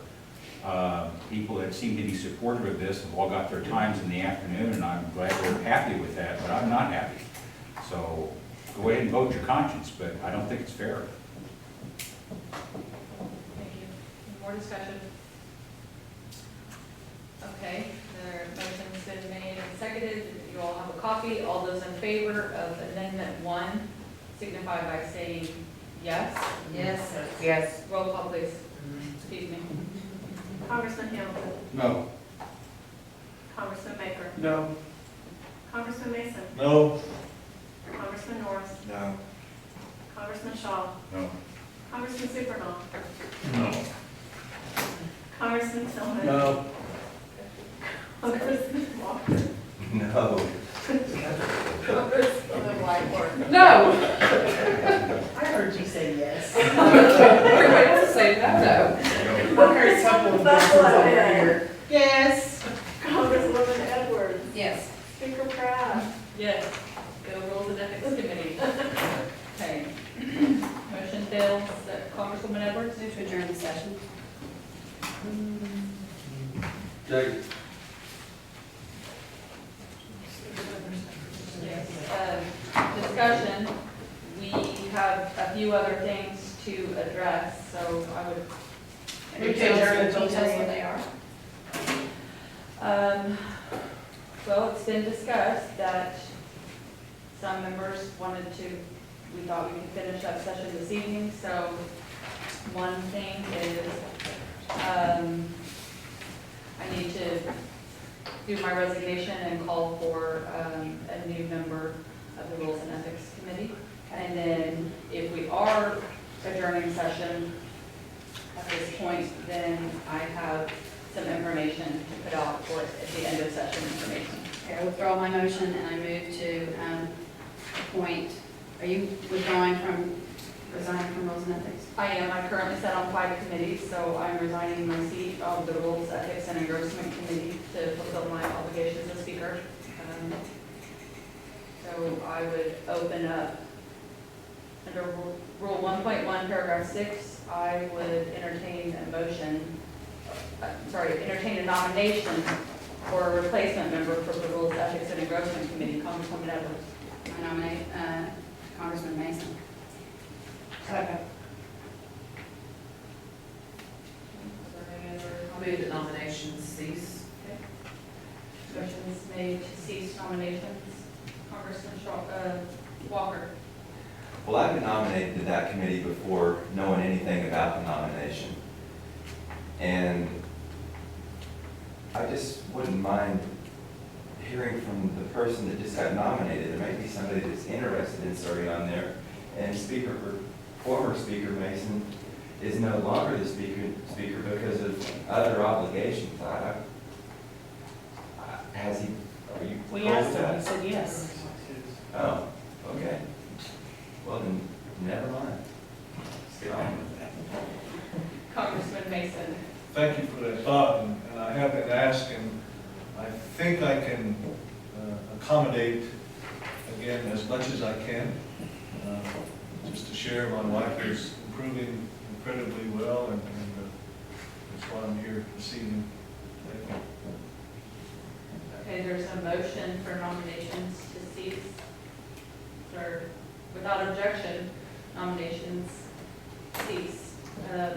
People that seem to be supportive of this have all got their times in the afternoon, and I'm glad they're happy with that, but I'm not happy. So go ahead and vote your conscience, but I don't think it's fair. Thank you. Any more discussion? Okay, the motion's been made and seconded. You all have a copy. All those in favor of Amendment 1 signify by saying yes. Yes. Yes. Roll call, please. Excuse me. Congressman Hamilton, No. Congressman Maker, No. Congressman Mason, No. Congressman Norris, No. Congressman Shaw, No. Congressman Supernaw, No. Congressman Tillman, No. Congressman Walker, No. Congresswoman Whitemore. No. I heard you say yes. Everybody else is saying no. I heard a couple of That's voices what I over had. here. Yes. Congresswoman Edwards, Yes. Speaker Pratt, Yes. Go Rules and Ethics Committee. Okay. Motion fails. Congresswoman Edwards? Move to adjourn the session. Jake. Yes. Discussion, we have a few other things to address, so I would Can you tell us what they are? Well, it's been discussed that some members wanted to, we thought we could finish up session this evening, so one thing is, I need to do my resignation and call for a new member of the Rules and Ethics Committee. And then if we are adjourning session at this point, then I have some information to put out for at the end of session information. Okay, I withdraw my motion and I move to appoint, are you resigning from Rules and Ethics? I am. I currently sit on 5 committees, so I'm resigning my seat of the Rules, Ethics, and Engrossment Committee to fulfill my obligations as Speaker. So I would open up, under Rule 1.1, Paragraph 6, I would entertain a motion, entertain a nomination for a replacement member for the Rules, Ethics, and Engrossment Committee, Congresswoman Edwards. I nominate Congressman Mason. Second. Is there any other I'll move the nominations cease. motions made to cease nominations? Congressman Walker. Well, I've been nominated to that committee before knowing anything about the nomination. And I just wouldn't mind hearing from the person that just got nominated. There may be somebody that's interested in serving on there. And former Speaker Mason is no longer the speaker because of other obligations. Are you? We cool with asked him, that? he said yes. Oh, okay. Well, then, never mind. Let's get on with that. Congressman Mason. Thank you for that thought, and I have been asking, I think I can accommodate, again, as much as I can. Just to share, my wife is improving incredibly well, and that's why I'm here this evening. Thank you. Okay, there's a motion for nominations to cease. Or, without objection, nominations cease.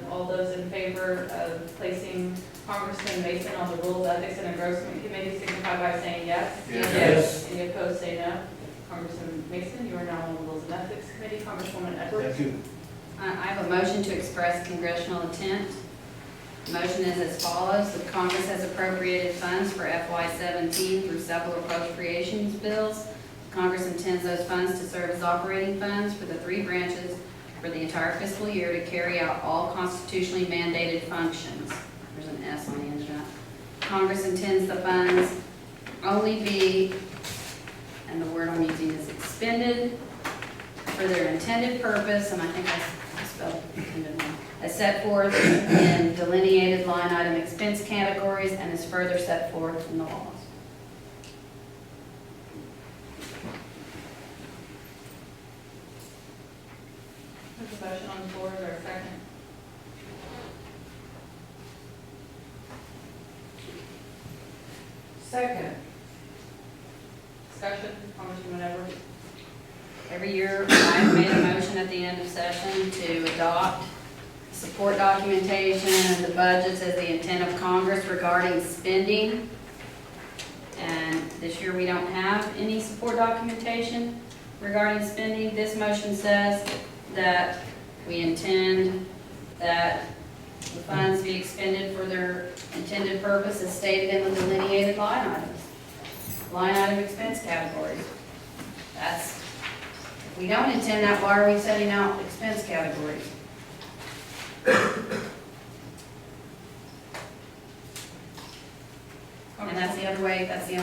All those in favor of placing Congressman Mason on the Rules, Ethics, and Engrossment Committee signify by saying yes. Yes. Any opposed, say no. Congressman Mason, you are now on the Rules and Ethics Committee. Congresswoman Edwards. Thank you. I have a motion to express congressional intent. The motion is as follows. The Congress has appropriated funds for FY17 through several appropriations bills. Congress intends those funds to serve as operating funds for the 3 branches for the entire fiscal year to carry out all constitutionally mandated functions. There's an S on the end of that. Congress intends the funds only be, and the word I'm using is expended, for their intended purpose, and I think I spelled intended wrong, as set forth in delineated line item expense categories and is further set forth in the laws. There's a motion on the floor. Is there a second? Second. Discussion, Congresswoman Edwards. Every year, I've made a motion at the end of session to adopt support documentation and the budgets as the intent of Congress regarding spending. And this year, we don't have any support documentation regarding spending. This motion says that we intend that the funds be expended for their Intended purpose is stated in the delineated line items. Line item expense categories. That's, if we don't intend that, why are we setting out expense categories? And that's the other way, that's the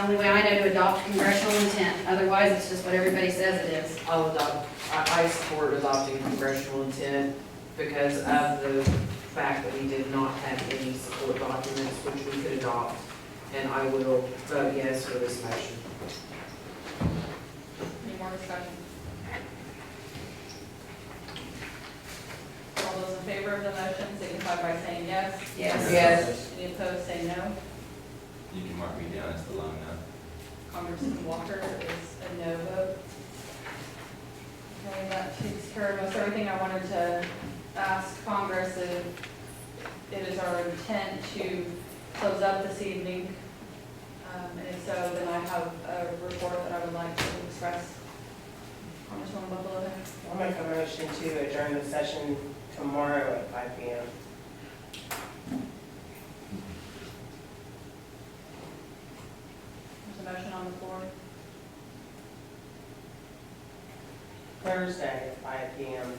only way I know to adopt congressional intent. Otherwise, it's just what everybody says it is. I'll adopt, I support adopting congressional intent because of the fact that we did not have any support documents which we could adopt. And I will vote yes for this motion. Any more discussion? All those in favor of the motion signify by saying yes. Yes. Yes. Any opposed, say no. You can mark me down as the lone no. Congressman Walker is a no vote. Okay, that takes care of most everything I wanted to ask Congress if it is our intent to close up this evening. And if so, then I have a report that I would like to express. Congresswoman Buffalo. I'll make a motion to adjourn the session tomorrow at 5 p.m. There's a motion on the floor. Thursday at 5 p.m.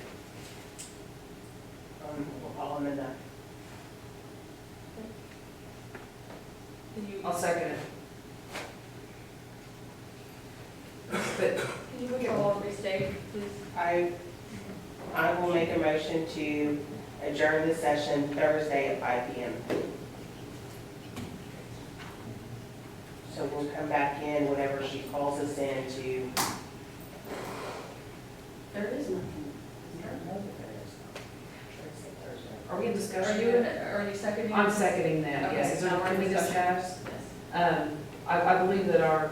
I'll amend that. Can you, I'll second it. can you withdraw and restate, please? I will make a motion to adjourn the session Thursday at 5 p.m. So we'll come back in whenever she calls us in to. There is nothing. Are we in Are discussion you, yet? are you seconding? I'm seconding that, Okay, yes. Is there now more we're to in discuss? Yes. I believe that our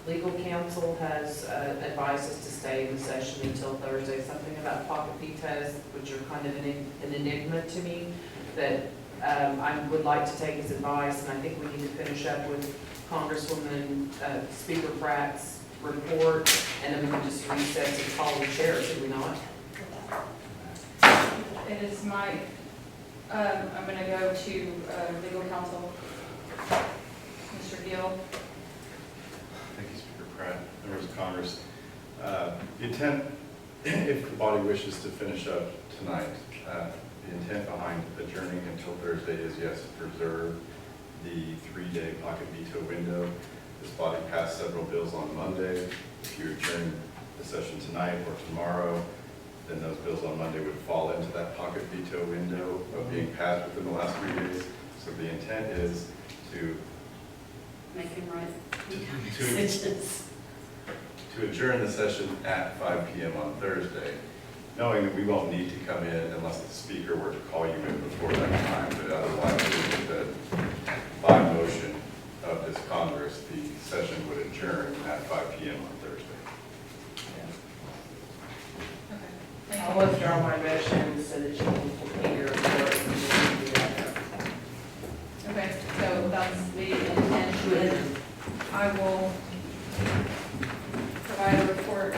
legal counsel has advised us to stay in the session until Thursday. Something about pocket vetoes, which are kind of an enigma to me, that I would like to take his advice, and I think we need to finish up with Congresswoman Speaker Pratt's report, and then we can just recess and call the chair, should we not? It is my, I'm going to go to legal counsel, Mr. Gill. Thank you, Speaker Pratt, members of Congress. The intent, if the body wishes to finish up tonight, the intent behind adjourning until Thursday is, yes, to preserve the 3-day pocket veto window. This body passed several bills on Monday. If you adjourn the session tonight or tomorrow, then those bills on Monday would fall into that pocket veto window of being passed within the last 3 days. So the intent is to Make him right. to Decisions. to adjourn the session at 5 p.m. on Thursday, knowing that we won't need to come in unless the speaker were to call you in before that time, but otherwise, I think that by motion of this Congress, the session would adjourn at 5 p.m. on Thursday. Okay. Thank I'll you. withdraw my motion so that you can complete your report. And we can do that. Okay, so that's the intention. I will provide a report.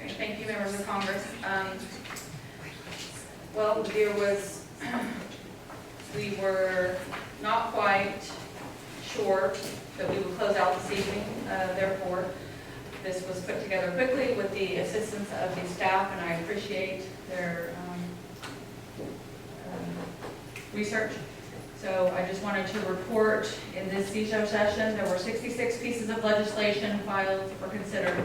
Okay, thank you, members of Congress. Well, there was, we were not quite sure that we would close out this evening. Therefore, this was put together quickly with the assistance of the staff, and I appreciate their research. So I just wanted to report in this TziZho session, there were 66 pieces of legislation filed or considered.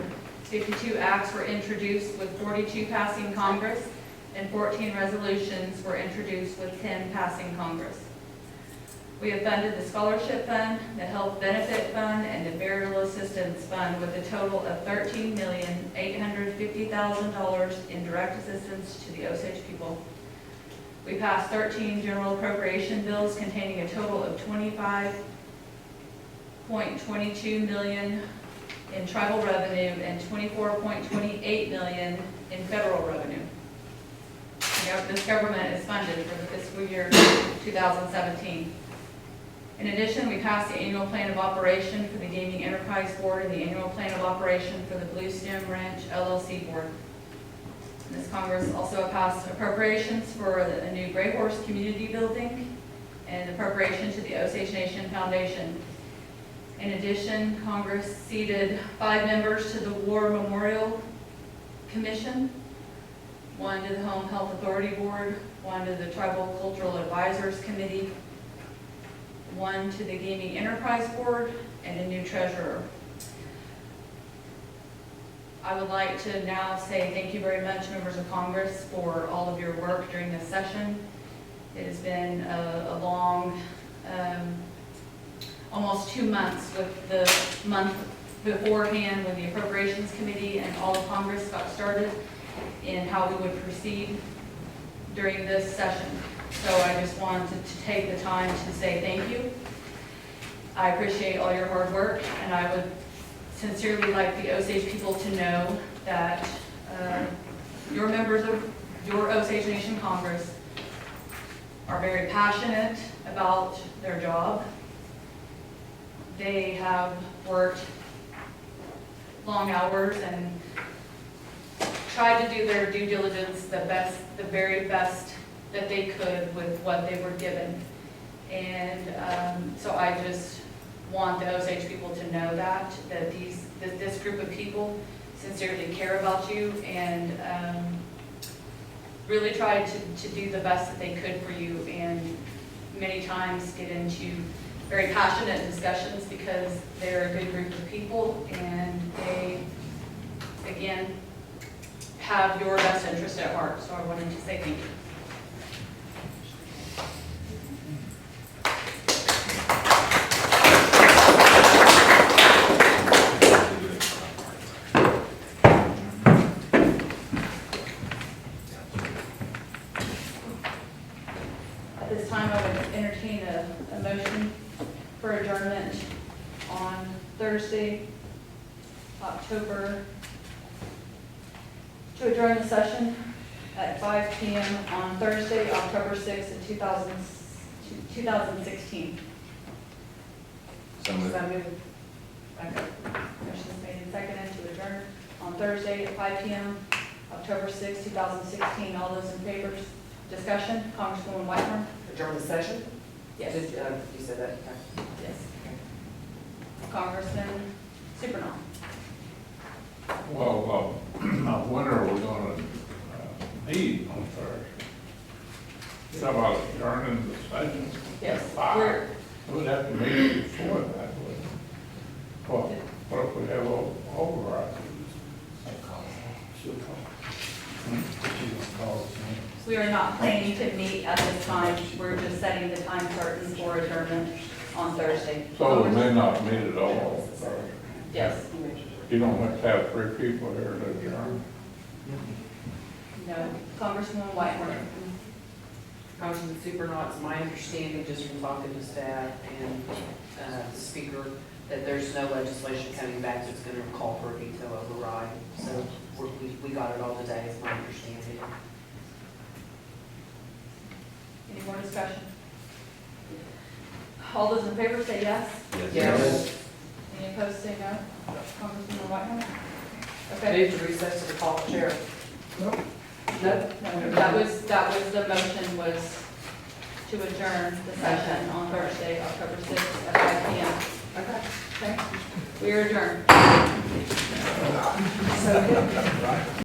52 acts were introduced with 42 passing Congress, and 14 resolutions were introduced with 10 passing Congress. We have funded the Scholarship Fund, the Health Benefit Fund, and the Burial Assistance Fund with a total of $13,850,000 in direct assistance to the Osage people. We passed 13 general appropriation bills containing a total of $25.22 million in tribal revenue and $24.28 million in federal revenue. This government is funded for the fiscal year 2017. In addition, we passed the annual plan of operation for the Gaming Enterprise Board and the annual plan of operation for the Blue Stem Ranch LLC Board. This Congress also passed appropriations for a new Gray Horse Community Building and appropriation to the Osage Nation Foundation. In addition, Congress seated 5 members to the War Memorial Commission, 1 to the Home Health Authority Board, 1 to the Tribal Cultural Advisors Committee, 1 to the Gaming Enterprise Board, and a new treasurer. I would like to now say thank you very much, members of Congress, for all of your work during this session. It has been a long, almost 2 months, with the month beforehand when the Appropriations Committee and all of Congress got started in how we would proceed during this session. So I just wanted to take the time to say thank you. I appreciate all your hard work, and I would sincerely like the Osage people to know that your members of your Osage Nation Congress are very passionate about their job. They have worked long hours and tried to do their due diligence the very best that they could with what they were given. And so I just want the Osage people to know that this group of people sincerely care about you and really tried to do the best that they could for you, and many times get into very passionate discussions because they're a good group of people and they, again, have your best interest at heart. So I wanted to say thank you. At this time, I would entertain a motion for adjournment on Thursday, to adjourn the session at 5 p.m. on Thursday, October 6th, 2016. So moved. Motion's made and seconded to adjourn on Thursday at 5 p.m., October 6th, 2016. All those in favor, discussion? Congresswoman Whitmer? Adjourn the session? Yes. You said that, okay. Yes. Congressman Supernaw? Well, when are we gonna meet on Thursday? You talking about adjourning the session? Yes. At 5? We'd have to meet before that, wouldn't we? What if we have override? We are not planning to meet at this time. We're just setting the time certain for adjournment on Thursday. So we may not meet at all on Thursday. Yes. You don't have to have 3 people here to adjourn. No. Congresswoman Whitmer? Congressman Supernaw, it's my understanding, just from talking to staff and the speaker, that there's no legislation coming back that's going to call for a veto override. So we got it all today, is my understanding. Any more discussion? All those in favor say yes. Yes. Any opposed say no. Congresswoman Whitmer? Okay. Move to recess to the call of chair. No. No, that was the motion was to adjourn the session on Thursday, October 6th at 5 p.m. Okay. We are adjourned. So good.